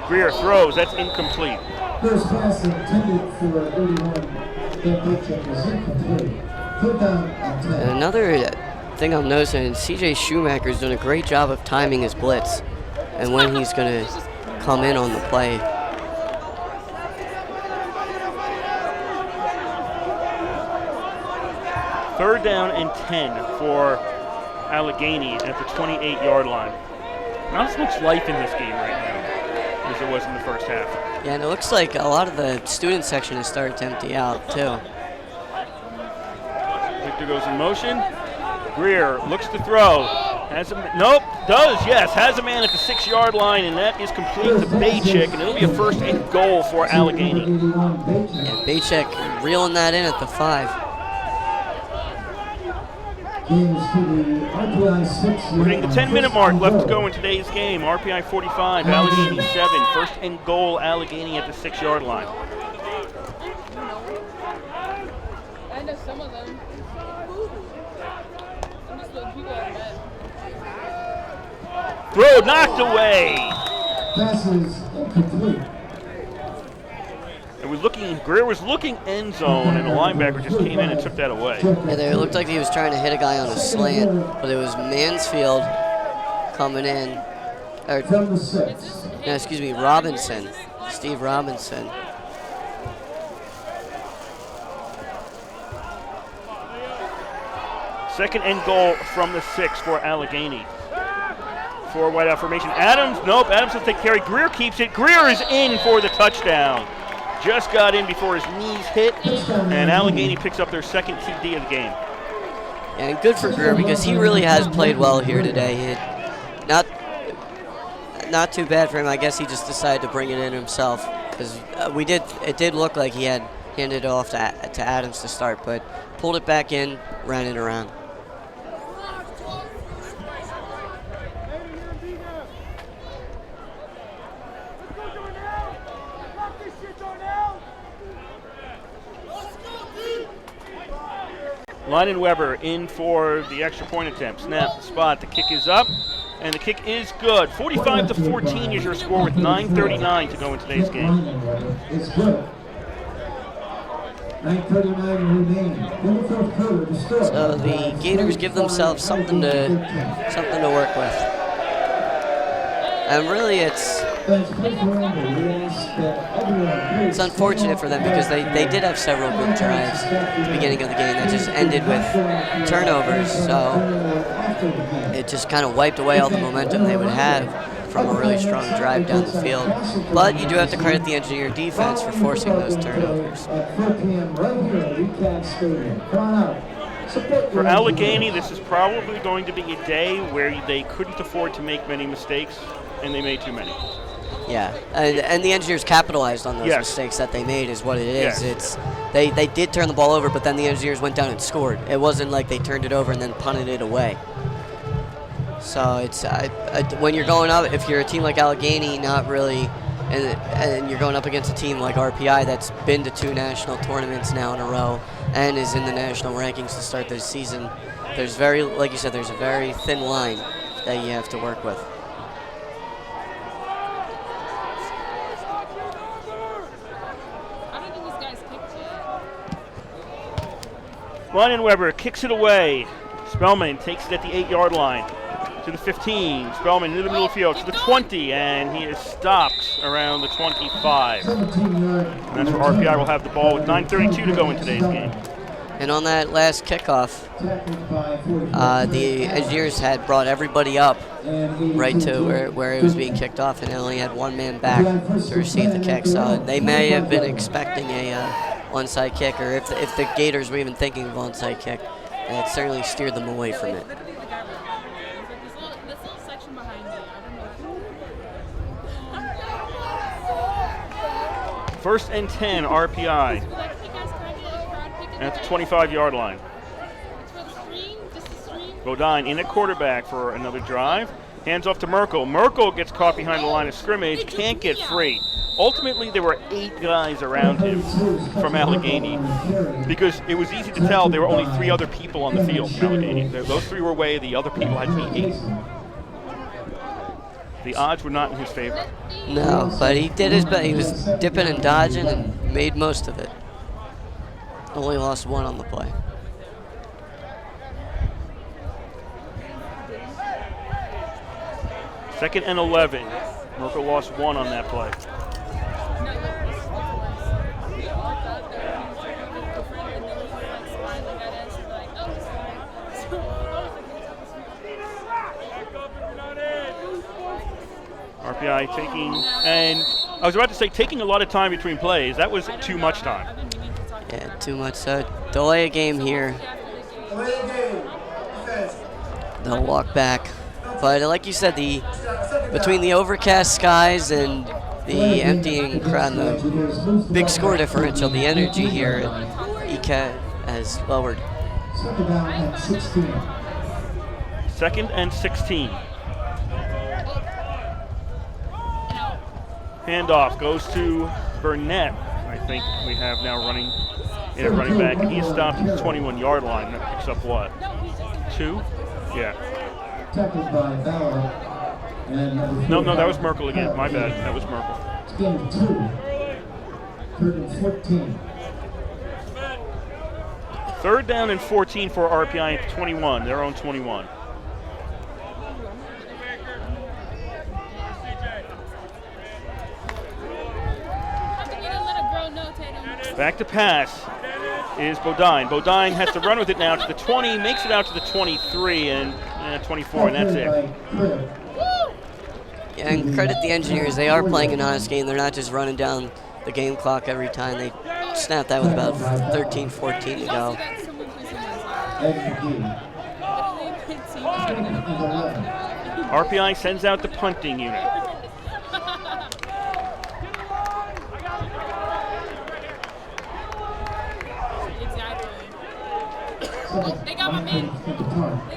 Greer throws, that's incomplete. First pass intended for 31. And another thing I'm noticing, CJ Schumacher's doing a great job of timing his blitz and when he's going to come in on the play. Third down and 10 for Allegheny at the 28-yard line. Not as much life in this game right now as there was in the first half. Yeah, and it looks like a lot of the student section has started to empty out, too. Victor goes in motion. Greer looks to throw. Has a man at the 6-yard line, and that is complete to Baychik, and it'll be a first and goal for Allegheny. Yeah, Baychik reeling that in at the 5. We're hitting the 10-minute mark left to go in today's game. RPI 45, Allegheny 7. First and goal, Allegheny at the 6-yard line. I know some of them. Some just little people are bad. Throw knocked away. Passes incomplete. Greer was looking end zone, and the linebacker just came in and took that away. Yeah, it looked like he was trying to hit a guy on a slant, but it was Mansfield coming in. Robinson. Steve Robinson. Second and goal from the 6 for Allegheny. 4 wide out formation. Adams will take carry. Greer keeps it. Greer is in for the touchdown. Just got in before his knees hit, and Allegheny picks up their second TD of the game. And good for Greer because he really has played well here today. Not too bad for him. I guess he just decided to bring it in himself because it did look like he had handed it off to Adams to start, but pulled it back in, ran it around. Lynon Weber in for the extra point attempt. Snap, spot, the kick is up, and the kick is good. 45-14 is your score with 9:39 to go in today's game. It's good. 9:39 remaining. So the Gators give themselves something to work with. And really it's unfortunate for them because they did have several good drives at the beginning of the game that just ended with turnovers, so it just kind of wiped away all the momentum they would have from a really strong drive down the field. But you do have to credit the Engineer defense for forcing those turnovers. For Allegheny, this is probably going to be a day where they couldn't afford to make many mistakes, and they made too many. Yeah, and the Engineers capitalized on those mistakes that they made is what it is. Yes. They did turn the ball over, but then the Engineers went down and scored. It wasn't like they turned it over and then punted it away. So it's when you're going up, if you're a team like Allegheny, not really, and you're going up against a team like RPI that's been to 2 national tournaments now in a row and is in the national rankings to start this season, there's like you said, there's a very thin line that you have to work with. Lynon Weber kicks it away. Spellman takes it at the 8-yard line to the 15. Spellman into the middle of the field to the 20, and he is stopped around the 25. And that's where RPI will have the ball with 9:32 to go in today's game. And on that last kickoff, the Engineers had brought everybody up right to where it was being kicked off, and they only had one man back to receive the kick. So they may have been expecting a onside kick, or if the Gators were even thinking of onside kick, and it certainly steered them away from it. First and 10, RPI at the 25-yard line. Bodine in at quarterback for another drive. Hands off to Merkel. Merkel gets caught behind the line of scrimmage, can't get free. Ultimately, there were 8 guys around him from Allegheny because it was easy to tell there were only 3 other people on the field from Allegheny. Those 3 were away. The other people had to be 8. The odds were not in his favor. No, but he did his best. He was dipping and dodging and made most of it. Only lost one on the play. Second and 11. Merkel lost one on that play. RPI taking, and I was about to say taking a lot of time between plays. That was too much time. Yeah, too much. Delay a game here. They'll walk back. But like you said, between the overcast skies and the emptying crowd, the big score differential, the energy here at ECAT has lowered. Second down and 16. Second and 16. Handoff goes to Burnett. I think we have now running back, and he is stopped at the 21-yard line. That picks up what? 2? Yeah. Tackled by Bauer. And No, that was Merkel again. My bad. That was Merkel. It's game of 2. Third and 14. Third down and 14 for RPI at 21, their own 21. Back to pass is Bodine. Bodine has to run with it now to the 20, makes it out to the 23 and 24, and that's it. Yeah, and credit the engineers. They are playing an honest game. They're not just running down the game clock every time. They snapped that with about 13, 14 to go. RPI sends out the punting unit. They got my man.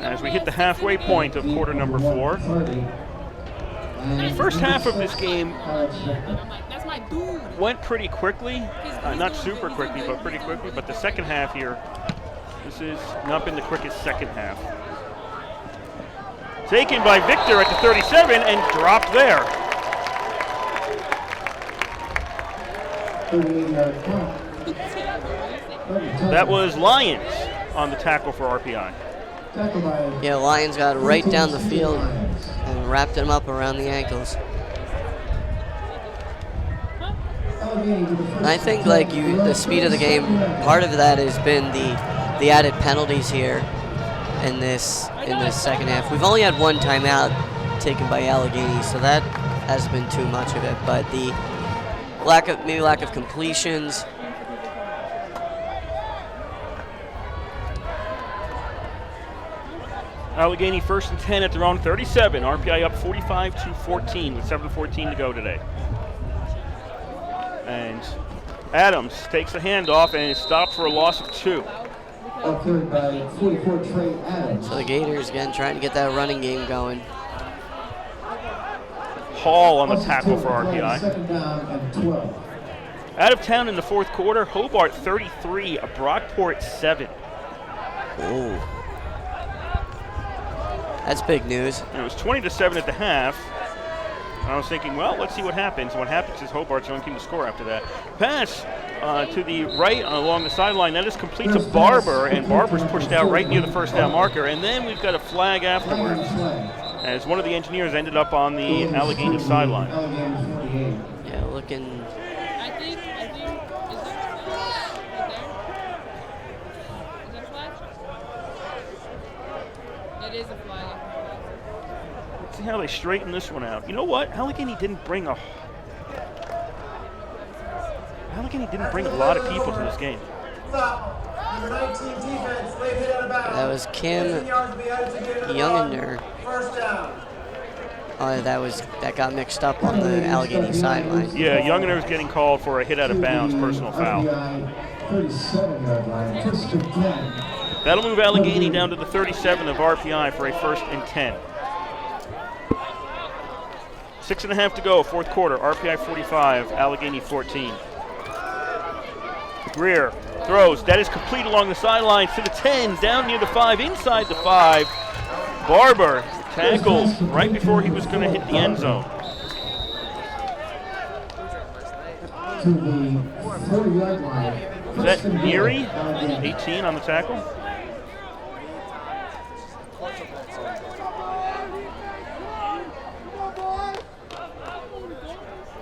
As we hit the halfway point of quarter number 4. The first half of this game went pretty quickly. Not super quickly, but pretty quickly. But the second half here, this has not been the quickest second half. Taken by Victor at the 37 and dropped there. That was Lyons on the tackle for RPI. Yeah, Lyons got right down the field and wrapped him up around the ankles. And I think the speed of the game, part of that has been the added penalties here in this second half. We've only had one timeout taken by Allegheny, so that hasn't been too much of it. But the lack of completions. Allegheny first and 10 at their own 37. RPI up 45-14 with 7:14 to go today. And Adams takes the handoff and is stopped for a loss of 2. By 44 Trey Adams. So the Gators again trying to get that running game going. Hall on the tackle for RPI. Second down and 12. Out of town in the fourth quarter, Hobart 33, Brockport 7. Oh. That's big news. And it was 20-7 at the half. And I was thinking, well, let's see what happens. And what happens is Hobart's the only team to score after that. Pass to the right along the sideline. That is complete to Barber, and Barber's pushed out right near the first down marker. And then we've got a flag afterwards, as one of the engineers ended up on the Allegheny sideline. Yeah, looking. I think, is that a flag? It is a flag. Let's see how they straighten this one out. You know what? Allegheny didn't bring a lot of people to this game. That was Kim Youngender. That got mixed up on the Allegheny sideline. Yeah, Youngender was getting called for a hit out of bounds, personal foul. That'll move Allegheny down to the 37 of RPI for a first and 10. 6.5 to go, fourth quarter. RPI 45, Allegheny 14. Greer throws. That is complete along the sidelines to the 10, down near the 5, inside the 5. Barber tackles right before he was going to hit the end zone. To the 40-yard line Is that Neary, 18 on the tackle?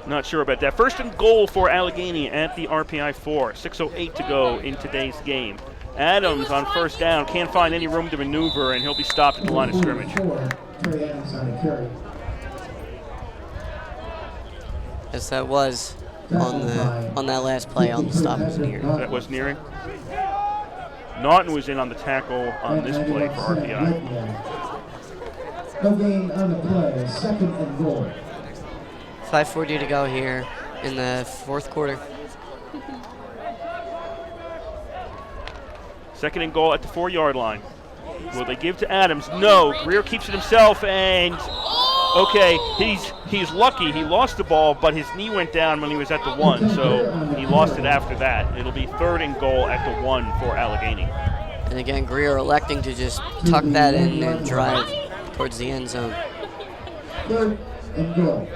Not sure about that. First and goal for Allegheny at the RPI 4. 6:08 to go in today's game. Adams on first down, can't find any room to maneuver, and he'll be stopped at the line of scrimmage. Yes, that was on that last play on the stop was Neary. That was Neary. Naughton was in on the tackle on this play for RPI. No gain on the play. Second and goal. 5:40 to go here in the fourth quarter. Second and goal at the 4-yard line. Will they give to Adams? No. Greer keeps it himself, and okay, he's lucky. He lost the ball, but his knee went down when he was at the 1, so he lost it after that. It'll be third and goal at the 1 for Allegheny. And again, Greer electing to just tuck that in and drive towards the end zone. Third and goal.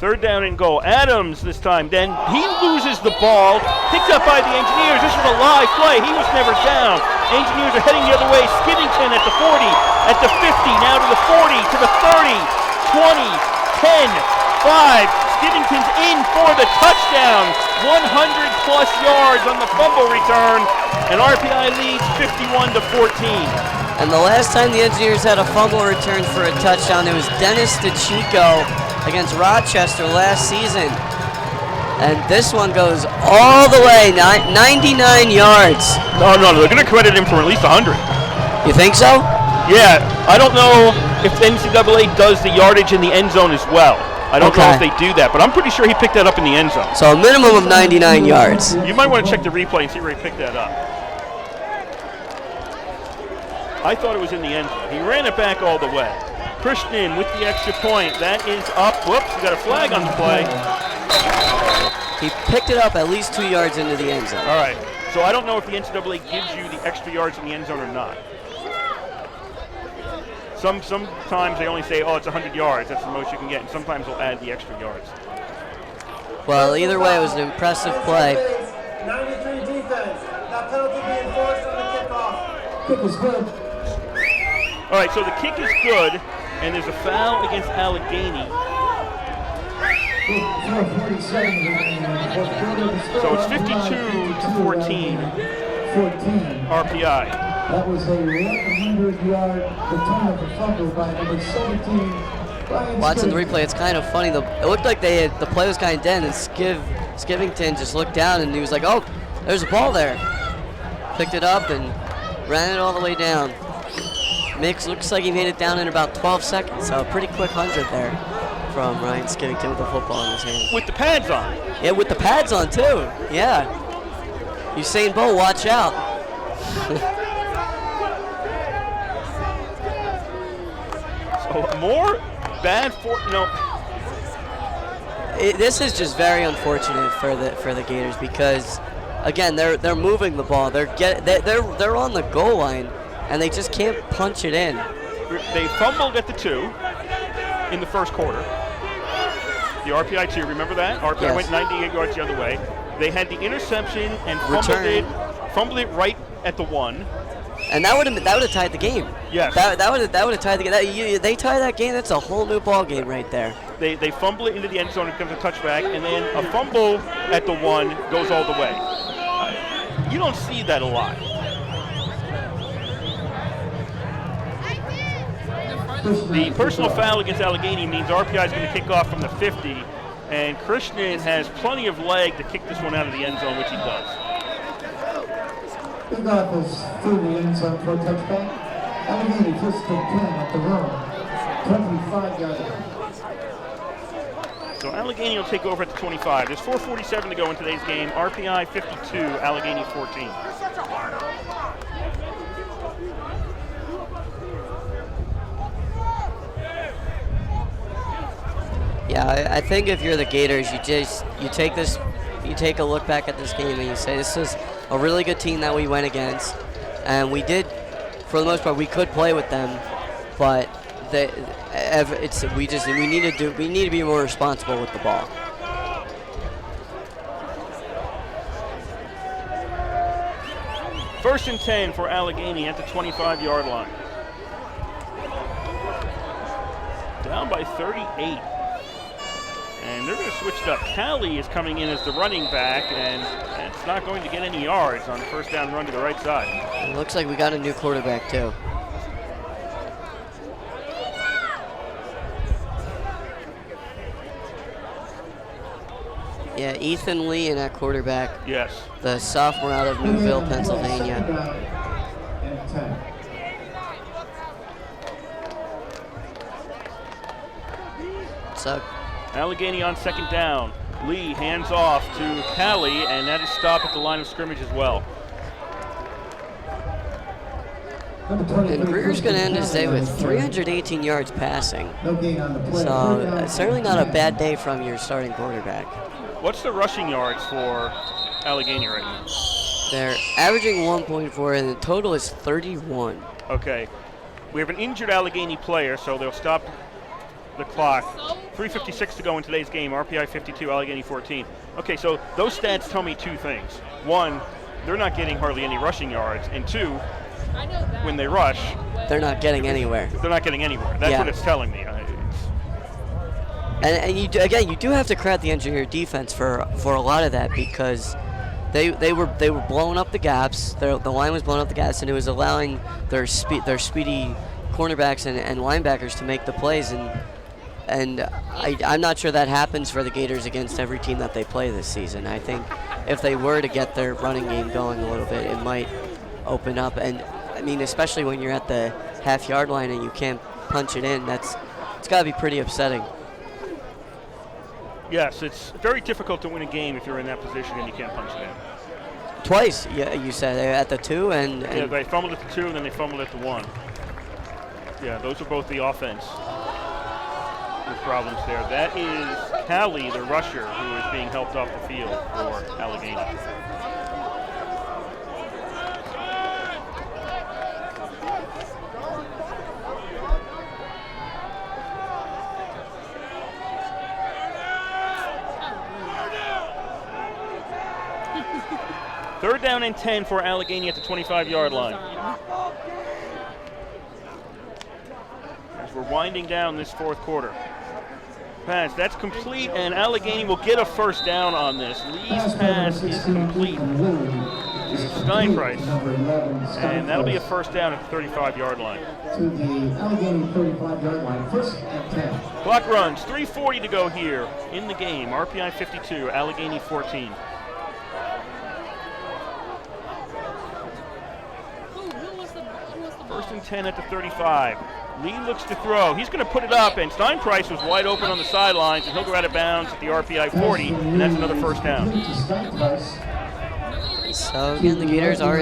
Third down and goal. Adams this time. Then he loses the ball. Picked up by the Engineers. This was a live play. He was never down. Engineers are heading the other way. Skivington at the 40, at the 50, now to the 40, to the 30, 20, 10, 5. Skivington's in for the touchdown. 100-plus yards on the fumble return. And RPI leads 51-14. And the last time the Engineers had a fumble return for a touchdown, it was Dennis DeChico against Rochester last season. And this one goes all the way, 99 yards. No, they're going to credit him for at least 100. You think so? Yeah, I don't know if the NCAA does the yardage in the end zone as well. I don't know if they do that, but I'm pretty sure he picked that up in the end zone. So a minimum of 99 yards. You might want to check the replay and see where he picked that up. I thought it was in the end zone. He ran it back all the way. Christian with the extra point. That is up. Whoops, we got a flag on the play. He picked it up at least 2 yards into the end zone. All right. So I don't know if the NCAA gives you the extra yards in the end zone or not. Sometimes they only say, oh, it's 100 yards. That's the most you can get. And sometimes they'll add the extra yards. Well, either way, it was an impressive play. 93 defense. That penalty being enforced on the kickoff. Kick is good. All right, so the kick is good, and there's a foul against Allegheny. So it's 52-14 RPI. That was a 100-yard return of the fumble by number 17. Watching the replay, it's kind of funny. It looked like the play was kind of dead, and Skivington just looked down, and he was like, oh, there's a ball there. Picked it up and ran it all the way down. Looks like he made it down in about 12 seconds, so a pretty quick 100 there from Ryan Skivington with the football in his hand. With the pads on. Yeah, with the pads on, too. Yeah. Usain Bolt, watch out. So more bad for This is just very unfortunate for the Gators because, again, they're moving the ball. They're on the goal line. And they just can't punch it in. They fumbled at the 2 in the first quarter. The RPI 2, remember that? RPI went 98 yards the other way. They had the interception and fumbled it right at the 1. And that would have tied the game. Yes. That would have tied the game. They tie that game. That's a whole new ball game right there. They fumble it into the end zone. It becomes a touchback, and then a fumble at the 1 goes all the way. You don't see that a lot. The personal foul against Allegheny means RPI is going to kick off from the 50, and Christian has plenty of leg to kick this one out of the end zone, which he does. He got this through the end zone for a touchback. Allegheny just to 10 at the run. 25 yards. So Allegheny will take over at the 25. There's 4:47 to go in today's game. RPI 52, Allegheny 14. Yeah, I think if you're the Gators, you take a look back at this game and you say this is a really good team that we went against, and we did, for the most part, we could play with them, but we need to be more responsible with the ball. First and 10 for Allegheny at the 25-yard line. Down by 38. And they're going to switch it up. Callie is coming in as the running back, and it's not going to get any yards on the first down run to the right side. It looks like we got a new quarterback, too. Yeah, Ethan Lee in at quarterback. Yes. The sophomore out of Newville, Pennsylvania. So, Allegheny on second down. Lee hands off to Callie, and that is stopped at the line of scrimmage as well. And Greer's going to end his day with 318 yards passing. So, certainly not a bad day from your starting quarterback. What's the rushing yards for Allegheny right now? They're averaging 1.4, and the total is 31. Okay. We have an injured Allegheny player, so they'll stop the clock. 3:56 to go in today's game. RPI 52, Allegheny 14. Okay, so those stats tell me two things. One, they're not getting hardly any rushing yards, and two, when they rush, they're not getting anywhere. They're not getting anywhere. That's what it's telling me. And you do have to credit the engineer defense for a lot of that, because they were blowing up the gaps. The line was blowing up the gaps, and it was allowing their speedy cornerbacks and linebackers to make the plays. And I'm not sure that happens for the Gators against every team that they play this season. I think if they were to get their running game going a little bit, it might open up. And I mean, especially when you're at the half-yard line and you can't punch it in, it's got to be pretty upsetting. Yes, it's very difficult to win a game if you're in that position and you can't punch it in. Twice, yeah, you said at the 2 and yeah, they fumbled at the 2 and then they fumbled at the 1. Yeah, those are both the offense with problems there. That is Callie, the rusher, who is being helped off the field for Allegheny. Third down and 10 for Allegheny at the 25-yard line. As we're winding down this fourth quarter. Pass, that's complete, and Allegheny will get a first down on this. Lee's pass is complete to Steinprice, and that'll be a first down at the 35-yard line. To the Allegheny 35-yard line, first and 10. Clock runs, 3:40 to go here in the game. RPI 52, Allegheny 14. First and 10 at the 35. Lee looks to throw. He's going to put it up, and Steinprice was wide open on the sidelines, and he'll go out of bounds at the RPI 40, and that's another first down. So again, the Gators are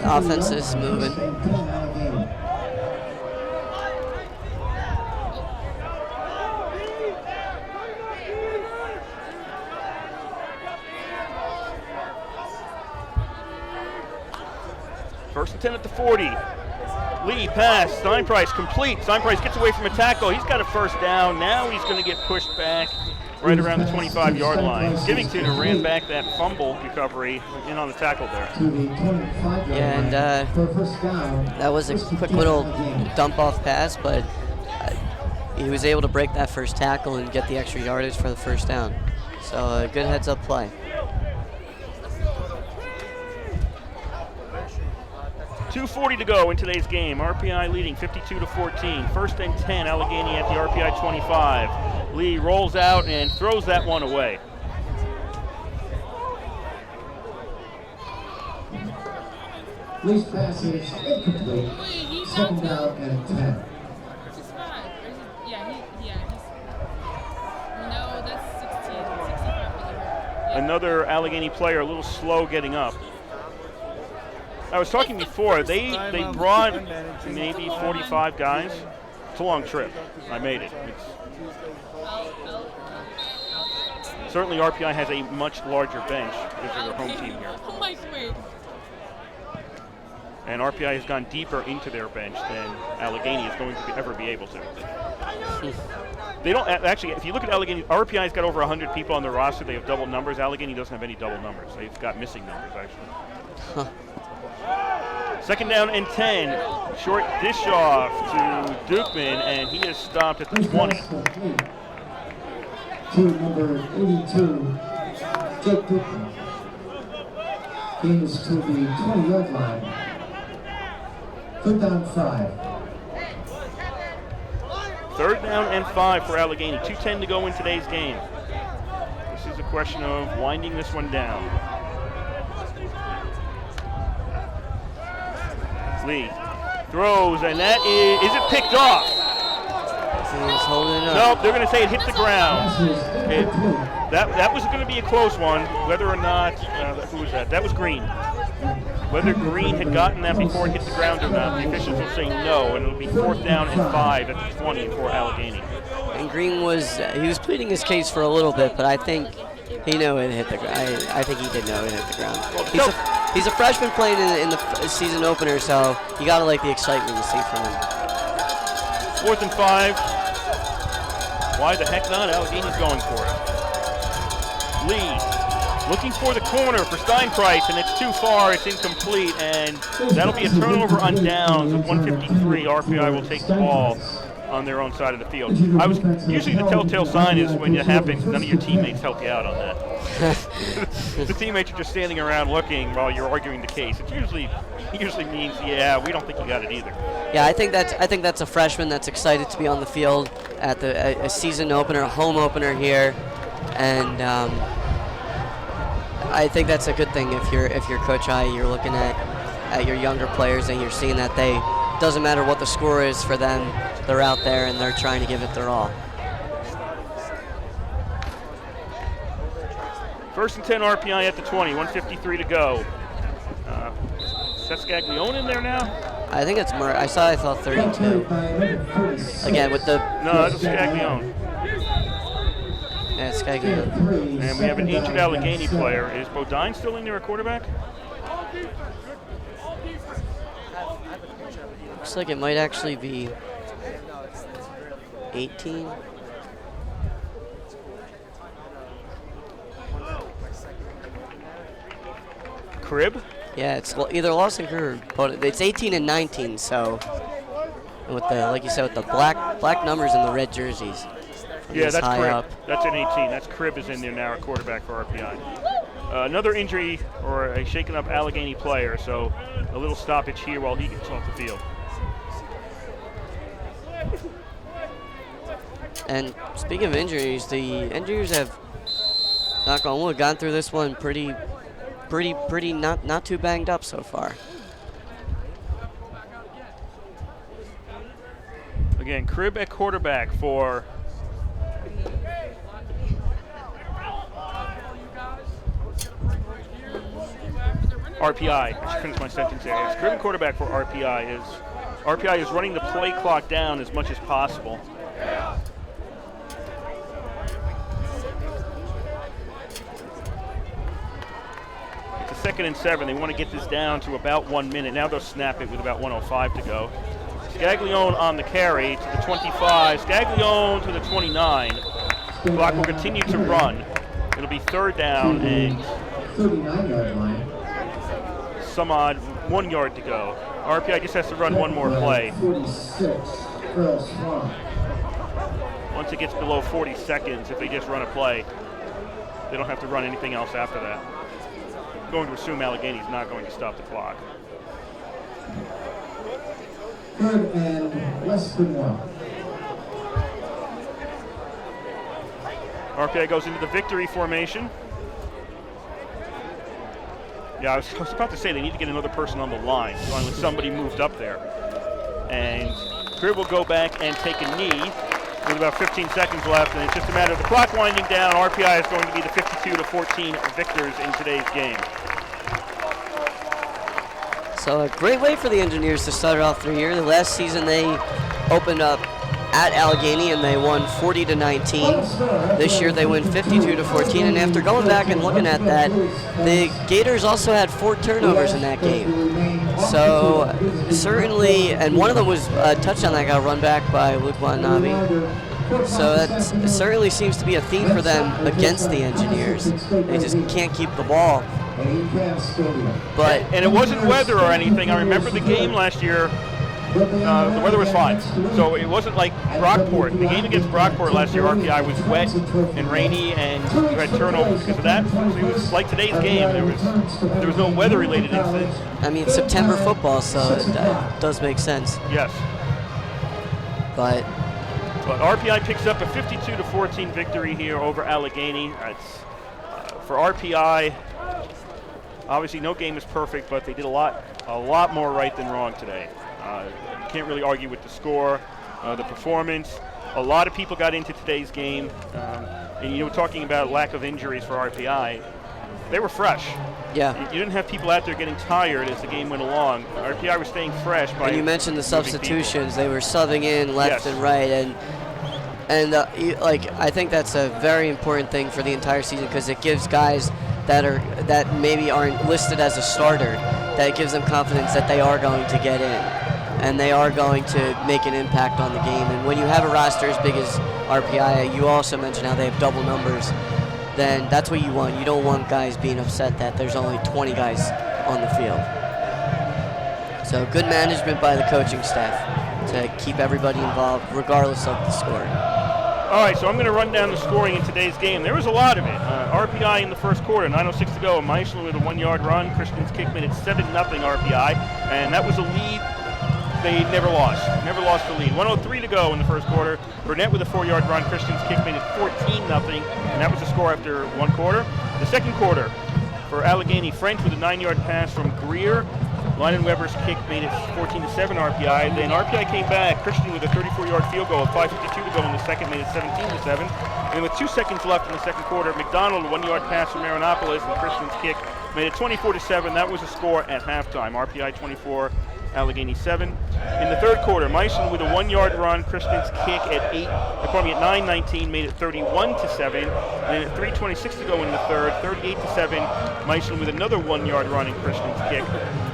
offense is moving. First and 10 at the 40. Lee pass, Steinprice complete. Steinprice gets away from a tackle. He's got a first down. Now he's going to get pushed back right around the 25-yard line. Skivington ran back that fumble recovery in on the tackle there. Yeah, and that was a quick little dump-off pass, but he was able to break that first tackle and get the extra yardage for the first down. So a good heads-up play. 2:40 to go in today's game. RPI leading 52-14. First and 10, Allegheny at the RPI 25. Lee rolls out and throws that one away. Lee's pass is incomplete. Second down and 10. Another Allegheny player a little slow getting up. I was talking before, they brought maybe 45 guys. It's a long trip. I made it. Certainly RPI has a much larger bench because they're their home team here. And RPI has gone deeper into their bench than Allegheny is going to ever be able to. They don't actually. If you look at Allegheny, RPI's got over 100 people on their roster. They have double numbers. Allegheny doesn't have any double numbers. They've got missing numbers actually. Second down and 10. Short dish off to Dukeman, and he is stopped at the 20. To number 82, Jake Dukeman. Gains to the 20-yard line. 3rd down 5. 3rd down and 5 for Allegheny. 2:10 to go in today's game. This is a question of winding this one down. Lee throws, and that is it picked off? He's holding up. Nope, they're going to say it hit the ground. That was going to be a close one, whether or not, who was that? That was Green. Whether Green had gotten that before it hit the ground or not, the officials will say no, and it'll be 4th down and 5 at the 20 for Allegheny. And Green was pleading his case for a little bit, but I think he knew it hit the ground. I think he did know it hit the ground. He's a freshman playing in the season opener, so you got to like the excitement you see from him. 4th and 5. Why the heck not? Allegheny's going for it. Lee looking for the corner for Steinprice, and it's too far. It's incomplete, and that'll be a turnover on downs with 1:53. RPI will take the ball on their own side of the field. Usually the telltale sign is when it happens, none of your teammates help you out on that. The teammates are just standing around looking while you're arguing the case. It usually means, yeah, we don't think you got it either. Yeah, I think that's a freshman that's excited to be on the field at a season opener, a home opener here, and I think that's a good thing if you're Coach I. You're looking at your younger players and you're seeing that doesn't matter what the score is for them, they're out there and they're trying to give it their all. 1st and 10 RPI at the 20, 1:53 to go. Is that Scaglione in there now? I think it's more. I thought 32. Again with the. No, that's Scaglione. Yeah, it's Scaglione. And we have an injured Allegheny player. Is Bodine still in there at quarterback? Looks like it might actually be 18. Crib? Yeah, it's either Lawson or but it's 18 and 19. So, and with the like you said, with the black numbers and the red jerseys. Yeah, that's Crib. Up. That's an 18. That's Crib is in there now at quarterback for RPI. Another injury or a shaken up Allegheny player. So a little stoppage here while he gets off the field. And speaking of injuries, the injuries have, knock on wood, gone through this one pretty not too banged up so far. Again, Crib at quarterback for RPI. I should finish my sentence there. Yes, Crib at quarterback for RPI is running the play clock down as much as possible. It's a 2nd and 7. They want to get this down to about 1 minute. Now they'll snap it with about 1:05 to go. Scaglione on the carry to the 25. Scaglione to the 29. The clock will continue to run. It'll be 3rd down and 39-yard line. some odd 1 yard to go. RPI just has to run one more play. 46, Earl Swan. Once it gets below 40 seconds, if they just run a play, they don't have to run anything else after that. I'm going to assume Allegheny's not going to stop the clock. 3rd and less than 1. RPI goes into the victory formation. Yeah, I was about to say they need to get another person on the line. Finally, somebody moved up there. And Crib will go back and take a knee with about 15 seconds left, and it's just a matter of the clock winding down. RPI is going to be the 52-14 victors in today's game. So a great way for the Engineers to start off their year. The last season they opened up at Allegheny and they won 40-19. This year they win 52-14. And after going back and looking at that, the Gators also had 4 turnovers in that game. So certainly, and one of them was a touchdown that got run back by Luke Watanabe. So that certainly seems to be a theme for them against the Engineers. They just can't keep the ball. But and it wasn't weather or anything. I remember the game last year. The weather was fine, so it wasn't like Brockport. The game against Brockport last year, RPI was wet and rainy, and you had turnovers because of that. So it was like today's game. There was no weather-related incidents. I mean, September football, so that does make sense. Yes. But RPI picks up a 52-14 victory here over Allegheny. For RPI. Obviously, no game is perfect, but they did a lot more right than wrong today. You can't really argue with the score, the performance. A lot of people got into today's game, and talking about lack of injuries for RPI, they were fresh. Yeah. You didn't have people out there getting tired as the game went along. RPI was staying fresh. And you mentioned the substitutions; they were subbing in left and right, and I think that's a very important thing for the entire season because it gives guys that maybe aren't listed as a starter, that it gives them confidence that they are going to get in and they are going to make an impact on the game. And when you have a roster as big as RPI, you also mentioned how they have double numbers, then that's what you want. You don't want guys being upset that there's only 20 guys on the field. So good management by the coaching staff to keep everybody involved regardless of the score. All right, so I'm going to run down the scoring in today's game. There was a lot of it. RPI in the first quarter, 9:06 to go. Meischel with a 1-yard run. Christian's kick made it 7-0 RPI, and that was a lead they never lost. Never lost the lead. 1:03 to go in the first quarter. Burnett with a 4-yard run. Christian's kick made it 14-0, and that was the score after one quarter. The second quarter for Allegheny, French with a 9-yard pass from Greer. Lynon Weber's kick made it 14-7 RPI. Then RPI came back. Christian with a 34-yard field goal, 5:52 to go in the second, made it 17-7. And with 2 seconds left in the second quarter, McDonald, a 1-yard pass from Marinopolis, and Christian's kick made it 24-7. That was the score at halftime. RPI 24, Allegheny 7. In the third quarter, Meissen with a 1-yard run. Christian's kick at 9:19 made it 31-7. And at 3:26 to go in the third, 38-7. Meissen with another 1-yard run in Christian's kick,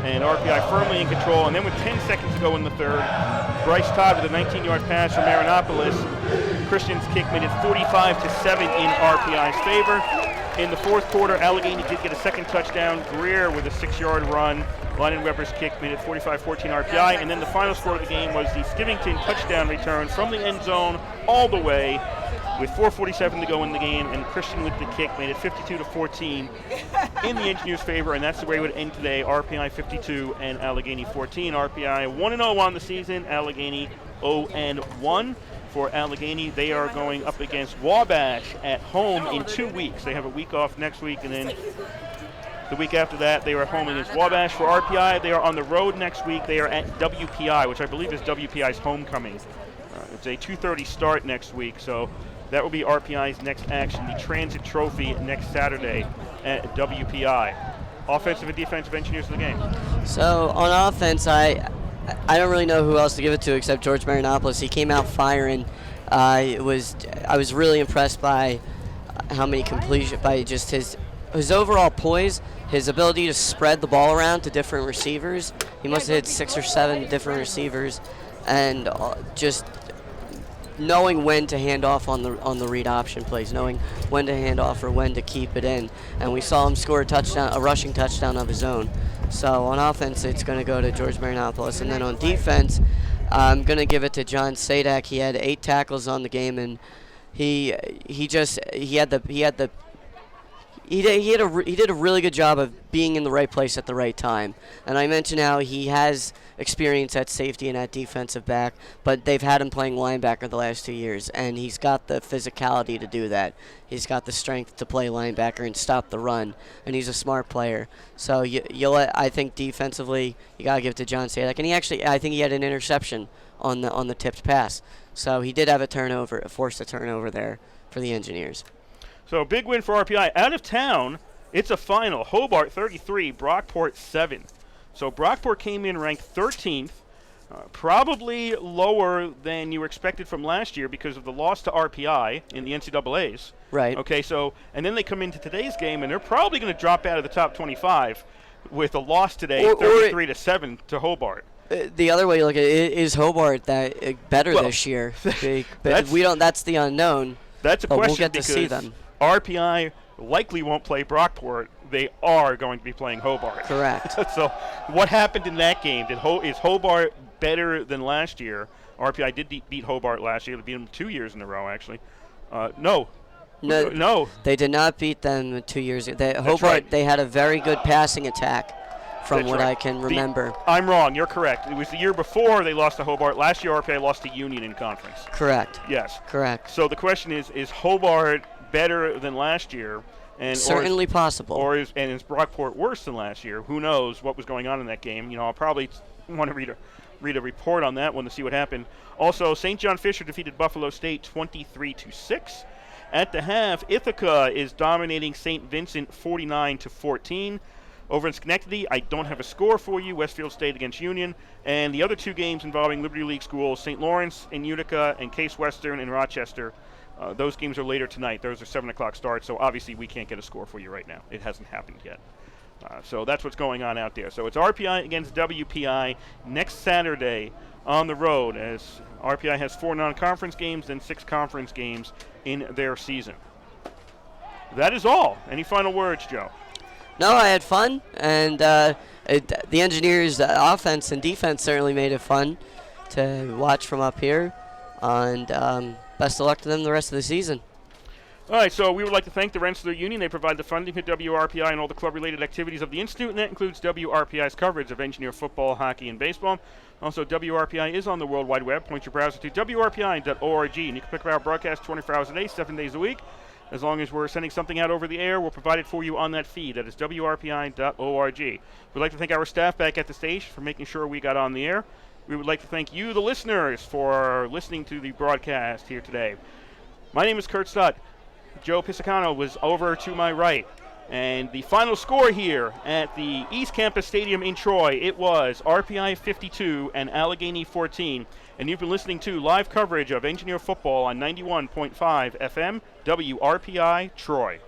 and RPI firmly in control. And then with 10 seconds to go in the third, Bryce Todd with a 19-yard pass from Marinopolis. Christian's kick made it 45-7 in RPI's favor. In the fourth quarter, Allegheny did get a second touchdown. Greer with a 6-yard run. Lynon Weber's kick made it 45-14 RPI. And then the final score of the game was the Skivington touchdown return from the end zone all the way with 4:47 to go in the game. And Christian with the kick made it 52-14 in the Engineers' favor. And that's the way it would end today. RPI 52 and Allegheny 14. RPI 1-0 on the season. Allegheny 0-1. For Allegheny, they are going up against Wabash at home in 2 weeks. They have a week off next week, and then the week after that, they are at home against Wabash. For RPI, they are on the road next week. They are at WPI, which I believe is WPI's homecoming. It's a 2:30 start next week, so that will be RPI's next action, the Transit Trophy next Saturday at WPI. Offensive and defensive engineers of the game. So on offense, I don't really know who else to give it to except George Marinopoulos. He came out firing. I was really impressed by how many completions, by just his overall poise, his ability to spread the ball around to different receivers. He must have hit 6 or 7 different receivers, and just knowing when to hand off on the read option plays, knowing when to hand off or when to keep it in. And we saw him score a rushing touchdown of his own. So on offense, it's going to go to George Marinopoulos, and then on defense, I'm going to give it to John Sadak. He had 8 tackles on the game, and he did a really good job of being in the right place at the right time. And I mentioned how he has experience at safety and at defensive back, but they've had him playing linebacker the last 2 years, and he's got the physicality to do that. He's got the strength to play linebacker and stop the run, and he's a smart player. So I think defensively, you gotta give it to John Sadak. And I think he had an interception on the tipped pass. So he did have forced a turnover there for the Engineers. So big win for RPI. Out of town, it's a final. Hobart 33, Brockport 7. So Brockport came in ranked 13th, probably lower than you were expected from last year because of the loss to RPI in the NCAAs. Right. Okay, so, and then they come into today's game, and they're probably going to drop out of the top 25 with a loss today, 33-7 to Hobart. The other way you look at it, is Hobart better this year? That's the unknown. That's a but question we'll get to because see them. RPI likely won't play Brockport. They are going to be playing Hobart. Correct. So what happened in that game? Is Hobart better than last year? RPI did beat Hobart last year. They beat them 2 years in a row, actually. No. They did not beat them 2 years ago. Hobart, right. They had a very good passing attack from That's what right. I can remember. I'm wrong. You're correct. It was the year before they lost to Hobart. Last year, RPI lost to Union in conference. Correct. Yes. Correct. So the question is Hobart better than last year? Certainly possible. Is Brockport worse than last year? Who knows what was going on in that game? I'll probably want to read a report on that one to see what happened. Also, St. John Fisher defeated Buffalo State 23-6. At the half, Ithaca is dominating St. Vincent 49-14. Over in Schenectady, I don't have a score for you. Westfield State against Union. And the other two games involving Liberty League schools, St. Lawrence in Utica and Case Western in Rochester. Those games are later tonight. Those are 7 o'clock starts, so obviously we can't get a score for you right now. It hasn't happened yet. So that's what's going on out there. So it's RPI against WPI next Saturday on the road, as RPI has 4 non-conference games and 6 conference games in their season. That is all. Any final words, Joe? No, I had fun, and the Engineers' offense and defense certainly made it fun to watch from up here. And best of luck to them the rest of the season. All right, so we would like to thank the Rensselaer Union. They provide the funding for WRPI and all the club-related activities of the Institute, and that includes WRPI's coverage of Engineer football, hockey, and baseball. Also, WRPI is on the World Wide Web. Point your browser to WRPI.org, and you can pick up our broadcast 24 hours a day, 7 days a week. As long as we're sending something out over the air, we'll provide it for you on that feed. That is WRPI.org. We'd like to thank our staff back at the station for making sure we got on the air. We would like to thank you, the listeners, for listening to the broadcast here today. My name is Kurt Stott. Joe Pisacano was over to my right. And the final score here at the East Campus Stadium in Troy, it was RPI 52 and Allegheny 14. And you've been listening to live coverage of Engineer football on 91.5 FM, WRPI Troy.